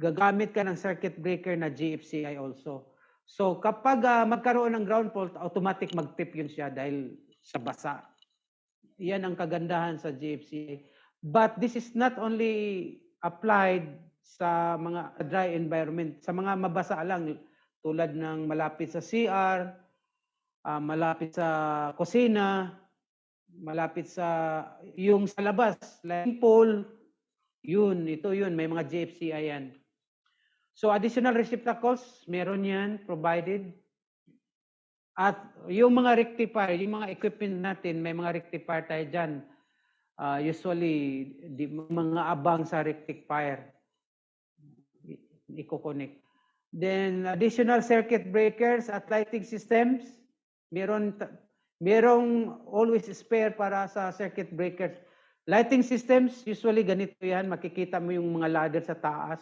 S1: gagamit ka ng circuit breaker na GFCI also. So, kapag magkaroon ng ground fault, automatic mag-trip yun siya dahil sa basa. Yan ang kagandahan sa GFCI. But this is not only applied sa mga dry environment, sa mga mabasa lang, tulad ng malapit sa CR, malapit sa kusina, malapit sa yung sa labas, like pool, ito yun, may mga GFCI yan. So additional receptacles, meron yan provided. At yung mga rectifier, yung mga equipment natin, may mga rectifier tayo dyan. Usually, mga abang sa rectifier, i-connect. Then additional circuit breakers at lighting systems, merong always spare para sa circuit breakers. Lighting systems, usually ganito yan. Makikita mo yung mga ladder sa taas.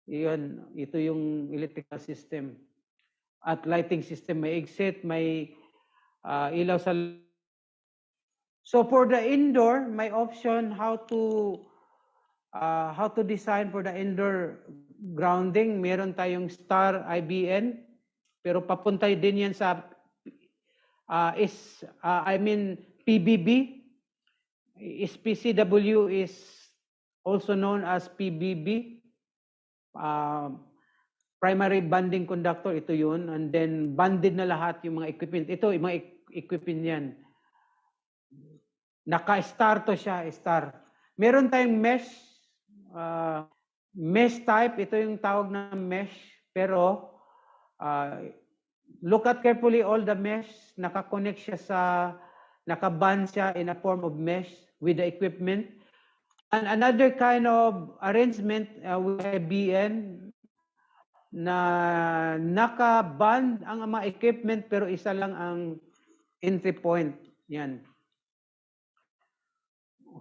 S1: Ito yung electrical system. At lighting system, may exit, may ilaw sa... So for the indoor, may option how to design for the indoor grounding. Meron tayong star IBN, pero papunta din yan sa PBB. PCW is also known as PBB, primary bonding conductor, ito yun. And then bonded na lahat yung mga equipment. Ito, yung mga equipment yan. Naka-star to siya, star. Meron tayong mesh type, ito yung tawag na mesh. Pero look at carefully all the mesh, naka-connect siya naka-bond siya in a form of mesh with the equipment. And another kind of arrangement with IBN na naka-bond ang mga equipment pero isa lang ang entry point. Yan.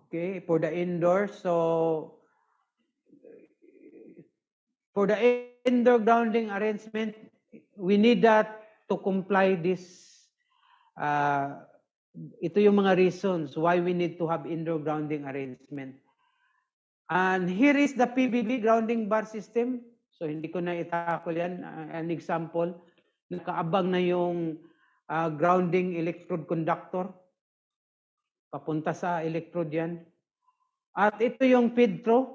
S1: Okay, for the indoor. So, for the indoor grounding arrangement, we need that to comply this. Ito yung mga reasons why we need to have indoor grounding arrangement. And here is the PBB grounding bar system. So hindi ko na itakol yan. An example, nakaabang na yung grounding electrode conductor. Papunta sa electrode yan. At ito yung feed through.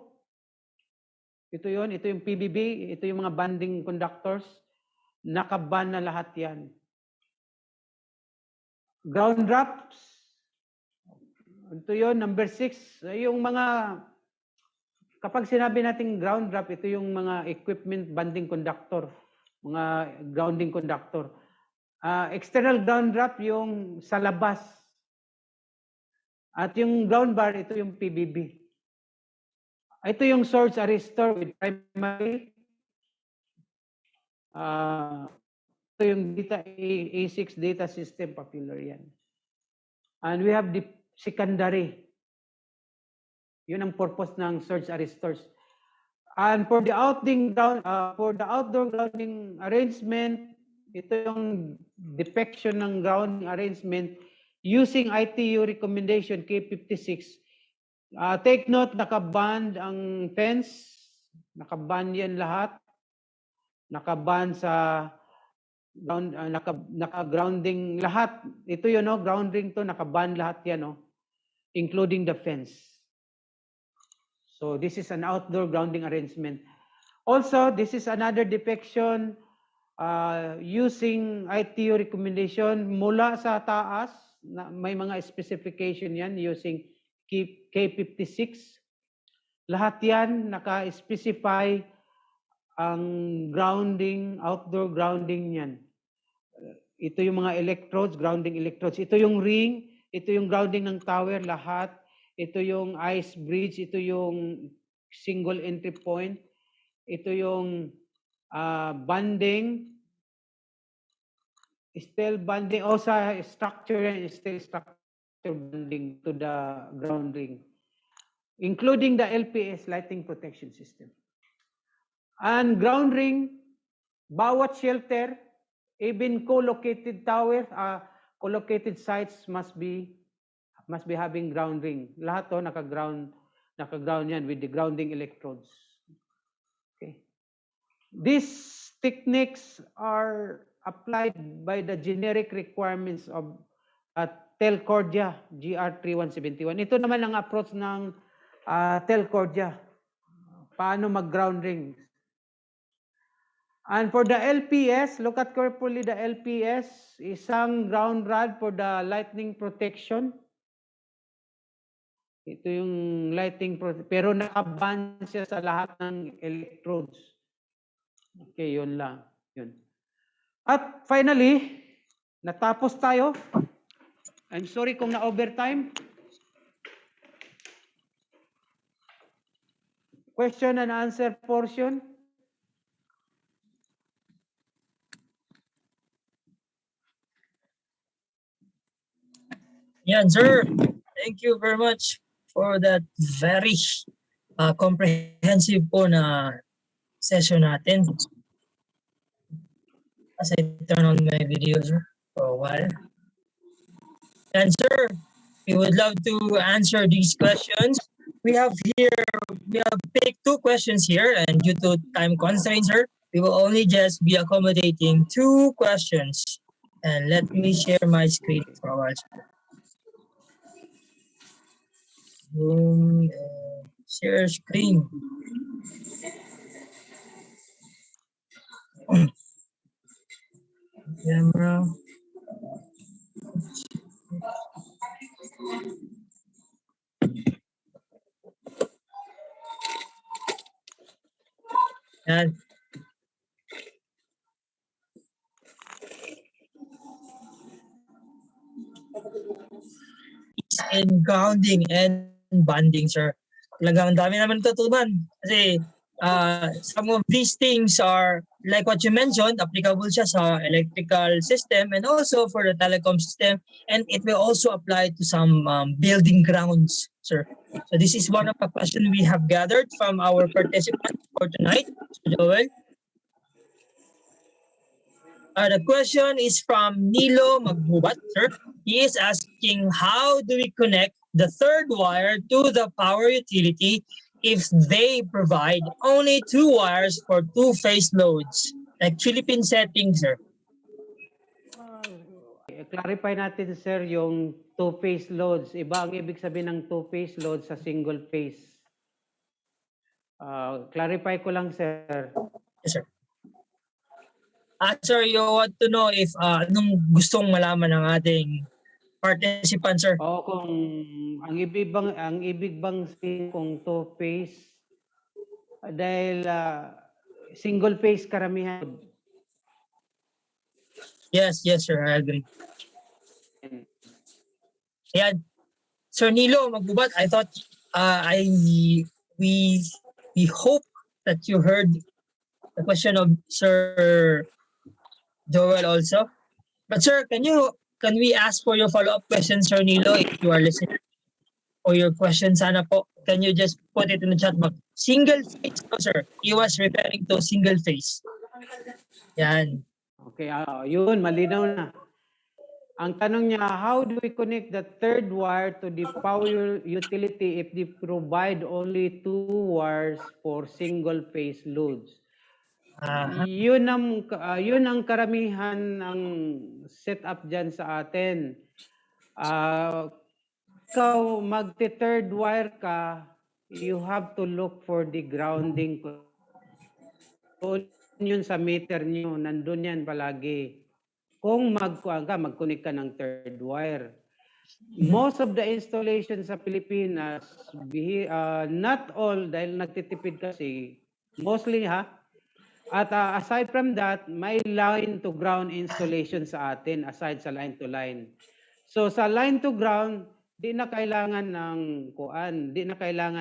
S1: Ito yung PBB, ito yung mga bonding conductors. Nakaban na lahat yan. Ground drops. Ito yun, number 6. Yung mga, kapag sinabi natin ground drop, ito yung mga equipment bonding conductor. Mga grounding conductor. External ground drop yung sa labas. At yung ground bar, ito yung PBB. Ito yung source arrestor with primary. Ito yung data A6 data system, popular yan. And we have the secondary. Yun ang purpose ng surge arrestors. And for the outdoor grounding arrangement, ito yung depiction ng grounding arrangement using ITU recommendation K56. Take note, nakaband ang fence, nakaband yan lahat, nakaband sa ground, naka-grounding lahat. Ito yun, no? Grounding to, nakaband lahat yan, no? Including the fence. So this is an outdoor grounding arrangement. Also, this is another depiction using ITU recommendation mula sa taas. May mga specification yan using K56. Lahat yan naka-specify ang grounding, outdoor grounding yan. Ito yung mga electrodes, grounding electrodes. Ito yung ring, ito yung grounding ng tower, lahat. Ito yung ice bridge, ito yung single entry point. Ito yung bonding, steel bonding, o sa structure yan, steel structure bonding to the grounding, including the LPS, lighting protection system. And ground ring, bawat shelter, even co-located towers, co-located sites must be having ground ring. Lahat to naka-ground yan with the grounding electrodes. Okay. These techniques are applied by the generic requirements of Telcordia GR3171. Ito naman ang approach ng Telcordia. Paano mag-ground rings. And for the LPS, look at carefully the LPS, isang ground rod for the lightning protection. Ito yung lighting protection, pero nakaban siya sa lahat ng electrodes. Okay, yun lang. Yun. At finally, natapos tayo. I'm sorry kung na-overtime. Question and answer portion.
S3: Yan, sir. Thank you very much for that very comprehensive po na session natin. As I turn on my video, sir, for a while. And sir, we would love to answer these questions. We have picked 2 questions here, and due to time constraints, sir, we will only just be accommodating 2 questions. And let me share my screen for a while. Share screen. Camera. And in grounding and bonding, sir. Talagang dami naman tutunan. Kasi some of these things are, like what you mentioned, applicable siya sa electrical system and also for the telecom system. And it will also apply to some building grounds, sir. So this is one of the questions we have gathered from our participants for tonight. So Joel. The question is from Nilo Magbubat, sir. He is asking, how do we connect the third wire to the power utility if they provide only 2 wires for 2-phase loads, like Philippine settings, sir?
S1: Clarify natin, sir, yung two-phase loads. Iba ang ibig sabihin ng two-phase load sa single phase. Clarify ko lang, sir.
S3: Yes, sir. Sir, you want to know if anong gustong malaman ng ating participant, sir?
S1: O kung ang ibig bang sabihin kung two-phase, dahil single phase karamihan.
S3: Yes, sir, I agree. Yan. Sir Nilo, magbubat, I thought we hope that you heard the question of Sir Joel also. But sir, can we ask for your follow-up question, Sir Nilo, if you are listening? Or your question, sana po, can you just put it in the chat box? Single phase, no, sir. He was referring to single phase. Yan.
S1: Okay, yun, malinaw na. Ang tanong niya, how do we connect the third wire to the power utility if they provide only 2 wires for single phase loads? Yun ang karamihan ng setup dyan sa atin. Ikaw magte-third wire ka, you have to look for the grounding. Yun sa meter nyo, nandun yan palagi. Kung mag-connect ka ng third wire. Most of the installations sa Pilipinas, not all, dahil nagtitipid kasi, mostly at aside from that, may line to ground installation sa atin aside sa line to line. So sa line to ground, di na kailangan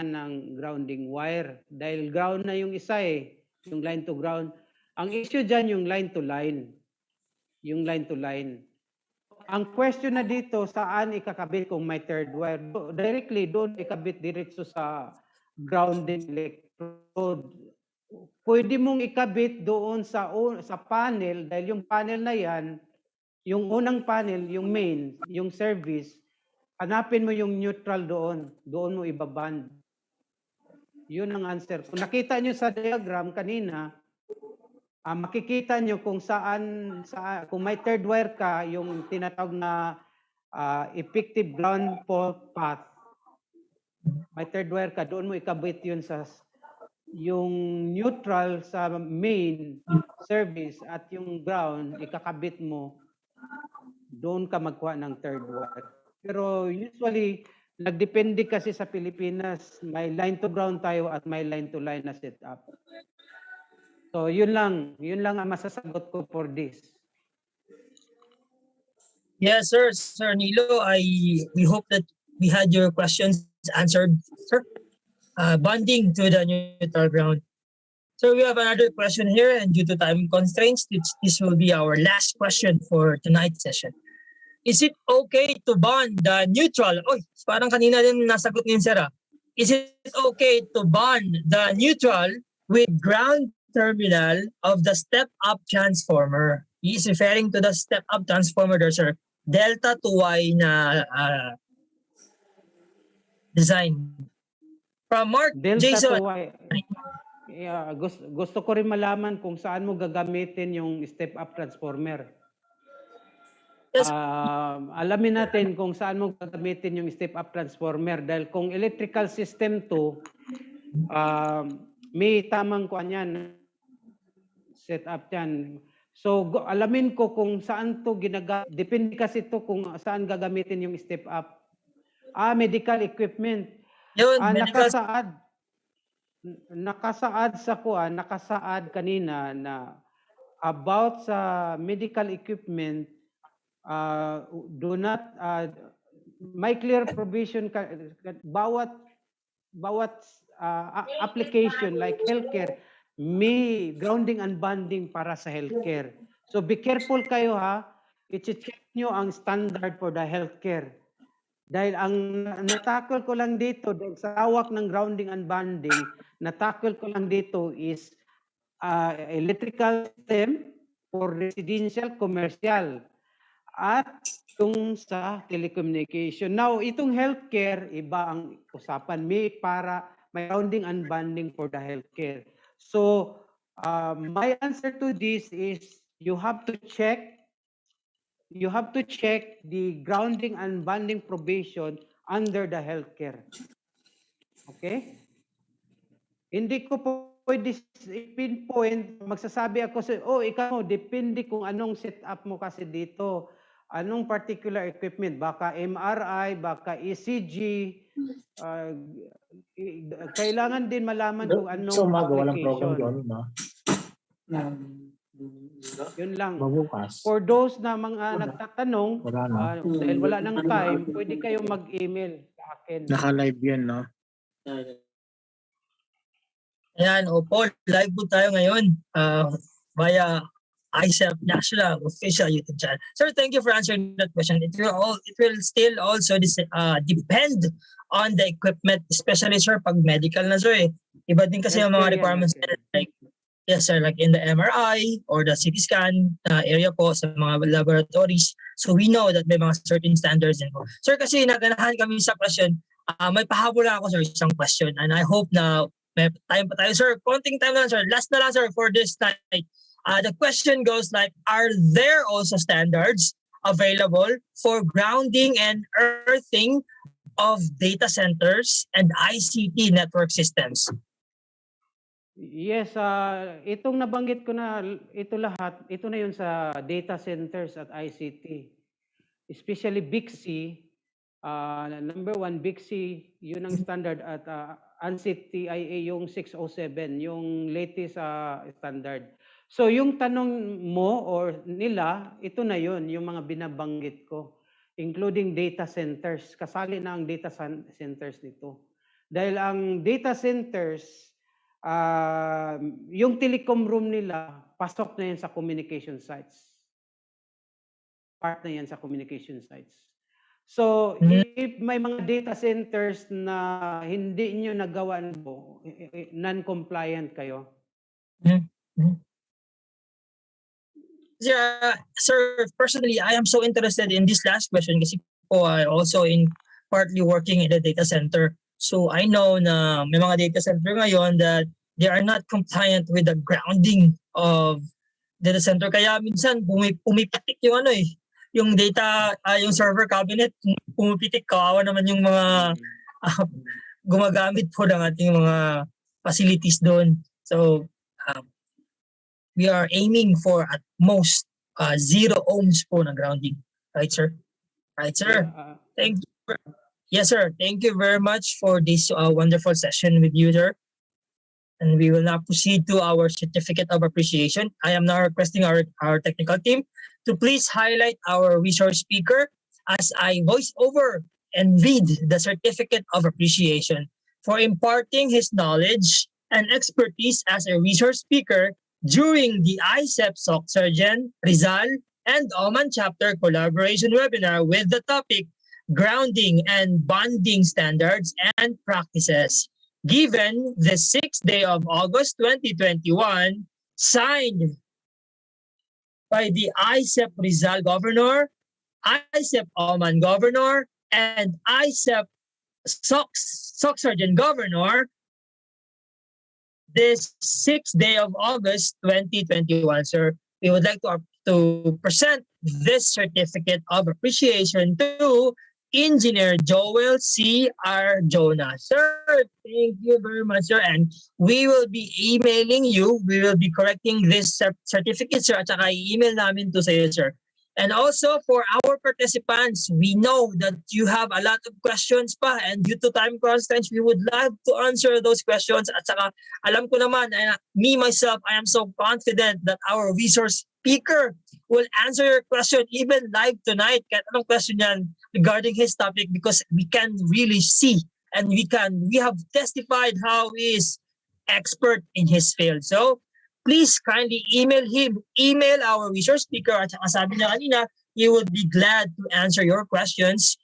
S1: ng grounding wire dahil ground na yung isa yung line to ground. Ang issue dyan yung line to line. Yung line to line. Ang question na dito, saan ikakabit kung may third wire? Directly, doon ikabit diretso sa grounding electrode. Pwede mong ikabit doon sa panel dahil yung panel na yan, yung unang panel, yung main, yung service, hanapin mo yung neutral doon mo ibaband. Yun ang answer. Kung nakita nyo sa diagram kanina, makikita nyo kung kung may third wire ka, yung tinatawag na effective ground fault path. May third wire ka, doon mo ikabit yun sa yung neutral sa main service at yung ground, ikakabit mo, doon ka magkuha ng third wire. Pero usually, nagdepende kasi sa Pilipinas, may line to ground tayo at may line to line na setup. So yun lang ang masasagot ko for this.
S3: Yes, sir. Sir Nilo, we hope that we had your questions answered, sir. Bonding to the neutral ground. So we have another question here, and due to time constraints, this will be our last question for tonight's session. Is it okay to bond the neutral? Oy, parang kanina din nasagot niyo, sir. Is it okay to bond the neutral with ground terminal of the step-up transformer? He is referring to the step-up transformer there, sir. Delta to Y na design. From Mark
S1: Delta
S3: Jason.
S1: to Y. Yeah, gusto ko rin malaman kung saan mo gagamitin yung step-up transformer.
S3: Yes.
S1: Alamin natin kung saan mo gagamitin yung step-up transformer dahil kung electrical system to, may tamang kuan yan, setup yan. So alamin ko kung saan to depende kasi to kung saan gagamitin yung step-up. Medical equipment.
S3: Yun,
S1: nakasaad kanina na about sa medical equipment, do not may clear provision bawat application like healthcare may grounding and bonding para sa healthcare. So be careful kayo i-check nyo ang standard for the healthcare. Dahil ang natakol ko lang dito, dahil sa hawak ng grounding and bonding, natakol ko lang dito is electrical system for residential, commercial, at yung sa telecommunication. Now, itong healthcare, iba ang usapan. May para may grounding and bonding for the healthcare. So my answer to this is you have to check the grounding and bonding provision under the healthcare. Okay? Hindi ko pwede pinpoint, magsasabi ako sa, ikaw, depende kung anong setup mo kasi dito. Anong particular equipment, baka MRI, baka ECG, kailangan din malaman kung anong
S2: So, walang
S1: application.
S2: program doon, no?
S1: Yun lang.
S2: Mabukas.
S1: For those na mga nagtatanong,
S2: Wala na.
S1: dahil wala ng time, pwede kayong mag-email sa akin.
S2: Naka-live yan, no?
S3: Ayan, opo, live po tayo ngayon via IECEP National Official YouTube channel. Sir, thank you for answering that question. It will still also depend on the equipment, especially sir pag medical na sir. Iba din kasi yung mga requirements like yes sir, like in the MRI or the CT scan area po sa mga laboratories. So we know that may mga certain standards din po. Sir, kasi naganahan kami sa question, may pahabol lang ako sir isang question and I hope na may time pa tayo sir. Konting time na lang sir. Last na lang sir for this night. The question goes like, are there also standards available for grounding and earthing of data centers and ICT network systems?
S1: Yes, itong nabanggit ko na ito lahat, ito na yun sa data centers at ICT. Especially Big C, number 1 Big C, yun ang standard at ANSI TIA yung 607, yung latest standard. So yung tanong mo or nila, ito na yun, yung mga binabanggit ko, including data centers. Kasali na ang data centers nito. Dahil ang data centers, yung telecom room nila, pasok na yan sa communication sites. Part na yan sa communication sites. So, if may mga data centers na hindi nyo nagawa po, non-compliant kayo.
S3: Yeah, sir, personally, I am so interested in this last question kasi po I also partly working in the data center. So I know na may mga data center ngayon that they are not compliant with the grounding of data center. Kaya minsan pumipitik yung yung data, yung server cabinet, pumipitik, kawawa naman yung mga gumagamit po ng ating mga facilities doon. So we are aiming for at most 0 ohms po na grounding. Right, sir? Right, sir? Thank you. Yes, sir. Thank you very much for this wonderful session with you, sir. And we will now proceed to our certificate of appreciation. I am now requesting our technical team to please highlight our resource speaker as I voice over and read the certificate of appreciation for imparting his knowledge and expertise as a resource speaker during the IECEP-SOCCSARGEN, Rizal, and Oman chapter collaboration webinar with the topic Grounding and Bonding Standards and Practices, given the 6th day of August 2021, signed by the IECEP-Rizal Governor, IECEP-Oman Governor, and IECEP-SOCCSKSARGEN Governor, this 6th day of August 2021, sir. We would like to present this certificate of appreciation to Engineer Joel C. R. Jonah. Sir, thank you very much, sir. And we will be emailing you. We will be correcting this certificate, sir. At saka i-email namin to sa iyo, sir. And also for our participants, we know that you have a lot of questions pa, and due to time constraints, we would love to answer those questions. At saka alam ko naman, me myself, I am so confident that our resource speaker will answer your question even live tonight. Kahit anong question yan regarding his topic, because we can really see and we have testified how he is expert in his field. So please kindly email him, email our resource speaker, at saka sabi niya kanina, he would be glad to answer your questions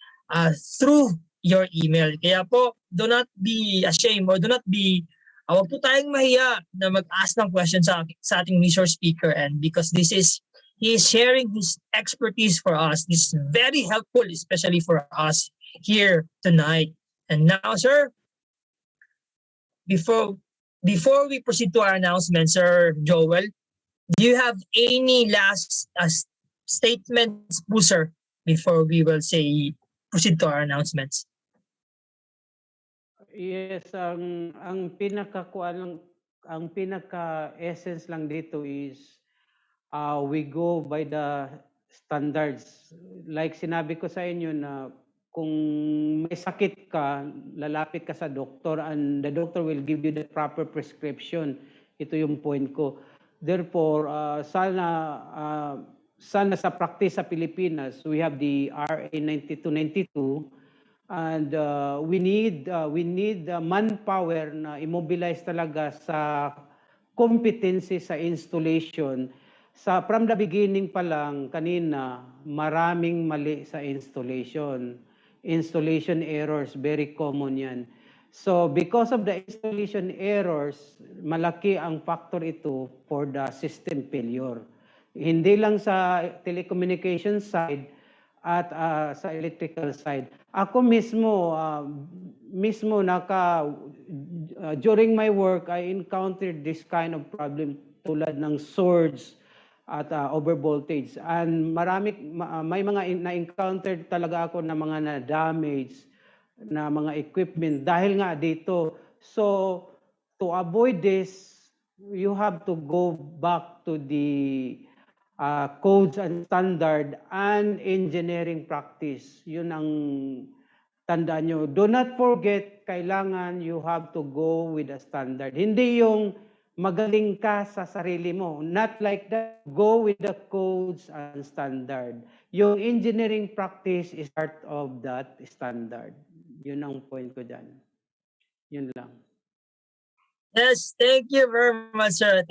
S3: through your email. Kaya po, do not be ashamed or do not be, huwag po tayong mahiya na mag-ask ng questions sa ating resource speaker, and because he is sharing his expertise for us. This is very helpful, especially for us here tonight. And now, sir, before we proceed to our announcement, Sir Joel, do you have any last statements po, sir, before we will say proceed to our announcements?
S1: Yes, ang pinaka-essence lang dito is we go by the standards. Like sinabi ko sa inyo na kung may sakit ka, lalapit ka sa doktor and the doctor will give you the proper prescription. Ito yung point ko. Therefore, sana sa practice sa Pilipinas, we have the RA 9292 and we need manpower na immobilize talaga sa competency sa installation. From the beginning pa lang kanina, maraming mali sa installation. Installation errors, very common yan. So because of the installation errors, malaki ang factor ito for the system failure. Hindi lang sa telecommunication side at sa electrical side. Ako mismo during my work, I encountered this kind of problem tulad ng surge at overvoltage. And may mga na-encountered talaga ako na mga na-damage na mga equipment dahil nga dito. So, to avoid this, you have to go back to the codes and standard and engineering practice. Yun ang tandaan nyo. Do not forget, kailangan you have to go with a standard. Hindi yung magaling ka sa sarili mo. Not like that. Go with the codes and standard. Yung engineering practice is part of that standard. Yun ang point ko dyan. Yun lang.
S3: Yes, thank you very much, sir.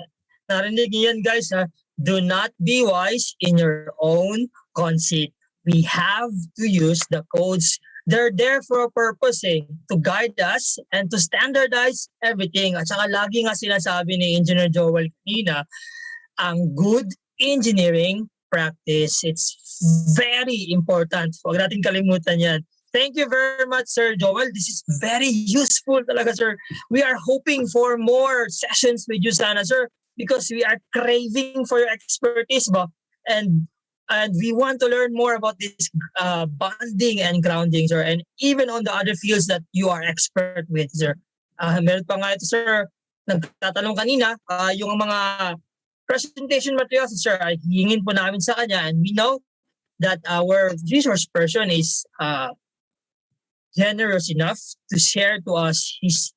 S3: Narinig niyo yan, guys. Ha? Do not be wise in your own conceit. We have to use the codes. They're there for a purpose, to guide us and to standardize everything. At saka lagi nga sinasabi ni Engineer Joel kanina, ang good engineering practice. It's very important. Huwag natin kalimutan yan. Thank you very much, Sir Joel. This is very useful talaga, sir. We are hoping for more sessions with you sana, sir, because we are craving for your expertise, ba? And we want to learn more about this bonding and grounding, sir, and even on the other fields that you are expert with, sir. Meron pa nga ito, sir, nagtatanong kanina, yung mga presentation materials, sir, ay hingin po namin sa kanya, and we know that our resource person is generous enough to share to us his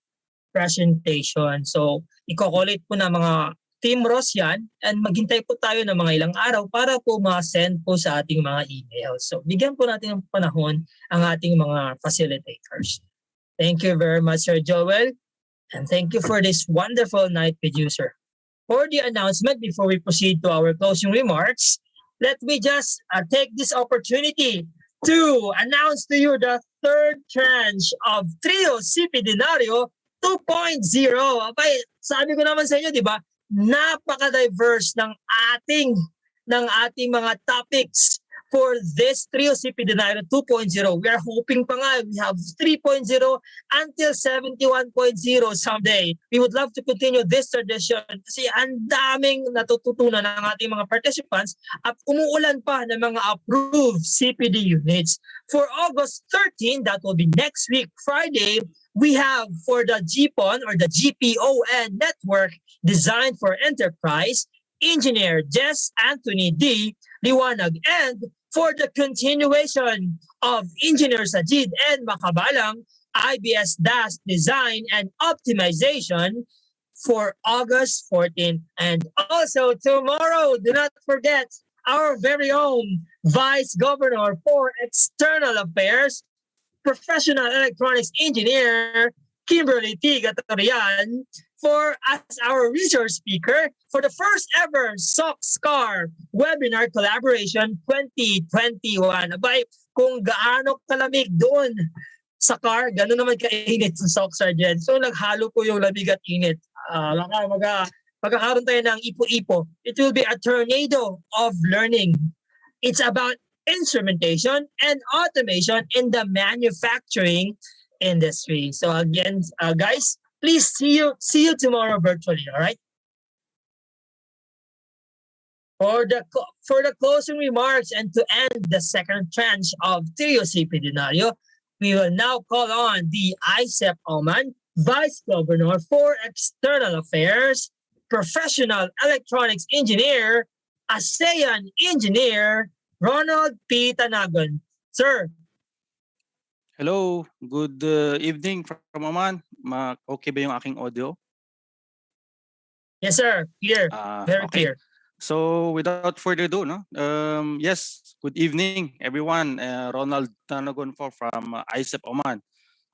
S3: presentation. So, iko-collate po na mga Team Ross yan, and maghintay po tayo ng mga ilang araw para po ma-send po sa ating mga emails. So, bigyan po natin ng panahon ang ating mga facilitators. Thank you very much, Sir Joel, and thank you for this wonderful night with you, sir. For the announcement, before we proceed to our closing remarks, let me just take this opportunity to announce to you the third tranche of TRIO-CPD-NARIO 2.0. Abay, sabi ko naman sa inyo, di ba? Napaka-diverse ng ating mga topics for this TRIO-CPD-NARIO 2.0. We are hoping pa nga, we have 3.0 until 71.0 someday. We would love to continue this tradition kasi ang daming natututunan ng ating mga participants at umuulan pa ng mga approved CPD units. For August 13, that will be next week, Friday, we have for the GPON or the GPON network designed for enterprise, Engineer Jess Anthony D. Liwanag, and for the continuation of Engineer Sajid and Makabalang, IBS DAS Design and Optimization for August 14th. And also tomorrow, do not forget our very own Vice Governor for External Affairs, Professional Electronics Engineer, Kimberly T. Gatorian, as our resource speaker for the first ever SOCCSKSAR Webinar Collaboration 2021. Abay, kung gaano kalamig doon sa car, gano'n naman kainit sa SOCCSARGEN. So naghalo po yung lamig at init. Magkakaroon tayo ng ipo-ipo. It will be a tornado of learning. It's about instrumentation and automation in the manufacturing industry. So again, guys, Please see you tomorrow virtually, all right? For the closing remarks and to end the second tranche of TRIO-CPD-NARIO, we will now call on the IECEP-Oman Vice Governor for External Affairs, Professional Electronics Engineer, ASEAN Engineer, Ronald P. Tanagon. Sir.
S6: Hello, good evening from Oman. Okay ba yung aking audio?
S3: Yes, sir. Clear. Very
S6: Okay.
S3: clear.
S6: So without further ado, yes, good evening everyone. Ronald Tanagon from IECEP Oman.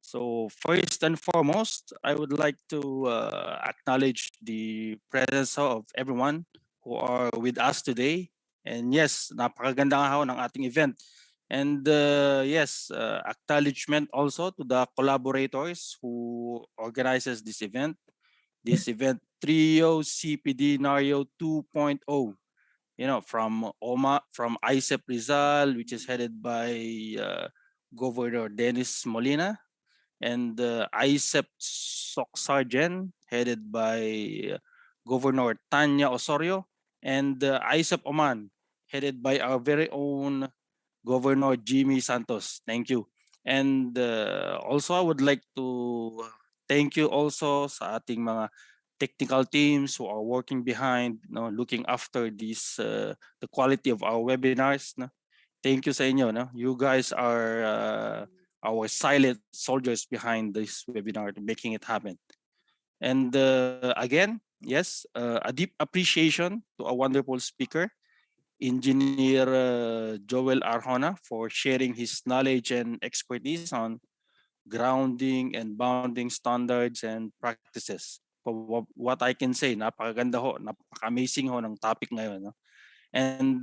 S6: So first and foremost, I would like to acknowledge the presence of everyone who are with us today. And yes, napakaganda nga ho ng ating event. And yes, acknowledgement also to the collaborators who organizes this event. This event, TRIO-CPD-NARIO 2.0, from IECEP-Rizal, which is headed by Governor Dennis Molina, and IECEP-SOCCSKSARGEN, headed by Governor Tanya Osorio, and IECEP Oman, headed by our very own Governor Jimmy Santos. Thank you. And also I would like to thank you also sa ating mga technical teams who are working behind, looking after this the quality of our webinars. Thank you sa inyo. You guys are our silent soldiers behind this webinar, making it happen. And again, yes, a deep appreciation to a wonderful speaker, Engineer Joel Arjona, for sharing his knowledge and expertise on grounding and bounding standards and practices. For what I can say, napakaganda ho, napaka-amazing ho ng topic ngayon. And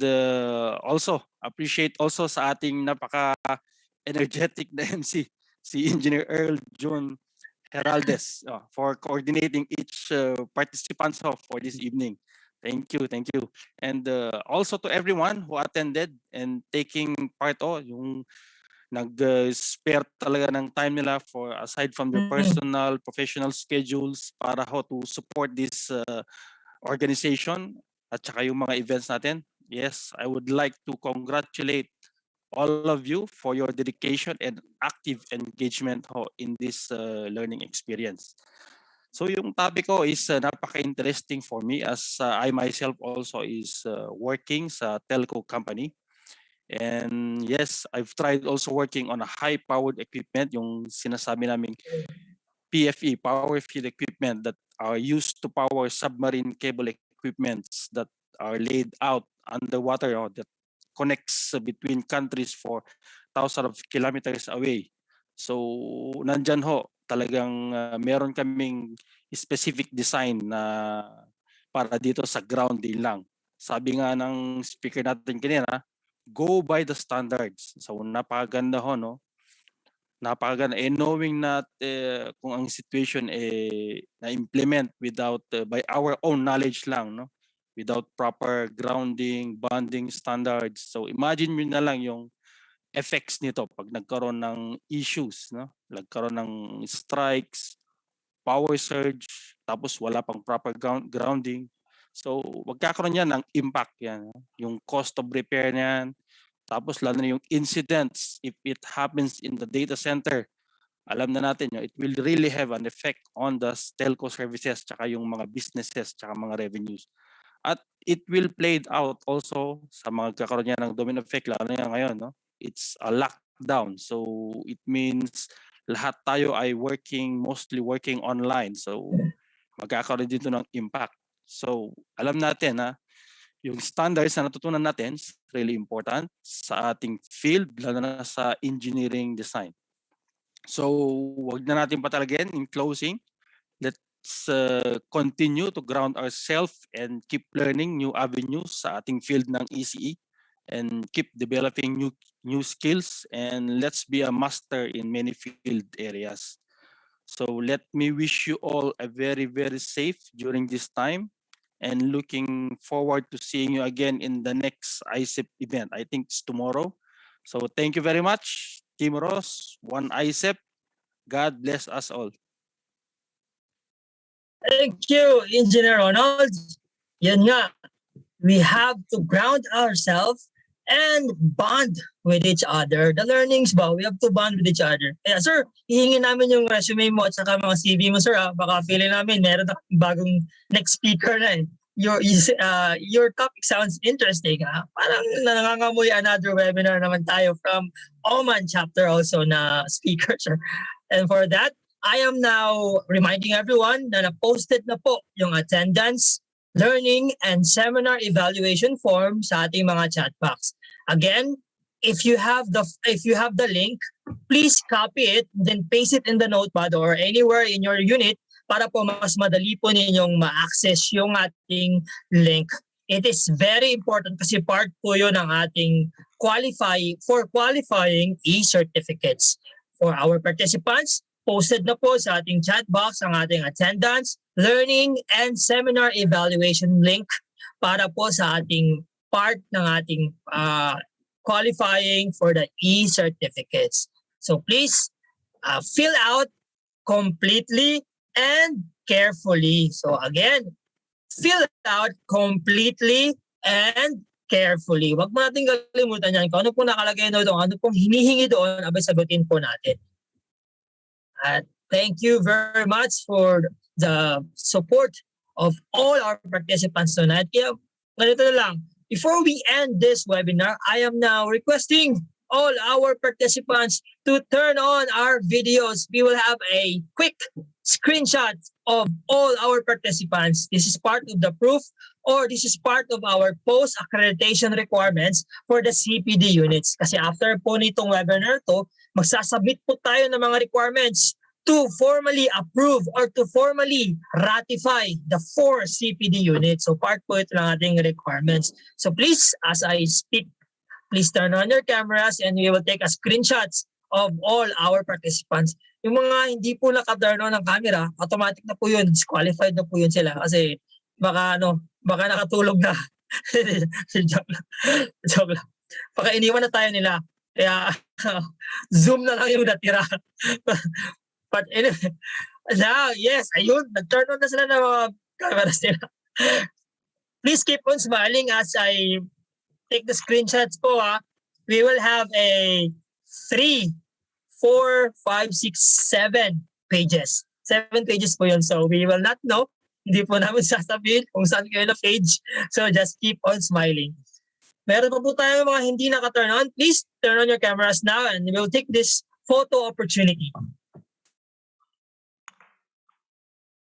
S6: also, appreciate also sa ating napaka-energetic na MC, si Engineer Earl John Heraldes, for coordinating each participants for this evening. Thank you, thank you. And also to everyone who attended and taking part, yung nag-spare talaga ng time nila for aside from their personal, professional schedules para to support this organization at saka yung mga events natin. Yes, I would like to congratulate all of you for your dedication and active engagement in this learning experience. So yung topic ko is napaka-interesting for me as I myself also is working sa telco company. And yes, I've tried also working on a high-powered equipment, yung sinasabi naming PFE, power field equipment that are used to power submarine cable equipments that are laid out underwater that connects between countries for thousands of kilometers away. So nandyan talagang meron kaming specific design na para dito sa grounding lang. Sabi nga ng speaker natin kanina, go by the standards. So napakaganda napakaganda. Knowing that kung ang situation na-implement without, by our own knowledge lang, without proper grounding, bonding standards. So imagine nyo na lang yung effects nito pag nagkaroon ng issues, nagkaroon ng strikes, power surge, tapos wala pang proper grounding. So magkakaroon yan ng impact yan. Yung cost of repair niyan, tapos lalo na yung incidents, if it happens in the data center, alam na natin it will really have an effect on the telco services, tsaka yung mga businesses, tsaka mga revenues. At it will play out also sa mga kakaroon niya ng domino effect, lalo na ngayon, it's a lockdown. So it means lahat tayo ay mostly working online. So magkakaroon dito ng impact. So alam natin yung standards na natutunan natin is really important sa ating field, lalo na sa engineering design. So wag na natin patalagin. In closing, let's continue to ground ourselves and keep learning new avenues sa ating field ng ECE and keep developing new skills, and let's be a master in many field areas. So let me wish you all a very, very safe during this time, and looking forward to seeing you again in the next IECEP event. I think it's tomorrow. So thank you very much, Team Ross, One IECEP. God bless us all.
S3: Thank you, Engineer Ronald. Yun nga, we have to ground ourselves and bond with each other. The learnings ba, we have to bond with each other. Kaya sir, hihingin namin yung resume mo at saka mga CV mo sir. Baka feeling namin meron na bagong next speaker na eh. Your topic sounds interesting. Parang nangangamoy another webinar naman tayo from Oman chapter also na speaker sir. And for that, I am now reminding everyone na na-posted na po yung attendance, learning, and seminar evaluation form sa ating mga chat box. Again, if you have the link, please copy it, then paste it in the notepad or anywhere in your unit para po mas madali po ninyong ma-access yung ating link. It is very important kasi part po yun ng ating qualifying e-certificates. For our participants, posted na po sa ating chat box ang ating attendance, learning, and seminar evaluation link para po sa ating part ng ating qualifying for the e-certificates. So please fill out completely and carefully. So again, fill out completely and carefully. Huwag mo natin kalimutan yan. Kung ano po nakalagay doon, ano pong hinihingi doon, abay sagutin po natin. Thank you very much for the support of all our participants tonight. Kaya ganito na lang. Before we end this webinar, I am now requesting all our participants to turn on our videos. We will have a quick screenshot of all our participants. This is part of the proof or this is part of our post-accreditation requirements for the CPD units. Kasi after po nitong webinar to, magsasubmit po tayo ng mga requirements to formally approve or to formally ratify the 4 CPD units. So part po ito ng ating requirements. So please, as I speak, please turn on your cameras and we will take a screenshots of all our participants. Yung mga hindi po naka-turn on ng camera, automatic na po yun, disqualified na po yun sila kasi baka nakatulog na. Joke lang. Baka iniwan na tayo nila. Kaya Zoom na lang yung natira. But anyway, now, yes, ayun, nag-turn on na sila ng mga cameras nila. Please keep on smiling as I take the screenshots po. We will have a 3, 4, 5, 6, 7 pages. 7 pages po yun. So we will not know. Hindi po namin sasabihin kung saan kayo na page. So just keep on smiling. Meron pa po tayo mga hindi naka-turn on. Please turn on your cameras now and we will take this photo opportunity.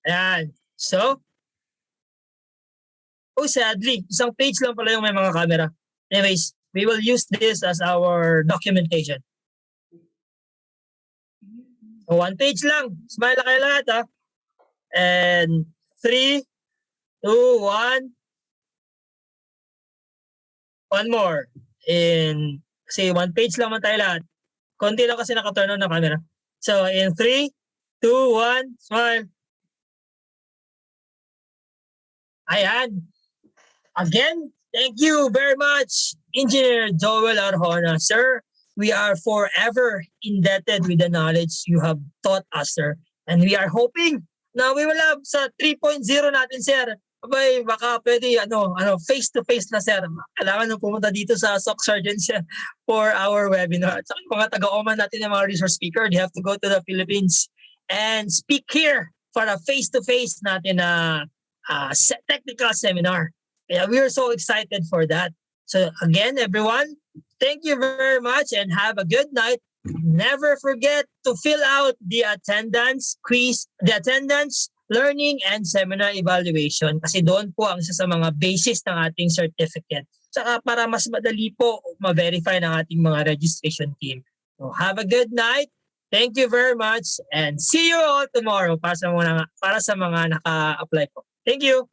S3: Ayan. So, sadly, isang page lang pala yung may mga camera. Anyways, we will use this as our documentation. So, 1 page lang. Smile kayo lahat, ha? And 3, 2, 1. One more. In, kasi 1 page lang man tayo lahat. Konti lang kasi naka-turn on na camera. So, in 3, 2, 1, smile. Ayan. Again, thank you very much, Engineer Joel Arjona. Sir, we are forever indebted with the knowledge you have taught us, sir. And we are hoping na we will have sa 3.0 natin, sir. Abay, baka pwede, face-to-face na, sir. Kailangan nang pumunta dito sa SOCCSKSARGEN, sir, for our webinar. At saka mga taga-Oman natin, yung mga resource speaker, they have to go to the Philippines and speak here for a face-to-face natin na technical seminar. Yeah, we are so excited for that. So again, everyone, thank you very much and have a good night. Never forget to fill out the attendance quiz, the attendance, learning, and seminar evaluation kasi doon po ang isa sa mga basis ng ating certificate. Saka para mas madali po ma-verify ng ating mga registration team. So have a good night. Thank you very much and see you all tomorrow para sa mga naka-apply po. Thank you.